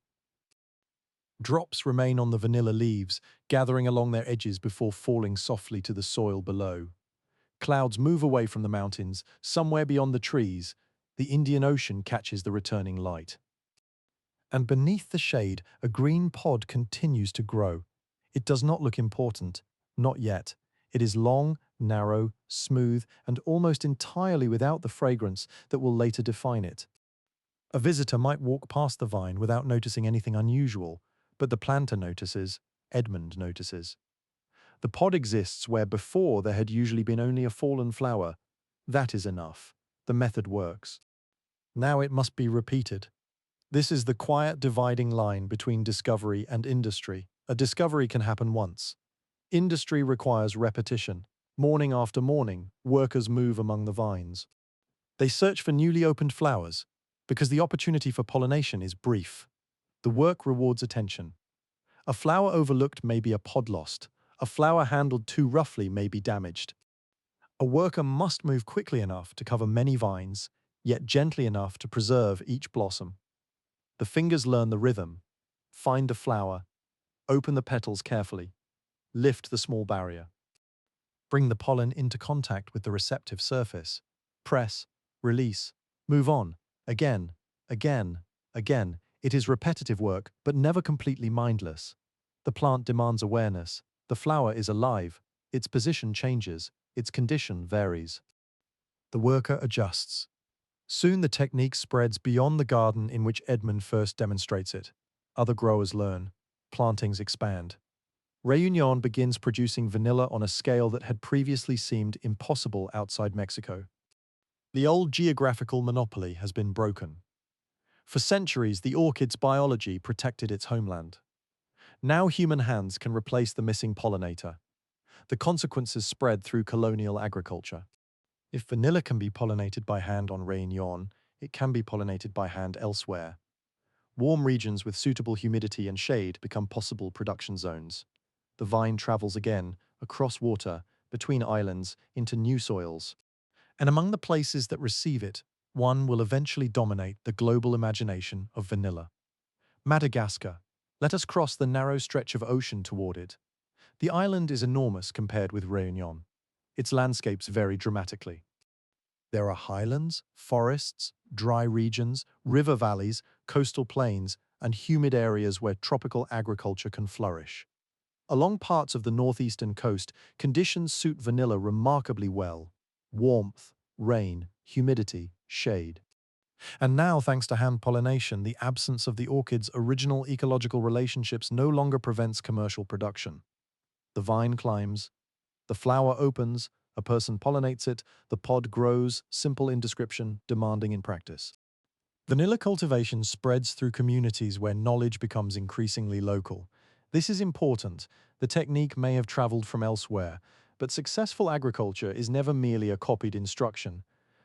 Drops remain on the vanilla leaves, gathering along their edges before falling softly to the soil below. Clouds move away from the mountains, somewhere beyond the trees. The Indian Ocean catches the returning light. And beneath the shade, a green pod continues to grow. It does not look important, not yet. It is long, narrow, smooth, and almost entirely without the fragrance that will later define it. A visitor might walk past the vine without noticing anything unusual, but the planter notices, Edmond notices. The pod exists where before there had usually been only a fallen flower. That is enough. The method works. Now it must be repeated. This is the quiet dividing line between discovery and industry. A discovery can happen once. Industry requires repetition. Morning after morning, workers move among the vines. They search for newly opened flowers, because the opportunity for pollination is brief. The work rewards attention. A flower overlooked may be a pod lost. A flower handled too roughly may be damaged. A worker must move quickly enough to cover many vines, yet gently enough to preserve each blossom. The fingers learn the rhythm, find the flower, Open the petals carefully. Lift the small barrier. Bring the pollen into contact with the receptive surface. Press, release, move on. Again, again, again. It is repetitive work, but never completely mindless. The plant demands awareness. The flower is alive. Its position changes. Its condition varies. The worker adjusts. Soon the technique spreads beyond the garden in which Edmond first demonstrates it. Other growers learn. Plantings expand. Réunion begins producing vanilla on a scale that had previously seemed impossible outside Mexico. The old geographical monopoly has been broken. For centuries, the orchid's biology protected its homeland. Now human hands can replace the missing pollinator. The consequences spread through colonial agriculture. If vanilla can be pollinated by hand on Réunion, it can be pollinated by hand elsewhere. Warm regions with suitable humidity and shade become possible production zones. The vine travels again, across water, between islands, into new soils. And among the places that receive it, one will eventually dominate the global imagination of vanilla. Madagascar. Let us cross the narrow stretch of ocean toward it. The island is enormous compared with Réunion. Its landscapes vary dramatically. There are highlands, forests, dry regions, river valleys, coastal plains, and humid areas where tropical agriculture can flourish. Along parts of the northeastern coast, conditions suit vanilla remarkably well. Warmth, rain, humidity, shade. And now, thanks to hand-pollination, the absence of the orchid's original ecological relationships no longer prevents commercial production. The vine climbs, the flower opens, a person pollinates it, the pod grows, simple in description, demanding in practice. Vanilla cultivation spreads through communities where knowledge becomes increasingly local. This is important. The technique may have traveled from elsewhere, but successful agriculture is never merely a copied instruction.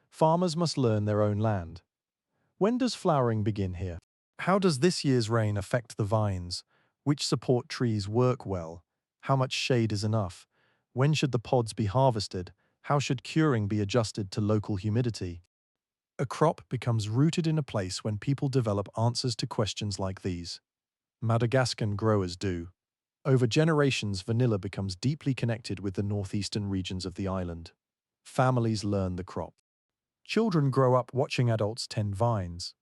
Farmers must learn their own land. When does flowering begin here? How does this year's rain affect the vines? Which support trees work well? How much shade is enough? When should the pods be harvested? How should curing be adjusted to local humidity? A crop becomes rooted in a place when people develop answers to questions like these. Madagascan growers do. Over generations, vanilla becomes deeply connected with the northeastern regions of the island. Families learn the crop. Children grow up watching adults tend vines.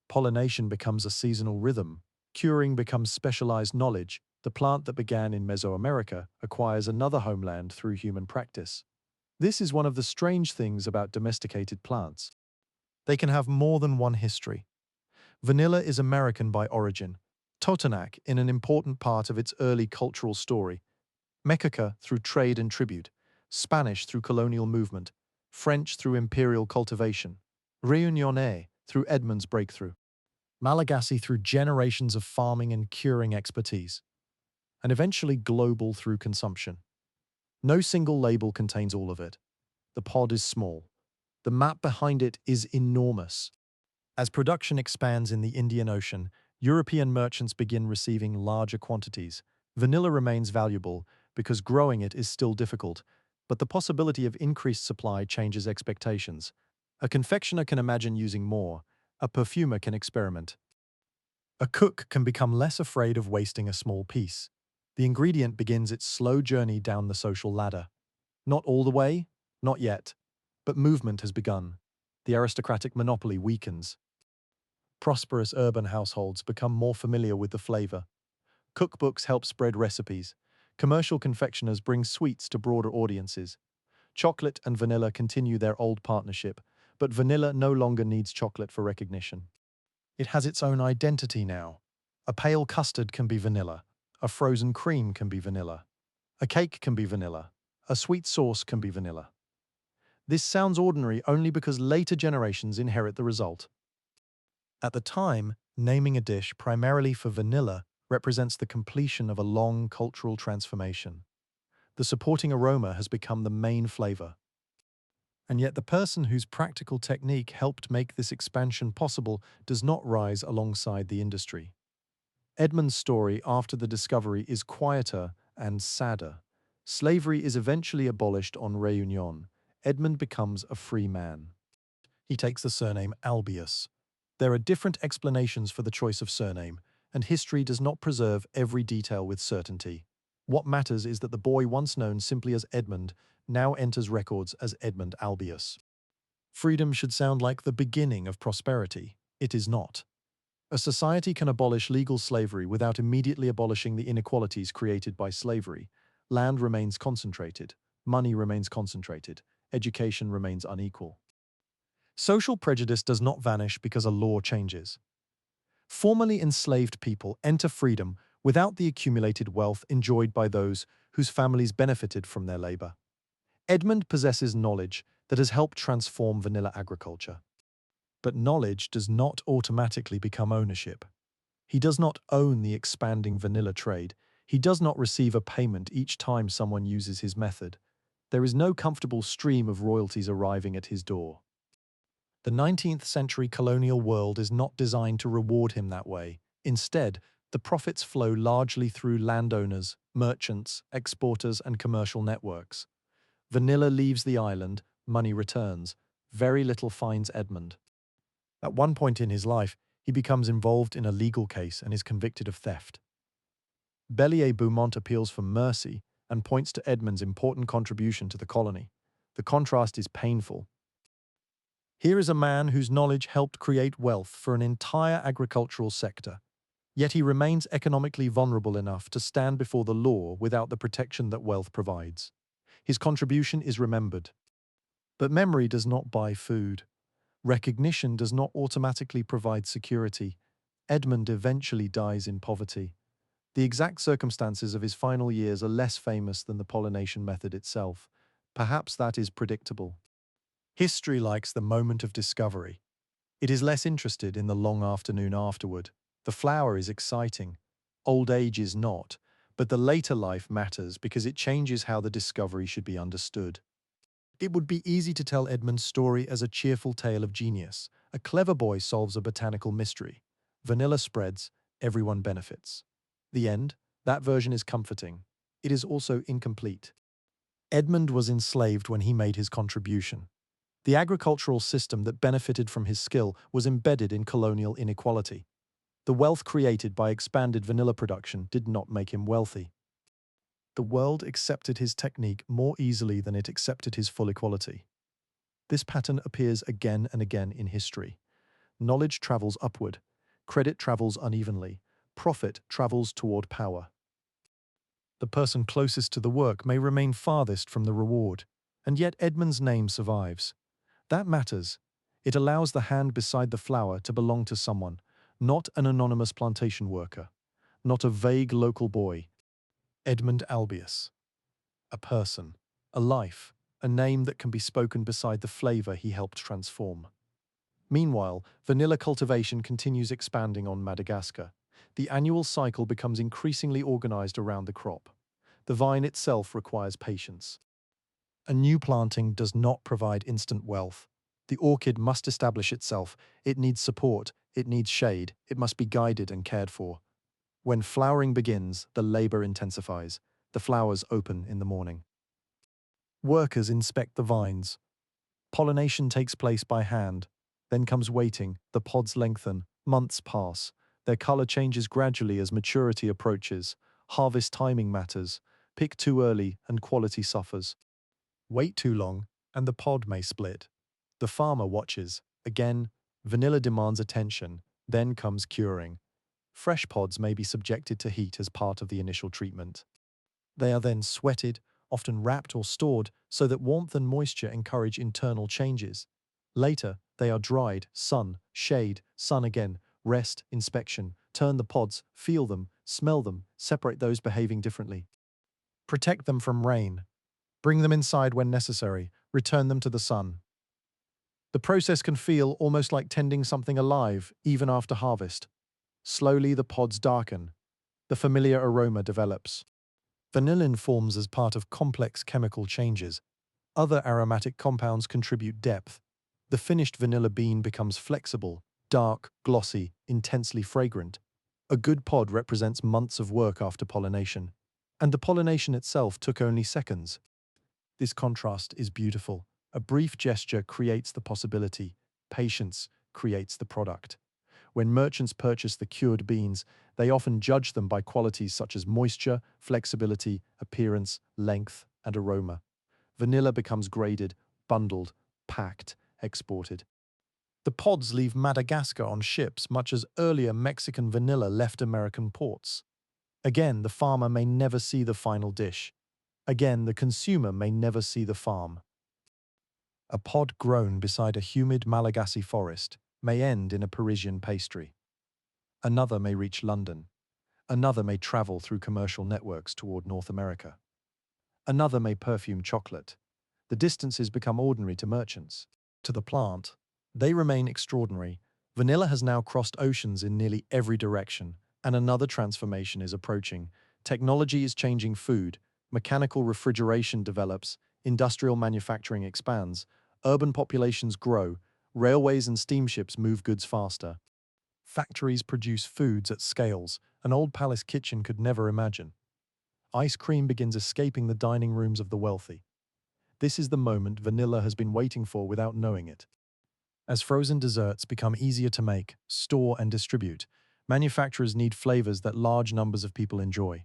Pollination becomes a seasonal rhythm. Curing becomes specialized knowledge. The plant that began in Mesoamerica acquires another homeland through human practice. This is one of the strange things about domesticated plants. They can have more than one history. Vanilla is American by origin, Totonac in an important part of its early cultural story, Mexica through trade and tribute, Spanish through colonial movement, French through imperial cultivation, Réunionnais through Edmond's breakthrough, Malagasy through generations of farming and curing expertise, and eventually global through consumption. No single label contains all of it. The pod is small. The map behind it is enormous. As production expands in the Indian Ocean, European merchants begin receiving larger quantities. Vanilla remains valuable because growing it is still difficult, but the possibility of increased supply changes expectations. A confectioner can imagine using more. A perfumer can experiment. A cook can become less afraid of wasting a small piece. The ingredient begins its slow journey down the social ladder. Not all the way, not yet, but movement has begun. The aristocratic monopoly weakens. Prosperous urban households become more familiar with the flavor. Cookbooks help spread recipes. Commercial confectioners bring sweets to broader audiences. Chocolate and vanilla continue their old partnership, but vanilla no longer needs chocolate for recognition. It has its own identity now. A pale custard can be vanilla. A frozen cream can be vanilla. A cake can be vanilla. A sweet sauce can be vanilla. This sounds ordinary only because later generations inherit the result. At the time, naming a dish primarily for vanilla represents the completion of a long cultural transformation. The supporting aroma has become the main flavor. And yet the person whose practical technique helped make this expansion possible does not rise alongside the industry. Edmond's story after the discovery is quieter and sadder. Slavery is eventually abolished on Réunion. Edmond becomes a free man. He takes the surname Albius. There are different explanations for the choice of surname, and history does not preserve every detail with certainty. What matters is that the boy once known simply as Edmond now enters records as Edmond Albius. Freedom should sound like the beginning of prosperity. It is not. A society can abolish legal slavery without immediately abolishing the inequalities created by slavery. Land remains concentrated, money remains concentrated, education remains unequal. Social prejudice does not vanish because a law changes. Formerly enslaved people enter freedom without the accumulated wealth enjoyed by those whose families benefited from their labor. Edmond possesses knowledge that has helped transform vanilla agriculture. But knowledge does not automatically become ownership. He does not own the expanding vanilla trade. He does not receive a payment each time someone uses his method. There is no comfortable stream of royalties arriving at his door. The 19th century colonial world is not designed to reward him that way. Instead, the profits flow largely through landowners, merchants, exporters, and commercial networks. Vanilla leaves the island, money returns. Very little finds Edmond. At one point in his life, he becomes involved in a legal case and is convicted of theft. Beaumont appeals for mercy and points to Edmond's important contribution to the colony. The contrast is painful. Here is a man whose knowledge helped create wealth for an entire agricultural sector, yet he remains economically vulnerable enough to stand before the law without the protection that wealth provides. His contribution is remembered. But memory does not buy food. Recognition does not automatically provide security. Edmond eventually dies in poverty. The exact circumstances of his final years are less famous than the pollination method itself. Perhaps that is predictable. History likes the moment of discovery. It is less interested in the long afternoon afterward. The flower is exciting. Old age is not, but the later life matters because it changes how the discovery should be understood. It would be easy to tell Edmond's story as a cheerful tale of genius. A clever boy solves a botanical mystery. Vanilla spreads, everyone benefits. The end, that version is comforting. It is also incomplete. Edmond was enslaved when he made his contribution. The agricultural system that benefited from his skill was embedded in colonial inequality. The wealth created by expanded vanilla production did not make him wealthy. The world accepted his technique more easily than it accepted his full equality. This pattern appears again and again in history. Knowledge travels upward, credit travels unevenly, profit travels toward power. The person closest to the work may remain farthest from the reward, and yet Edmond's name survives. That matters. It allows the hand beside the flower to belong to someone, not an anonymous plantation worker, not a vague local boy. Edmond Albius. A person, a life, a name that can be spoken beside the flavor he helped transform. Meanwhile, vanilla cultivation continues expanding on Madagascar. The annual cycle becomes increasingly organized around the crop. The vine itself requires patience. A new planting does not provide instant wealth. The orchid must establish itself. It needs support. It needs shade. It must be guided and cared for. When flowering begins, the labor intensifies. The flowers open in the morning. Workers inspect the vines. Pollination takes place by hand. Then comes waiting. The pods lengthen. Months pass. Their color changes gradually as maturity approaches. Harvest timing matters. Pick too early and quality suffers. Wait too long, and the pod may split. The farmer watches. Again, vanilla demands attention. Then comes curing. Fresh pods may be subjected to heat as part of the initial treatment. They are then sweated, often wrapped or stored, so that warmth and moisture encourage internal changes. Later, they are dried, sun, shade, sun again, rest, inspection, turn the pods, feel them, smell them, separate those behaving differently. Protect them from rain. Bring them inside when necessary, return them to the sun. The process can feel almost like tending something alive, even after harvest. Slowly the pods darken. The familiar aroma develops. Vanillin forms as part of complex chemical changes. Other aromatic compounds contribute depth. The finished vanilla bean becomes flexible, dark, glossy, intensely fragrant. A good pod represents months of work after pollination. And the pollination itself took only seconds. This contrast is beautiful. A brief gesture creates the possibility. Patience creates the product. When merchants purchase the cured beans, they often judge them by qualities such as moisture, flexibility, appearance, length, and aroma. Vanilla becomes graded, bundled, packed, exported. The pods leave Madagascar on ships much as earlier Mexican vanilla left American ports. Again, the farmer may never see the final dish. Again, the consumer may never see the farm. A pod grown beside a humid Malagasy forest may end in a Parisian pastry. Another may reach London. Another may travel through commercial networks toward North America. Another may perfume chocolate. The distances become ordinary to merchants. To the plant, they remain extraordinary. Vanilla has now crossed oceans in nearly every direction, and another transformation is approaching. Technology is changing food, mechanical refrigeration develops, industrial manufacturing expands, urban populations grow, railways and steamships move goods faster. Factories produce foods at scales an old palace kitchen could never imagine. Ice cream begins escaping the dining rooms of the wealthy. This is the moment vanilla has been waiting for without knowing it. As frozen desserts become easier to make, store, and distribute, manufacturers need flavors that large numbers of people enjoy.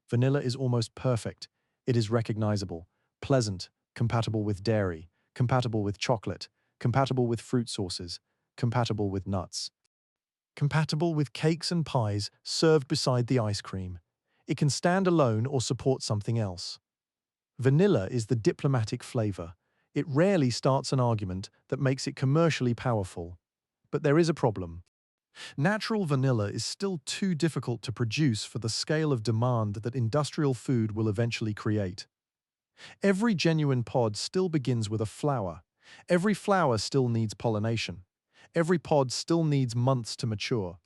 Vanilla is almost perfect. It is recognizable, pleasant, compatible with dairy, compatible with chocolate, compatible with fruit sauces, compatible with nuts. Compatible with cakes and pies served beside the ice cream. It can stand alone or support something else. Vanilla is the diplomatic flavor. It rarely starts an argument that makes it commercially powerful. But there is a problem. Natural vanilla is still too difficult to produce for the scale of demand that industrial food will eventually create. Every genuine pod still begins with a flower. Every flower still needs pollination. Every pod still needs months to mature.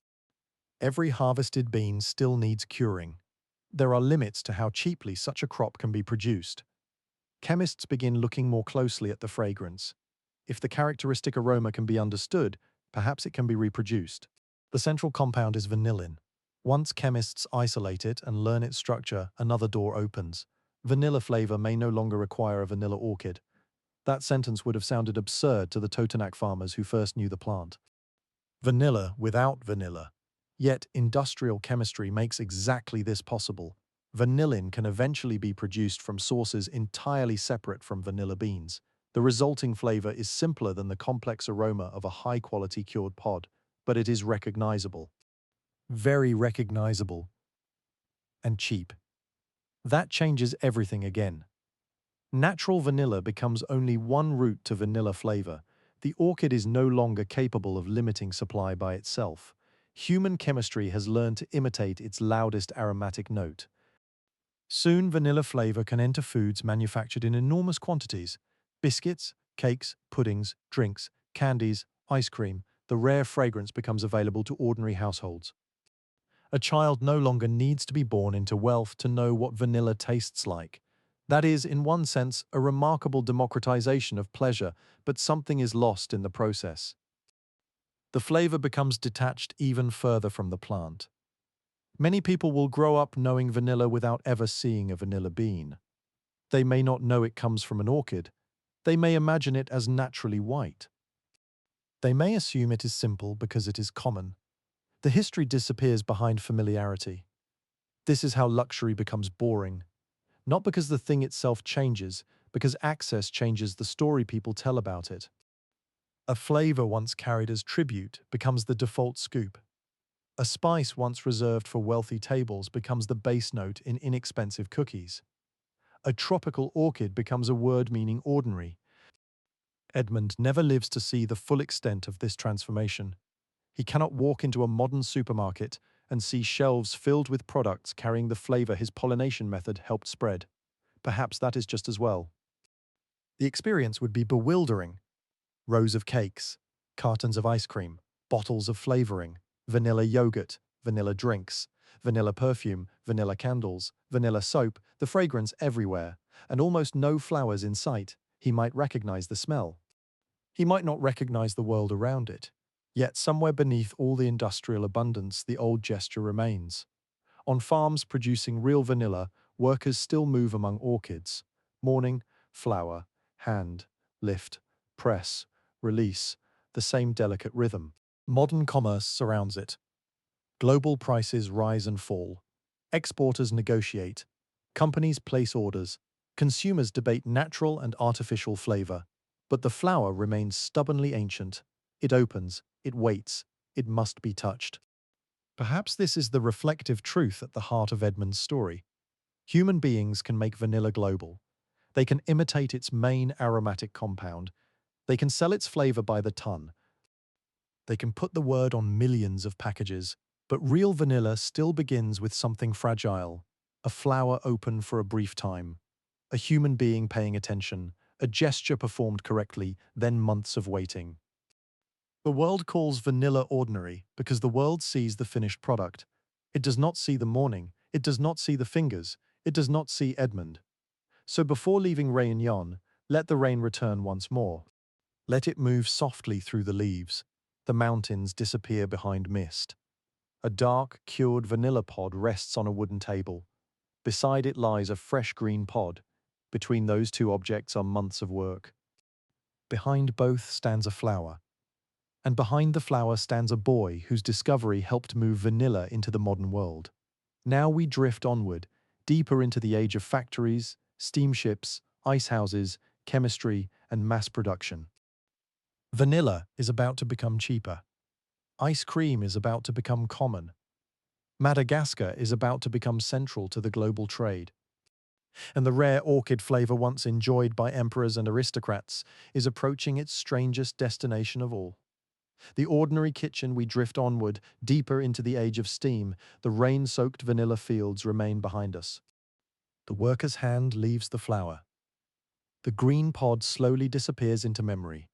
Every harvested bean still needs curing. There are limits to how cheaply such a crop can be produced. Chemists begin looking more closely at the fragrance. If the characteristic aroma can be understood, perhaps it can be reproduced. The central compound is vanillin. Once chemists isolate it and learn its structure, another door opens. Vanilla flavor may no longer require a vanilla orchid. That sentence would have sounded absurd to the Totonac farmers who first knew the plant. Vanilla without vanilla. Yet industrial chemistry makes exactly this possible. Vanillin can eventually be produced from sources entirely separate from vanilla beans. The resulting flavor is simpler than the complex aroma of a high-quality cured pod, but it is recognizable. Very recognizable. And cheap. That changes everything again. Natural vanilla becomes only one route to vanilla flavor. The orchid is no longer capable of limiting supply by itself. Human chemistry has learned to imitate its loudest aromatic note. Soon, vanilla flavor can enter foods manufactured in enormous quantities. Biscuits, cakes, puddings, drinks, candies, ice cream. The rare fragrance becomes available to ordinary households. A child no longer needs to be born into wealth to know what vanilla tastes like. That is, in one sense, a remarkable democratization of pleasure, but something is lost in the process. The flavor becomes detached even further from the plant. Many people will grow up knowing vanilla without ever seeing a vanilla bean. They may not know it comes from an orchid. They may imagine it as naturally white. They may assume it is simple because it is common. The history disappears behind familiarity. This is how luxury becomes boring. Not because the thing itself changes, because access changes the story people tell about it. A flavor once carried as tribute becomes the default scoop. A spice once reserved for wealthy tables becomes the base note in inexpensive cookies. A tropical orchid becomes a word meaning ordinary. Edmond never lives to see the full extent of this transformation. He cannot walk into a modern supermarket and see shelves filled with products carrying the flavor his pollination method helped spread. Perhaps that is just as well. The experience would be bewildering. Rows of cakes, cartons of ice cream, bottles of flavoring, vanilla yogurt, vanilla drinks, vanilla perfume, vanilla candles, vanilla soap, the fragrance everywhere, and almost no flowers in sight. He might recognize the smell. He might not recognize the world around it. Yet somewhere beneath all the industrial abundance, the old gesture remains. On farms producing real vanilla, workers still move among orchids. Morning, flower, hand, lift, press, release, the same delicate rhythm. Modern commerce surrounds it. Global prices rise and fall. Exporters negotiate. Companies place orders. Consumers debate natural and artificial flavor. But the flower remains stubbornly ancient. It opens, it waits, it must be touched. Perhaps this is the reflective truth at the heart of Edmond's story. Human beings can make vanilla global. They can imitate its main aromatic compound. They can sell its flavor by the ton. They can put the word on millions of packages. But real vanilla still begins with something fragile, a flower open for a brief time, a human being paying attention, a gesture performed correctly, then months of waiting. The world calls vanilla ordinary because the world sees the finished product. It does not see the morning, it does not see the fingers, it does not see Edmond. So before leaving Réunion, let the rain return once more. Let it move softly through the leaves. The mountains disappear behind mist. A dark, cured vanilla pod rests on a wooden table. Beside it lies a fresh green pod. Between those two objects are months of work. Behind both stands a flower. And behind the flower stands a boy whose discovery helped move vanilla into the modern world. Now we drift onward, deeper into the age of factories, steamships, ice houses, chemistry, and mass production. Vanilla is about to become cheaper. Ice cream is about to become common. Madagascar is about to become central to the global trade. And the rare orchid flavor once enjoyed by emperors and aristocrats is approaching its strangest destination of all. The ordinary kitchen we drift onward, deeper into the age of steam, the rain-soaked vanilla fields remain behind us. The worker's hand leaves the flower. The green pod slowly disappears into memory.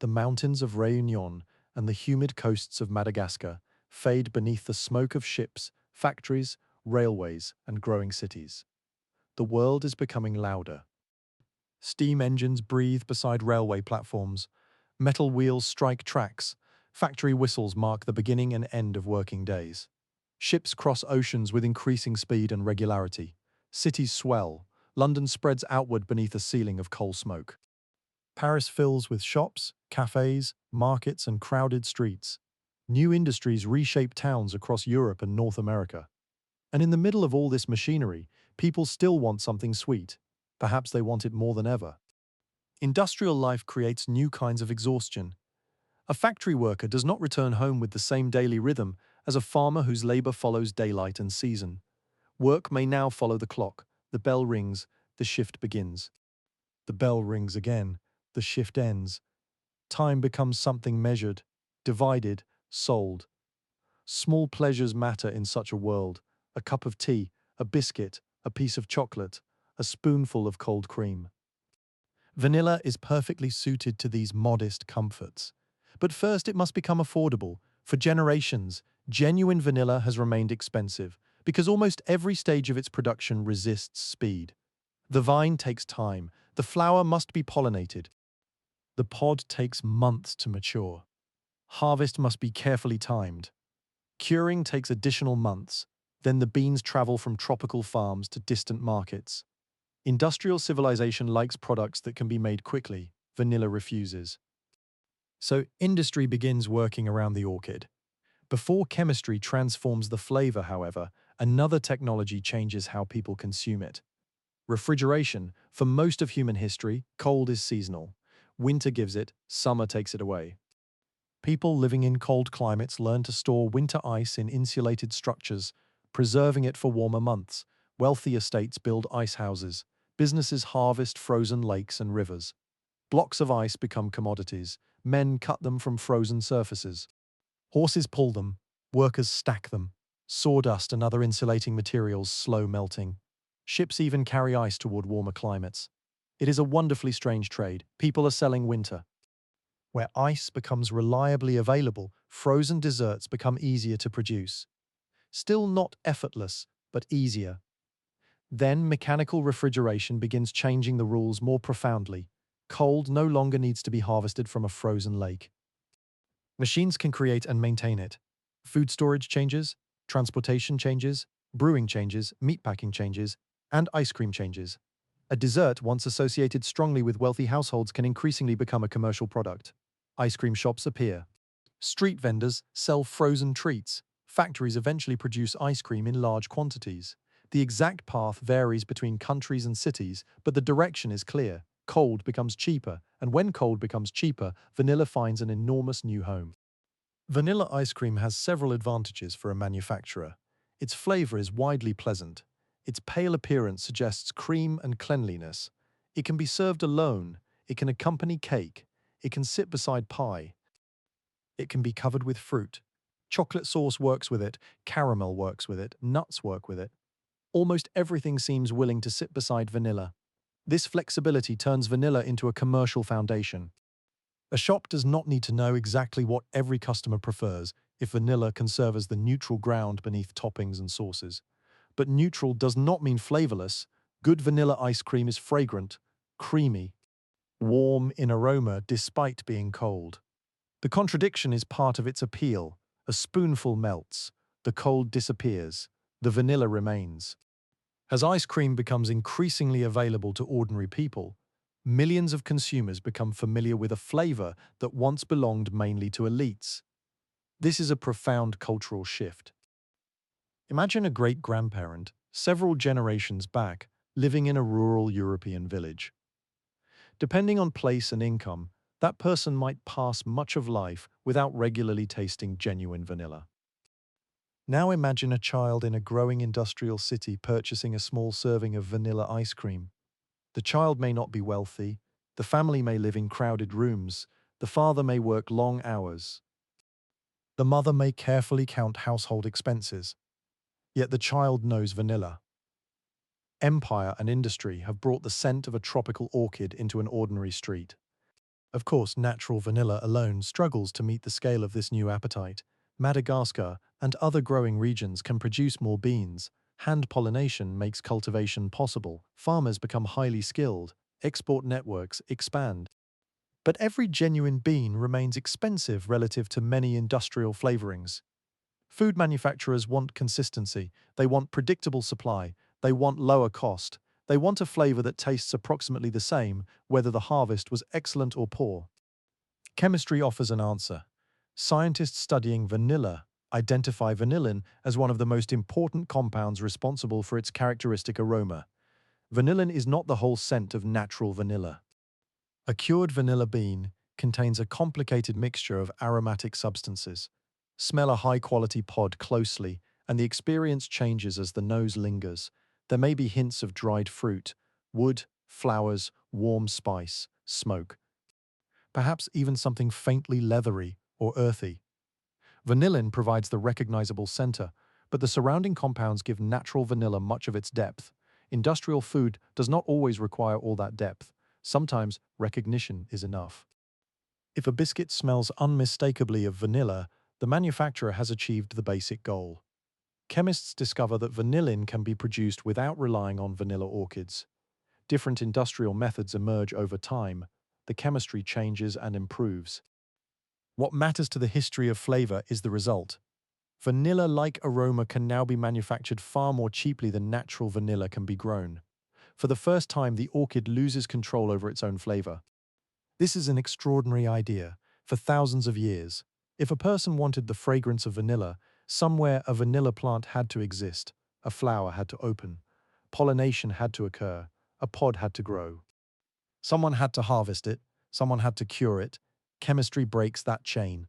The mountains of Réunion and the humid coasts of Madagascar fade beneath the smoke of ships, factories, railways, and growing cities. The world is becoming louder. Steam engines breathe beside railway platforms. Metal wheels strike tracks. Factory whistles mark the beginning and end of working days. Ships cross oceans with increasing speed and regularity. Cities swell. London spreads outward beneath a ceiling of coal smoke. Paris fills with shops, cafes, markets, and crowded streets. New industries reshape towns across Europe and North America. And in the middle of all this machinery, people still want something sweet. Perhaps they want it more than ever. Industrial life creates new kinds of exhaustion. A factory worker does not return home with the same daily rhythm as a farmer whose labor follows daylight and season. Work may now follow the clock. The bell rings, the shift begins. The bell rings again, the shift ends. Time becomes something measured, divided, sold. Small pleasures matter in such a world. A cup of tea, a biscuit, a piece of chocolate, a spoonful of cold cream. Vanilla is perfectly suited to these modest comforts. But first it must become affordable. For generations, genuine vanilla has remained expensive because almost every stage of its production resists speed. The vine takes time. The flower must be pollinated. The pod takes months to mature. Harvest must be carefully timed. Curing takes additional months. Then the beans travel from tropical farms to distant markets. Industrial civilization likes products that can be made quickly. Vanilla refuses. So industry begins working around the orchid. Before chemistry transforms the flavor, however, another technology changes how people consume it. Refrigeration. For most of human history, cold is seasonal. Winter gives it, summer takes it away. People living in cold climates learn to store winter ice in insulated structures, preserving it for warmer months. Wealthy estates build ice houses. Businesses harvest frozen lakes and rivers. Blocks of ice become commodities. Men cut them from frozen surfaces. Horses pull them. Workers stack them. Sawdust and other insulating materials slow melting. Ships even carry ice toward warmer climates. It is a wonderfully strange trade. People are selling winter. Where ice becomes reliably available, frozen desserts become easier to produce. Still not effortless, but easier. Then mechanical refrigeration begins changing the rules more profoundly. Cold no longer needs to be harvested from a frozen lake. Machines can create and maintain it. Food storage changes, transportation changes, brewing changes, meatpacking changes, and ice cream changes. A dessert once associated strongly with wealthy households can increasingly become a commercial product. Ice cream shops appear. Street vendors sell frozen treats. Factories eventually produce ice cream in large quantities. The exact path varies between countries and cities, but the direction is clear. Cold becomes cheaper, and when cold becomes cheaper, vanilla finds an enormous new home. Vanilla ice cream has several advantages for a manufacturer. Its flavor is widely pleasant. Its pale appearance suggests cream and cleanliness. It can be served alone. It can accompany cake. It can sit beside pie. It can be covered with fruit. Chocolate sauce works with it, caramel works with it, nuts work with it. Almost everything seems willing to sit beside vanilla. This flexibility turns vanilla into a commercial foundation. A shop does not need to know exactly what every customer prefers if vanilla can serve as the neutral ground beneath toppings and sauces. But neutral does not mean flavorless. Good vanilla ice cream is fragrant, creamy, warm in aroma despite being cold. The contradiction is part of its appeal. A spoonful melts, the cold disappears, the vanilla remains. As ice cream becomes increasingly available to ordinary people, millions of consumers become familiar with a flavor that once belonged mainly to elites. This is a profound cultural shift. Imagine a great-grandparent, several generations back, living in a rural European village. Depending on place and income, that person might pass much of life without regularly tasting genuine vanilla. Now imagine a child in a growing industrial city purchasing a small serving of vanilla ice cream. The child may not be wealthy, the family may live in crowded rooms, the father may work long hours. The mother may carefully count household expenses. Yet the child knows vanilla. Empire and industry have brought the scent of a tropical orchid into an ordinary street. Of course, natural vanilla alone struggles to meet the scale of this new appetite. Madagascar and other growing regions can produce more beans. Hand-pollination makes cultivation possible. Farmers become highly skilled. Export networks expand. But every genuine bean remains expensive relative to many industrial flavorings. Food manufacturers want consistency. They want predictable supply. They want lower cost. They want a flavor that tastes approximately the same, whether the harvest was excellent or poor. Chemistry offers an answer. Scientists studying vanilla identify vanillin as one of the most important compounds responsible for its characteristic aroma. Vanillin is not the whole scent of natural vanilla. A cured vanilla bean contains a complicated mixture of aromatic substances. Smell a high-quality pod closely, and the experience changes as the nose lingers. There may be hints of dried fruit, wood, flowers, warm spice, smoke. Perhaps even something faintly leathery or earthy. Vanillin provides the recognizable center, but the surrounding compounds give natural vanilla much of its depth. Industrial food does not always require all that depth. Sometimes recognition is enough. If a biscuit smells unmistakably of vanilla, the manufacturer has achieved the basic goal. Chemists discover that vanillin can be produced without relying on vanilla orchids. Different industrial methods emerge over time. The chemistry changes and improves. What matters to the history of flavor is the result. Vanilla-like aroma can now be manufactured far more cheaply than natural vanilla can be grown. For the first time, the orchid loses control over its own flavor. This is an extraordinary idea. For thousands of years, if a person wanted the fragrance of vanilla, somewhere a vanilla plant had to exist. A flower had to open. Pollination had to occur. A pod had to grow. Someone had to harvest it. Someone had to cure it. Chemistry breaks that chain.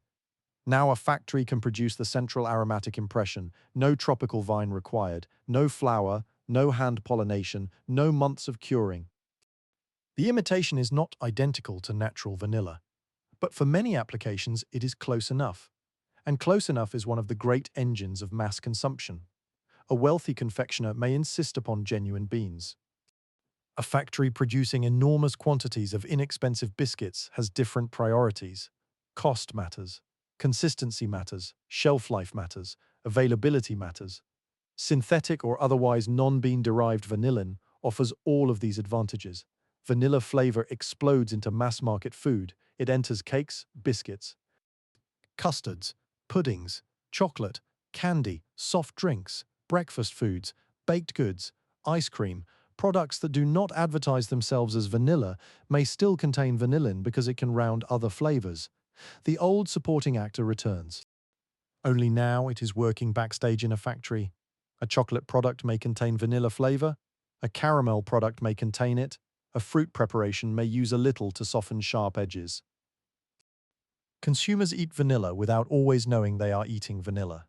Now a factory can produce the central aromatic impression. No tropical vine required. No flower. No hand pollination. No months of curing. The imitation is not identical to natural vanilla, but for many applications it is close enough. And close enough is one of the great engines of mass consumption. A wealthy confectioner may insist upon genuine beans. A factory producing enormous quantities of inexpensive biscuits has different priorities. Cost matters. Consistency matters. Shelf life matters. Availability matters. Synthetic or otherwise non-bean-derived vanillin offers all of these advantages. Vanilla flavor explodes into mass-market food. It enters cakes, biscuits, custards, puddings, chocolate, candy, soft drinks, breakfast foods, baked goods, ice cream. Products that do not advertise themselves as vanilla may still contain vanillin because it can round other flavors. The old supporting actor returns. Only now it is working backstage in a factory. A chocolate product may contain vanilla flavor, a caramel product may contain it, a fruit preparation may use a little to soften sharp edges. Consumers eat vanilla without always knowing they are eating vanilla.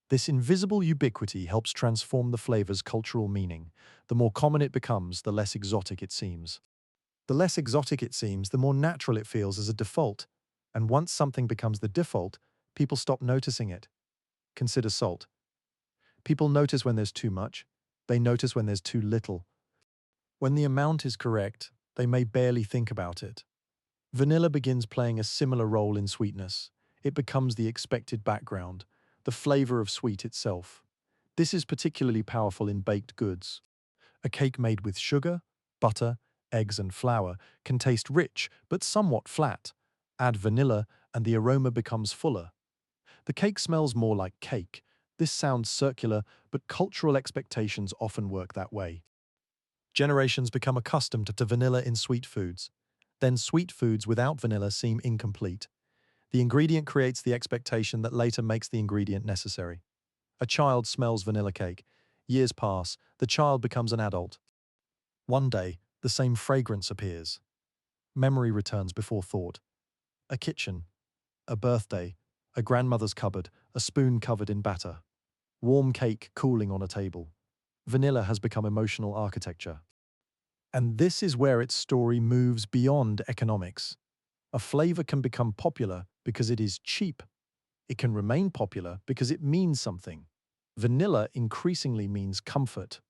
This invisible ubiquity helps transform the flavor's cultural meaning. The more common it becomes, the less exotic it seems. The less exotic it seems, the more natural it feels as a default. And once something becomes the default, people stop noticing it. Consider salt. People notice when there's too much. They notice when there's too little. When the amount is correct, they may barely think about it. Vanilla begins playing a similar role in sweetness. It becomes the expected background, the flavor of sweet itself. This is particularly powerful in baked goods. A cake made with sugar, butter, eggs and flour can taste rich but somewhat flat. Add vanilla and the aroma becomes fuller. The cake smells more like cake. This sounds circular, but cultural expectations often work that way. Generations become accustomed to vanilla in sweet foods. Then sweet foods without vanilla seem incomplete. The ingredient creates the expectation that later makes the ingredient necessary. A child smells vanilla cake. Years pass, the child becomes an adult. One day, the same fragrance appears. Memory returns before thought. A kitchen, a birthday, a grandmother's cupboard, a spoon covered in batter. Warm cake cooling on a table. Vanilla has become emotional architecture. And this is where its story moves beyond economics. A flavor can become popular because it is cheap. It can remain popular because it means something. Vanilla increasingly means comfort.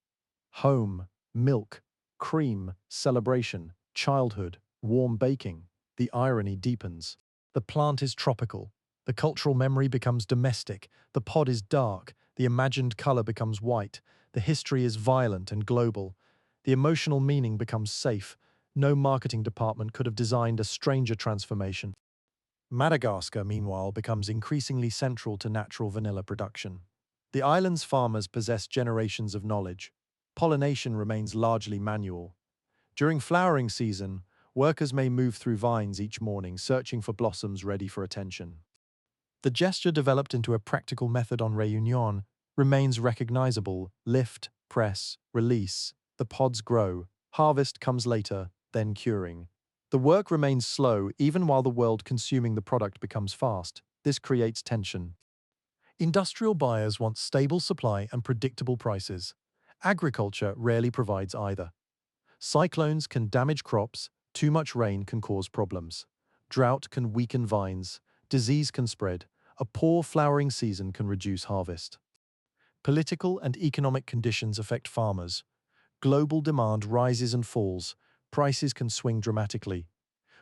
Home, milk, cream, celebration, childhood, warm baking. The irony deepens. The plant is tropical. The cultural memory becomes domestic. The pod is dark. The imagined color becomes white. The history is violent and global. The emotional meaning becomes safe. No marketing department could have designed a stranger transformation. Madagascar, meanwhile, becomes increasingly central to natural vanilla production. The island's farmers possess generations of knowledge. Pollination remains largely manual. During flowering season, workers may move through vines each morning, searching for blossoms ready for attention. The gesture developed into a practical method on Réunion remains recognizable: lift, press, release. The pods grow. Harvest comes later, then curing. The work remains slow even while the world consuming the product becomes fast. This creates tension. Industrial buyers want stable supply and predictable prices. Agriculture rarely provides either. Cyclones can damage crops, too much rain can cause problems. Drought can weaken vines, disease can spread, a poor flowering season can reduce harvest. Political and economic conditions affect farmers. Global demand rises and falls, prices can swing dramatically.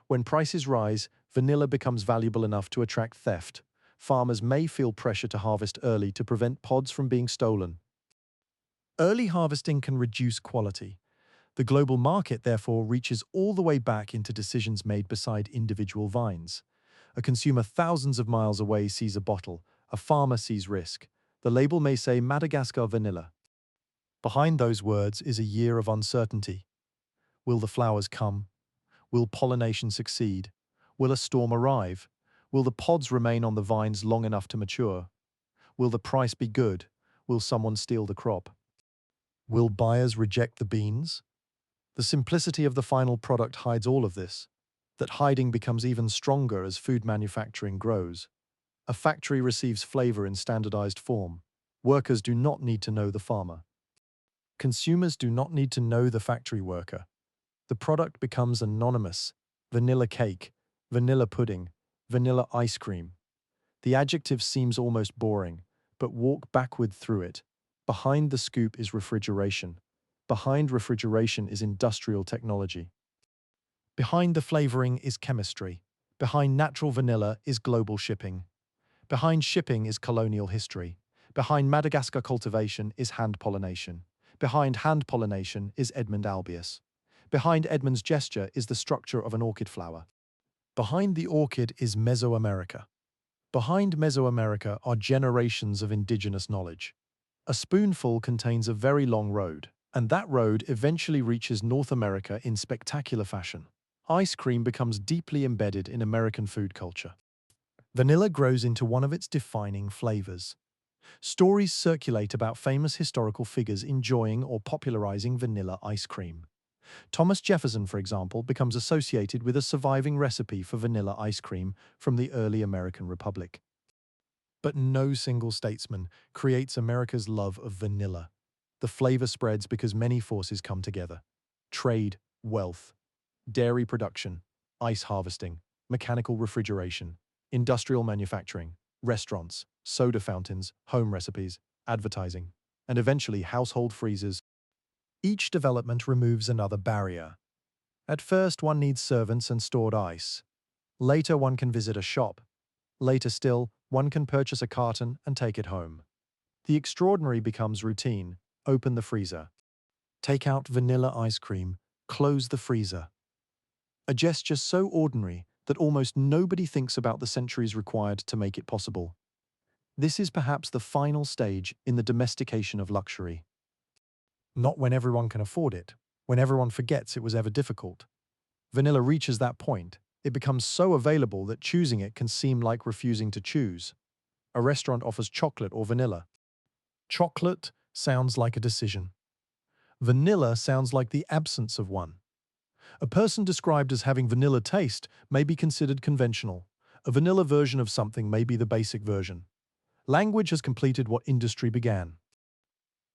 When prices rise, vanilla becomes valuable enough to attract theft. Farmers may feel pressure to harvest early to prevent pods from being stolen. Early harvesting can reduce quality. The global market, therefore, reaches all the way back into decisions made beside individual vines. A consumer thousands of miles away sees a bottle. A farmer sees risk. The label may say Madagascar vanilla. Behind those words is a year of uncertainty. Will the flowers come? Will pollination succeed? Will a storm arrive? Will the pods remain on the vines long enough to mature? Will the price be good? Will someone steal the crop? Will buyers reject the beans? The simplicity of the final product hides all of this. That hiding becomes even stronger as food manufacturing grows. A factory receives flavor in standardized form. Workers do not need to know the farmer. Consumers do not need to know the factory worker. The product becomes anonymous: vanilla cake, vanilla pudding, vanilla ice cream. The adjective seems almost boring, but walk backward through it. Behind the scoop is refrigeration. Behind refrigeration is industrial technology. Behind the flavoring is chemistry. Behind natural vanilla is global shipping. Behind shipping is colonial history. Behind Madagascar cultivation is hand-pollination. Behind hand-pollination is Edmond Albius. Behind Edmond's gesture is the structure of an orchid flower. Behind the orchid is Mesoamerica. Behind Mesoamerica are generations of indigenous knowledge. A spoonful contains a very long road, and that road eventually reaches North America in spectacular fashion. ice cream becomes deeply embedded in American food culture. Vanilla grows into one of its defining flavors. Stories circulate about famous historical figures enjoying or popularizing vanilla ice cream. Thomas Jefferson, for example, becomes associated with a surviving recipe for vanilla ice cream from the early American Republic. But no single statesman creates America's love of vanilla. The flavor spreads because many forces come together. Trade, wealth, dairy production, ice harvesting, mechanical refrigeration, industrial manufacturing, restaurants, soda fountains, home recipes, advertising, and eventually household freezers. Each development removes another barrier. At first, one needs servants and stored ice. Later, one can visit a shop. Later still, one can purchase a carton and take it home. The extraordinary becomes routine. Open the freezer. Take out vanilla ice cream. Close the freezer. A gesture so ordinary that almost nobody thinks about the centuries required to make it possible. This is perhaps the final stage in the domestication of luxury. Not when everyone can afford it, when everyone forgets it was ever difficult. Vanilla reaches that point. It becomes so available that choosing it can seem like refusing to choose. A restaurant offers chocolate or vanilla. Chocolate sounds like a decision. Vanilla sounds like the absence of one. A person described as having vanilla taste may be considered conventional. A vanilla version of something may be the basic version. Language has completed what industry began.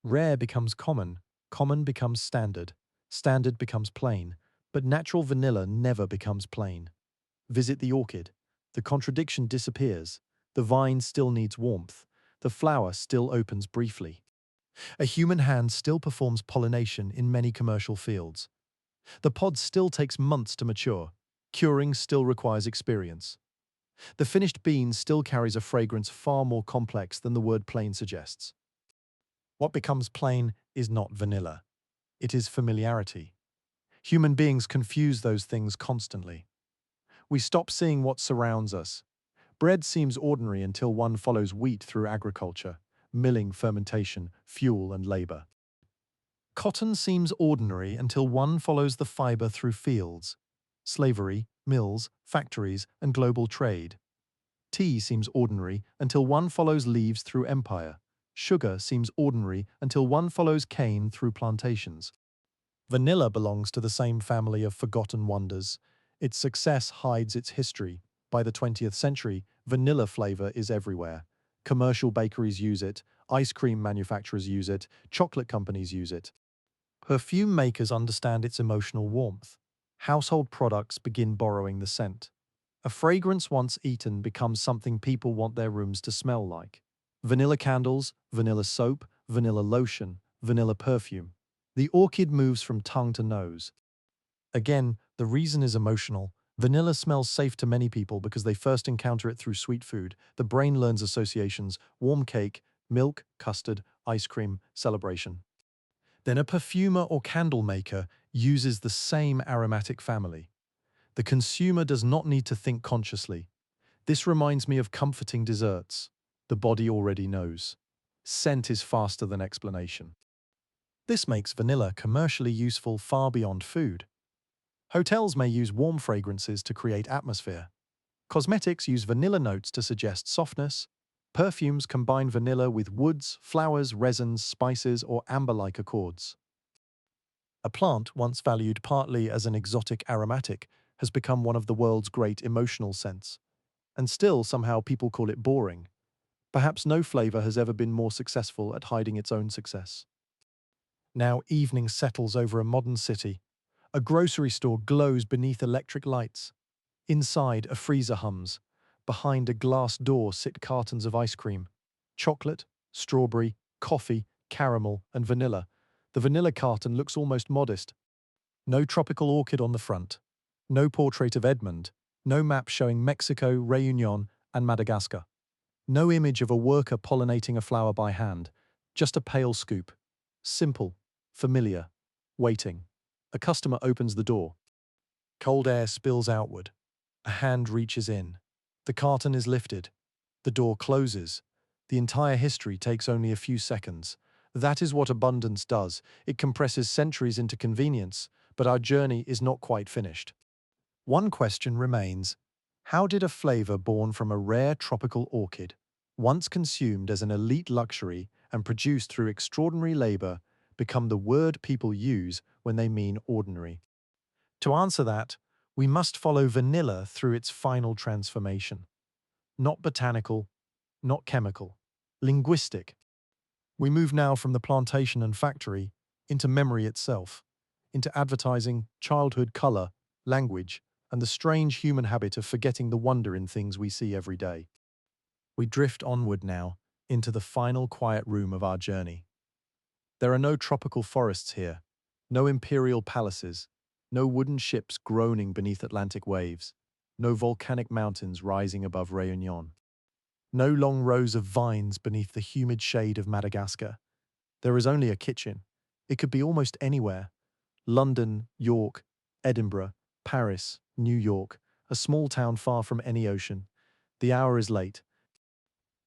Rare becomes common, common becomes standard, standard becomes plain, but natural vanilla never becomes plain. Visit the orchid. The contradiction disappears. The vine still needs warmth. The flower still opens briefly. A human hand still performs pollination in many commercial fields. The pod still takes months to mature. Curing still requires experience. The finished bean still carries a fragrance far more complex than the word plain suggests. What becomes plain is not vanilla. It is familiarity. Human beings confuse those things constantly. We stop seeing what surrounds us. Bread seems ordinary until one follows wheat through agriculture, milling, fermentation, fuel, and labor. Cotton seems ordinary until one follows the fiber through fields, slavery, mills, factories, and global trade. Tea seems ordinary until one follows leaves through empire. Sugar seems ordinary until one follows cane through plantations. Vanilla belongs to the same family of forgotten wonders. Its success hides its history. By the 20th century, vanilla flavor is everywhere. Commercial bakeries use it, ice cream manufacturers use it, chocolate companies use it. Perfume makers understand its emotional warmth. Household products begin borrowing the scent. A fragrance once eaten becomes something people want their rooms to smell like. Vanilla candles, vanilla soap, vanilla lotion, vanilla perfume. The orchid moves from tongue to nose. Again, the reason is emotional. Vanilla smells safe to many people because they first encounter it through sweet food. The brain learns associations: warm cake, milk, custard, ice cream, celebration. Then a perfumer or candle maker uses the same aromatic family. The consumer does not need to think consciously. This reminds me of comforting desserts. The body already knows. Scent is faster than explanation. This makes vanilla commercially useful far beyond food. Hotels may use warm fragrances to create atmosphere. Cosmetics use vanilla notes to suggest softness. Perfumes combine vanilla with woods, flowers, resins, spices, or amber-like accords. A plant once valued partly as an exotic aromatic has become one of the world's great emotional scents. And still, somehow, people call it boring. Perhaps no flavor has ever been more successful at hiding its own success. Now evening settles over a modern city. A grocery store glows beneath electric lights. Inside, a freezer hums. Behind a glass door sit cartons of ice cream. Chocolate, strawberry, coffee, caramel, and vanilla. The vanilla carton looks almost modest. No tropical orchid on the front. No portrait of Edmond. No map showing Mexico, Réunion, and Madagascar. No image of a worker pollinating a flower by hand. Just a pale scoop. Simple, familiar, waiting. A customer opens the door. Cold air spills outward. A hand reaches in. The carton is lifted. The door closes. The entire history takes only a few seconds. That is what abundance does. It compresses centuries into convenience, but our journey is not quite finished. One question remains: how did a flavor born from a rare tropical orchid, once consumed as an elite luxury and produced through extraordinary labor, become the word people use when they mean ordinary? To answer that, we must follow vanilla through its final transformation. Not botanical, not chemical, linguistic. We move now from the plantation and factory into memory itself, into advertising, childhood color, language, and the strange human habit of forgetting the wonder in things we see every day. We drift onward now into the final quiet room of our journey. There are no tropical forests here, no imperial palaces, no wooden ships groaning beneath Atlantic waves, no volcanic mountains rising above Réunion, no long rows of vines beneath the humid shade of Madagascar. There is only a kitchen. It could be almost anywhere. London, York, Edinburgh, Paris, New York, a small town far from any ocean. The hour is late.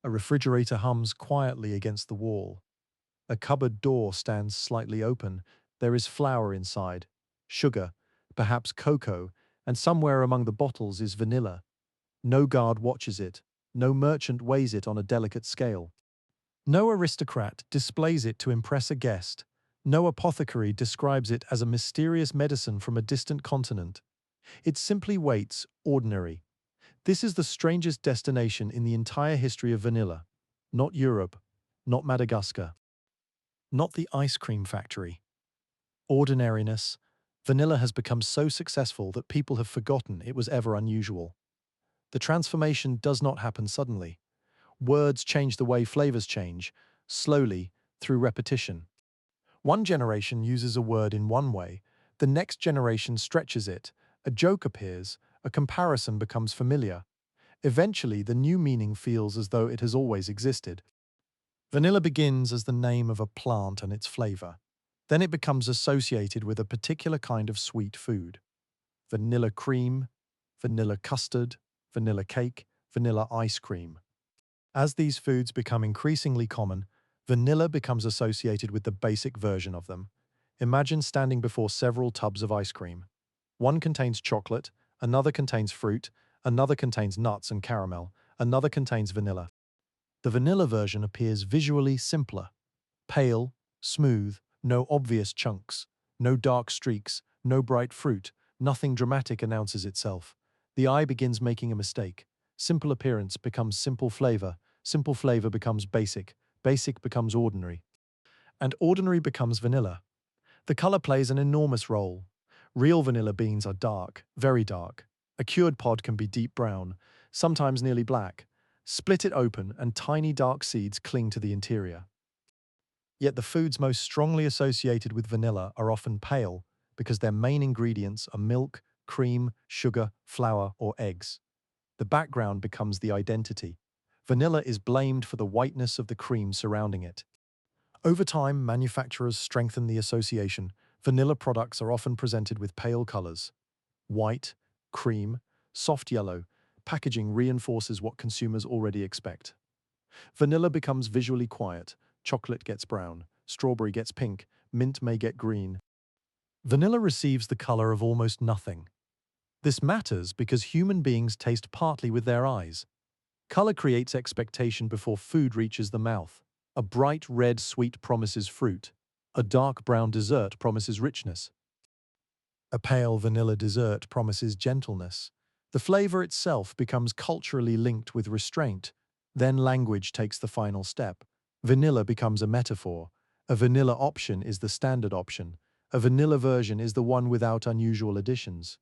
A refrigerator hums quietly against the wall. A cupboard door stands slightly open. There is flour inside, sugar, perhaps cocoa, and somewhere among the bottles is vanilla. No guard watches it. No merchant weighs it on a delicate scale. No aristocrat displays it to impress a guest. No apothecary describes it as a mysterious medicine from a distant continent. It simply waits, ordinary. This is the strangest destination in the entire history of vanilla. Not Europe, not Madagascar, not the ice cream factory. Ordinariness. Vanilla has become so successful that people have forgotten it was ever unusual. The transformation does not happen suddenly. Words change the way flavors change, slowly, through repetition. One generation uses a word in one way, the next generation stretches it, a joke appears, a comparison becomes familiar. Eventually, the new meaning feels as though it has always existed. Vanilla begins as the name of a plant and its flavor. Then it becomes associated with a particular kind of sweet food. Vanilla cream, vanilla custard, vanilla cake, vanilla ice cream. As these foods become increasingly common, vanilla becomes associated with the basic version of them. Imagine standing before several tubs of ice cream. One contains chocolate, another contains fruit, another contains nuts and caramel, another contains vanilla. The vanilla version appears visually simpler. Pale, smooth, no obvious chunks, no dark streaks, no bright fruit, nothing dramatic announces itself. The eye begins making a mistake. Simple appearance becomes simple flavor becomes basic, basic becomes ordinary, and ordinary becomes vanilla. The color plays an enormous role. Real vanilla beans are dark, very dark. A cured pod can be deep brown, sometimes nearly black. Split it open and tiny dark seeds cling to the interior. Yet the foods most strongly associated with vanilla are often pale because their main ingredients are milk, cream, sugar, flour, or eggs. The background becomes the identity. Vanilla is blamed for the whiteness of the cream surrounding it. Over time, manufacturers strengthen the association. Vanilla products are often presented with pale colors. White, cream, soft yellow. Packaging reinforces what consumers already expect. Vanilla becomes visually quiet. Chocolate gets brown. Strawberry gets pink. Mint may get green. Vanilla receives the color of almost nothing. This matters because human beings taste partly with their eyes. Color creates expectation before food reaches the mouth. A bright red sweet promises fruit. A dark brown dessert promises richness. A pale vanilla dessert promises gentleness. The flavor itself becomes culturally linked with restraint. Then language takes the final step. Vanilla becomes a metaphor. A vanilla option is the standard option. A vanilla version is the one without unusual additions.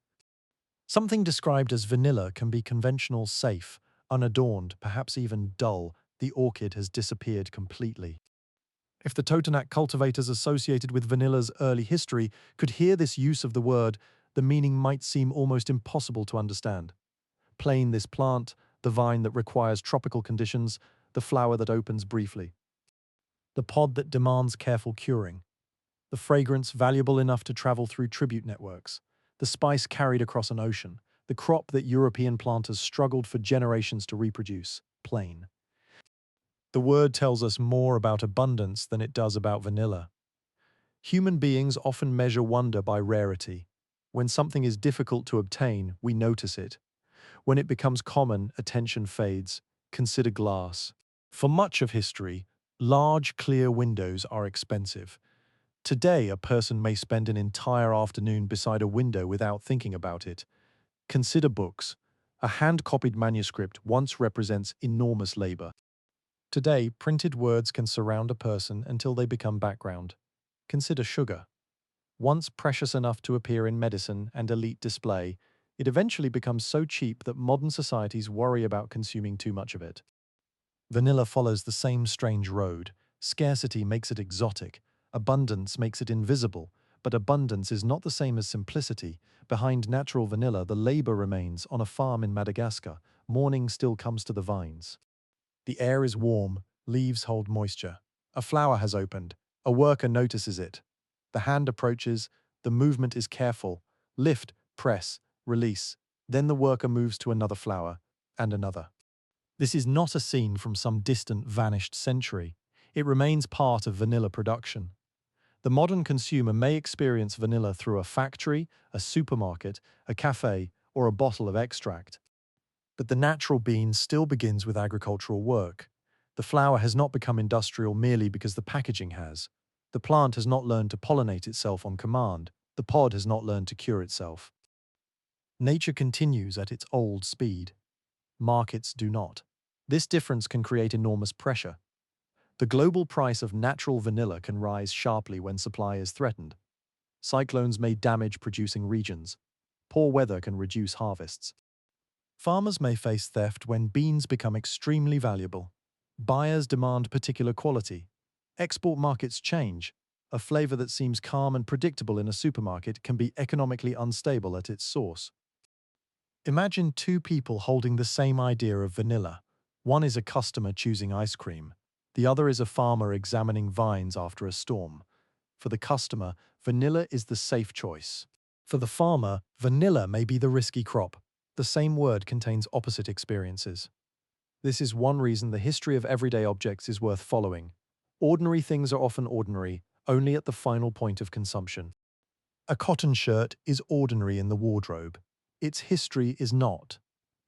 Something described as vanilla can be conventional, safe, unadorned, perhaps even dull. The orchid has disappeared completely. If the Totonac cultivators associated with vanilla's early history could hear this use of the word, the meaning might seem almost impossible to understand. Plain this plant, the vine that requires tropical conditions, the flower that opens briefly. The pod that demands careful curing. The fragrance valuable enough to travel through tribute networks. The spice carried across an ocean. The crop that European planters struggled for generations to reproduce. Plain. The word tells us more about abundance than it does about vanilla. Human beings often measure wonder by rarity. When something is difficult to obtain, we notice it. When it becomes common, attention fades. Consider glass. For much of history, large, clear windows are expensive. Today, a person may spend an entire afternoon beside a window without thinking about it. Consider books. A hand-copied manuscript once represents enormous labor. Today, printed words can surround a person until they become background. Consider sugar. Once precious enough to appear in medicine and elite display, it eventually becomes so cheap that modern societies worry about consuming too much of it. Vanilla follows the same strange road. Scarcity makes it exotic. Abundance makes it invisible. But abundance is not the same as simplicity. Behind natural vanilla, the labor remains. On a farm in Madagascar, morning still comes to the vines. The air is warm, leaves hold moisture. A flower has opened. A worker notices it. The hand approaches, the movement is careful. Lift, press, release. Then the worker moves to another flower, and another. This is not a scene from some distant, vanished century. It remains part of vanilla production. The modern consumer may experience vanilla through a factory, a supermarket, a cafe, or a bottle of extract. But the natural bean still begins with agricultural work. The flower has not become industrial merely because the packaging has. The plant has not learned to pollinate itself on command. The pod has not learned to cure itself. Nature continues at its old speed. Markets do not. This difference can create enormous pressure. The global price of natural vanilla can rise sharply when supply is threatened. Cyclones may damage producing regions. Poor weather can reduce harvests. Farmers may face theft when beans become extremely valuable. Buyers demand particular quality. Export markets change. A flavor that seems calm and predictable in a supermarket can be economically unstable at its source. Imagine two people holding the same idea of vanilla. One is a customer choosing ice cream. The other is a farmer examining vines after a storm. For the customer, vanilla is the safe choice. For the farmer, vanilla may be the risky crop. The same word contains opposite experiences. This is one reason the history of everyday objects is worth following. Ordinary things are often ordinary, only at the final point of consumption. A cotton shirt is ordinary in the wardrobe. Its history is not.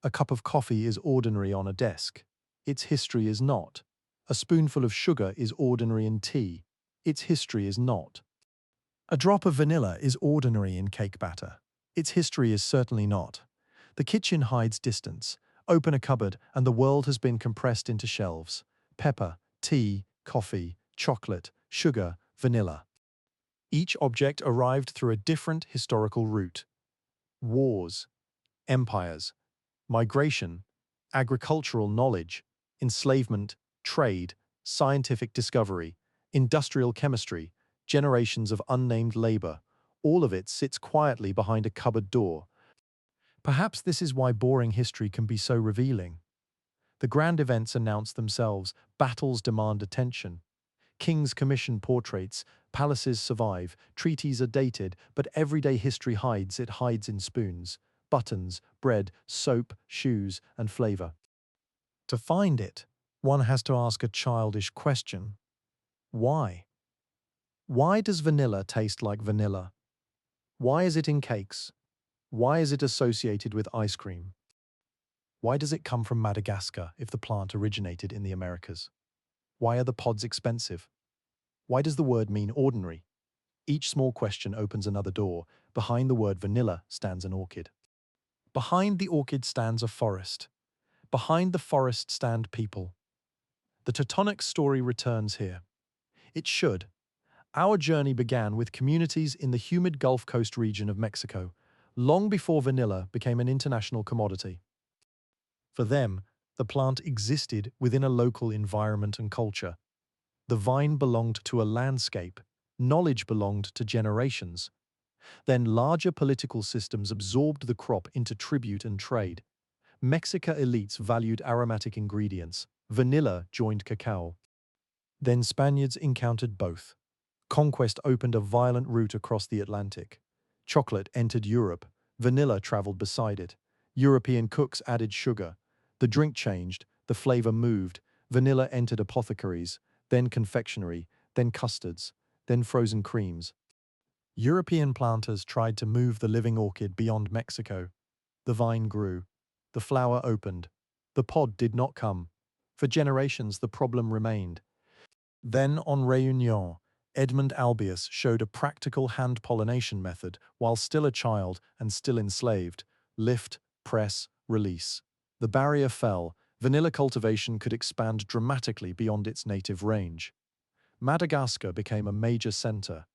A cup of coffee is ordinary on a desk. Its history is not. A spoonful of sugar is ordinary in tea. Its history is not. A drop of vanilla is ordinary in cake batter. Its history is certainly not. The kitchen hides distance. Open a cupboard and the world has been compressed into shelves. Pepper, tea, coffee, chocolate, sugar, vanilla. Each object arrived through a different historical route. Wars, empires, migration, agricultural knowledge, enslavement, trade, scientific discovery, industrial chemistry, generations of unnamed labor. All of it sits quietly behind a cupboard door. Perhaps this is why boring history can be so revealing. The grand events announce themselves, battles demand attention. Kings commission portraits, palaces survive, treaties are dated, but everyday history hides. It hides in spoons, buttons, bread, soap, shoes, and flavor. To find it, one has to ask a childish question. Why? Why does vanilla taste like vanilla? Why is it in cakes? Why is it associated with ice cream? Why does it come from Madagascar if the plant originated in the Americas? Why are the pods expensive? Why does the word mean ordinary? Each small question opens another door. Behind the word vanilla stands an orchid. Behind the orchid stands a forest. Behind the forest stand people. The Totonac story returns here. It should. Our journey began with communities in the humid Gulf Coast region of Mexico, long before vanilla became an international commodity. For them, the plant existed within a local environment and culture. The vine belonged to a landscape. Knowledge belonged to generations. Then larger political systems absorbed the crop into tribute and trade. Mexican elites valued aromatic ingredients. Vanilla joined cacao. Then Spaniards encountered both. Conquest opened a violent route across the Atlantic. Chocolate entered Europe. Vanilla traveled beside it. European cooks added sugar. The drink changed. The flavor moved. Vanilla entered apothecaries, then confectionery, then custards, then frozen creams. European planters tried to move the living orchid beyond Mexico. The vine grew. The flower opened. The pod did not come. For generations, the problem remained. Then, on Réunion, Edmond Albius showed a practical hand-pollination method while still a child and still enslaved. Lift, press, release. The barrier fell. Vanilla cultivation could expand dramatically beyond its native range. Madagascar became a major center.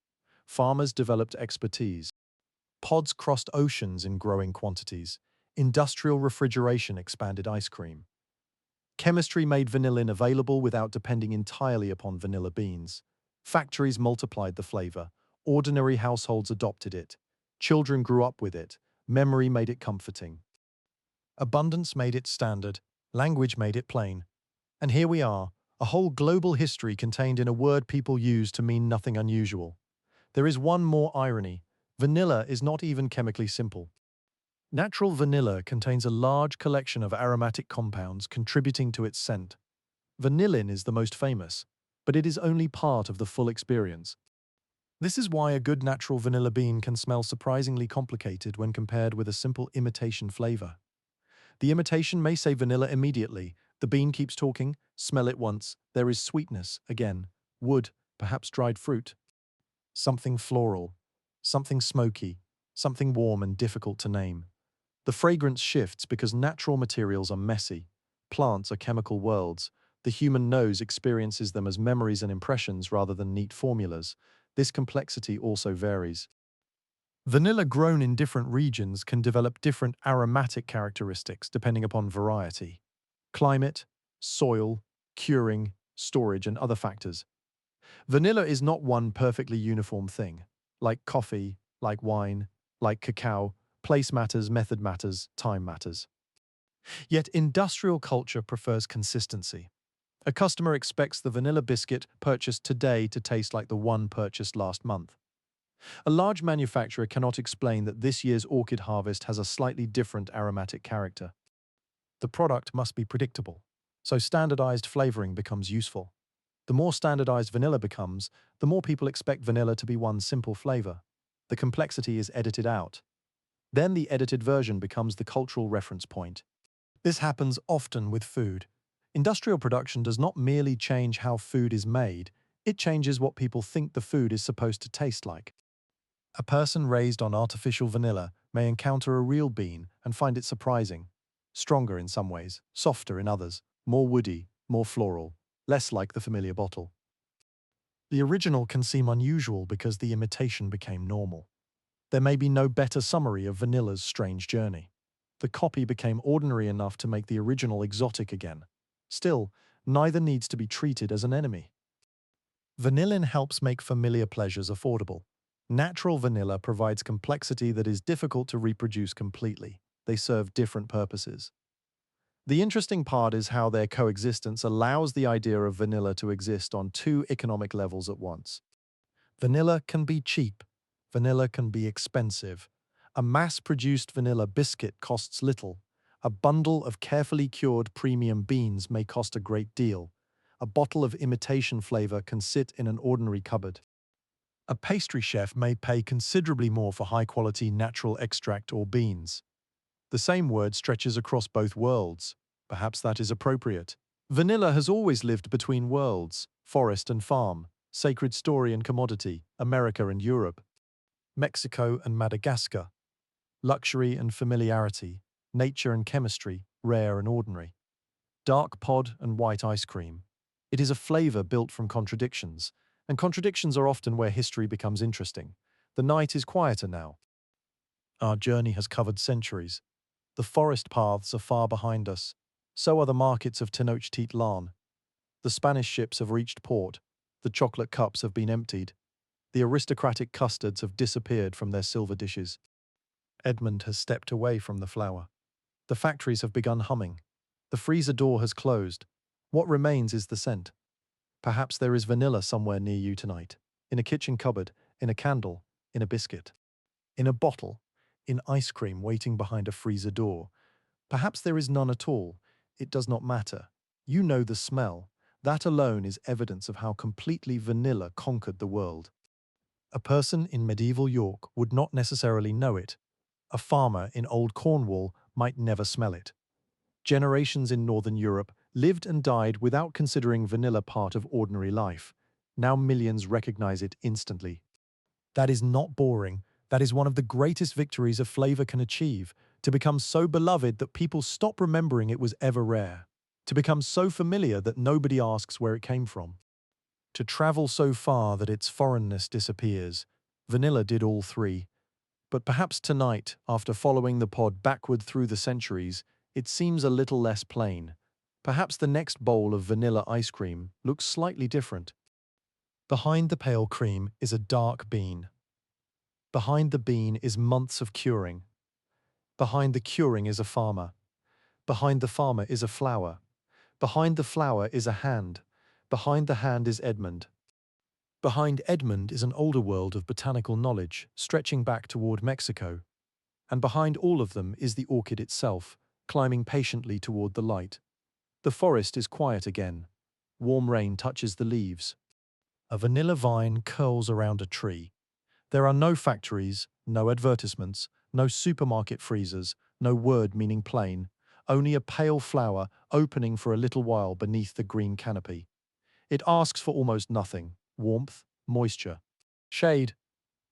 Farmers developed expertise. Pods crossed oceans in growing quantities. Industrial refrigeration expanded ice cream. Chemistry made vanillin available without depending entirely upon vanilla beans. Factories multiplied the flavor. Ordinary households adopted it. Children grew up with it. Memory made it comforting. Abundance made it standard. Language made it plain. And here we are, a whole global history contained in a word people use to mean nothing unusual. There is one more irony. Vanilla is not even chemically simple. Natural vanilla contains a large collection of aromatic compounds contributing to its scent. Vanillin is the most famous, but it is only part of the full experience. This is why a good natural vanilla bean can smell surprisingly complicated when compared with a simple imitation flavor. The imitation may say vanilla immediately. The bean keeps talking, smell it once, there is sweetness, again, wood, perhaps dried fruit. Something floral, something smoky, something warm and difficult to name. The fragrance shifts because natural materials are messy. Plants are chemical worlds. The human nose experiences them as memories and impressions rather than neat formulas. This complexity also varies. Vanilla grown in different regions can develop different aromatic characteristics depending upon variety, climate, soil, curing, storage, and other factors. Vanilla is not one perfectly uniform thing. Like coffee, like wine, like cacao, place matters, method matters, time matters. Yet industrial culture prefers consistency. A customer expects the vanilla biscuit purchased today to taste like the one purchased last month. A large manufacturer cannot explain that this year's orchid harvest has a slightly different aromatic character. The product must be predictable, so standardized flavoring becomes useful. The more standardized vanilla becomes, the more people expect vanilla to be one simple flavor. The complexity is edited out. Then the edited version becomes the cultural reference point. This happens often with food. Industrial production does not merely change how food is made, it changes what people think the food is supposed to taste like. A person raised on artificial vanilla may encounter a real bean and find it surprising. Stronger in some ways, softer in others, more woody, more floral, less like the familiar bottle. The original can seem unusual because the imitation became normal. There may be no better summary of vanilla's strange journey. The copy became ordinary enough to make the original exotic again. Still, neither needs to be treated as an enemy. Vanillin helps make familiar pleasures affordable. Natural vanilla provides complexity that is difficult to reproduce completely. They serve different purposes. The interesting part is how their coexistence allows the idea of vanilla to exist on two economic levels at once. Vanilla can be cheap. Vanilla can be expensive. A mass-produced vanilla biscuit costs little. A bundle of carefully cured premium beans may cost a great deal. A bottle of imitation flavor can sit in an ordinary cupboard. A pastry chef may pay considerably more for high-quality natural extract or beans. The same word stretches across both worlds. Perhaps that is appropriate. Vanilla has always lived between worlds, forest and farm, sacred story and commodity, America and Europe, Mexico and Madagascar, luxury and familiarity, nature and chemistry, rare and ordinary, dark pod and white ice cream. It is a flavor built from contradictions, and contradictions are often where history becomes interesting. The night is quieter now. Our journey has covered centuries. The forest paths are far behind us. So are the markets of Tenochtitlan. The Spanish ships have reached port. The chocolate cups have been emptied. The aristocratic custards have disappeared from their silver dishes. Edmond has stepped away from the flower. The factories have begun humming. The freezer door has closed. What remains is the scent. Perhaps there is vanilla somewhere near you tonight. In a kitchen cupboard, in a candle, in a biscuit, in a bottle, in ice cream waiting behind a freezer door. Perhaps there is none at all. It does not matter. You know the smell. That alone is evidence of how completely vanilla conquered the world. A person in medieval York would not necessarily know it. A farmer in old Cornwall might never smell it. Generations in Northern Europe lived and died without considering vanilla part of ordinary life. Now millions recognize it instantly. That is not boring. That is one of the greatest victories a flavor can achieve, to become so beloved that people stop remembering it was ever rare, to become so familiar that nobody asks where it came from, to travel so far that its foreignness disappears. Vanilla did all three. But perhaps tonight, after following the pod backward through the centuries, it seems a little less plain. Perhaps the next bowl of vanilla ice cream looks slightly different. Behind the pale cream is a dark bean. Behind the bean is months of curing. Behind the curing is a farmer. Behind the farmer is a flower. Behind the flower is a hand. Behind the hand is Edmond. Behind Edmond is an older world of botanical knowledge, stretching back toward Mexico. And behind all of them is the orchid itself, climbing patiently toward the light. The forest is quiet again. Warm rain touches the leaves. A vanilla vine curls around a tree. There are no factories, no advertisements, no supermarket freezers, no word meaning plain, only a pale flower opening for a little while beneath the green canopy. It asks for almost nothing: warmth, moisture, shade,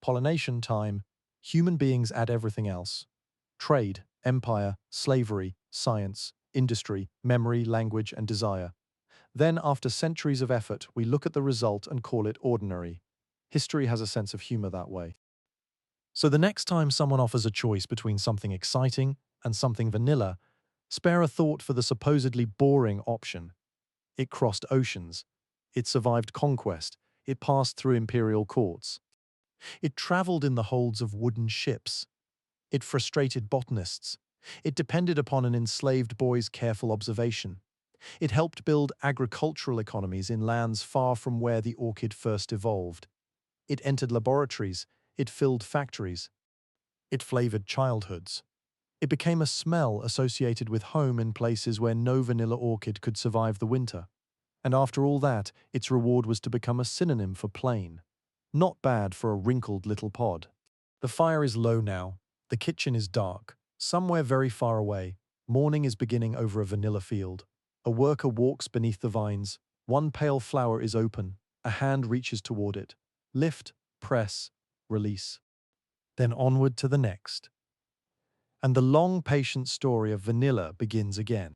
pollination time. Human beings add everything else: trade, empire, slavery, science, industry, memory, language, and desire. Then, after centuries of effort, we look at the result and call it ordinary. History has a sense of humor that way. So the next time someone offers a choice between something exciting and something vanilla, spare a thought for the supposedly boring option. It crossed oceans. It survived conquest. It passed through imperial courts. It traveled in the holds of wooden ships. It frustrated botanists. It depended upon an enslaved boy's careful observation. It helped build agricultural economies in lands far from where the orchid first evolved. It entered laboratories. It filled factories. It flavored childhoods. It became a smell associated with home in places where no vanilla orchid could survive the winter. And after all that, its reward was to become a synonym for plain. Not bad for a wrinkled little pod. The fire is low now. The kitchen is dark. Somewhere very far away, morning is beginning over a vanilla field. A worker walks beneath the vines. One pale flower is open. A hand reaches toward it. Lift, press, release. Then onward to the next. And the long, patient story of vanilla begins again.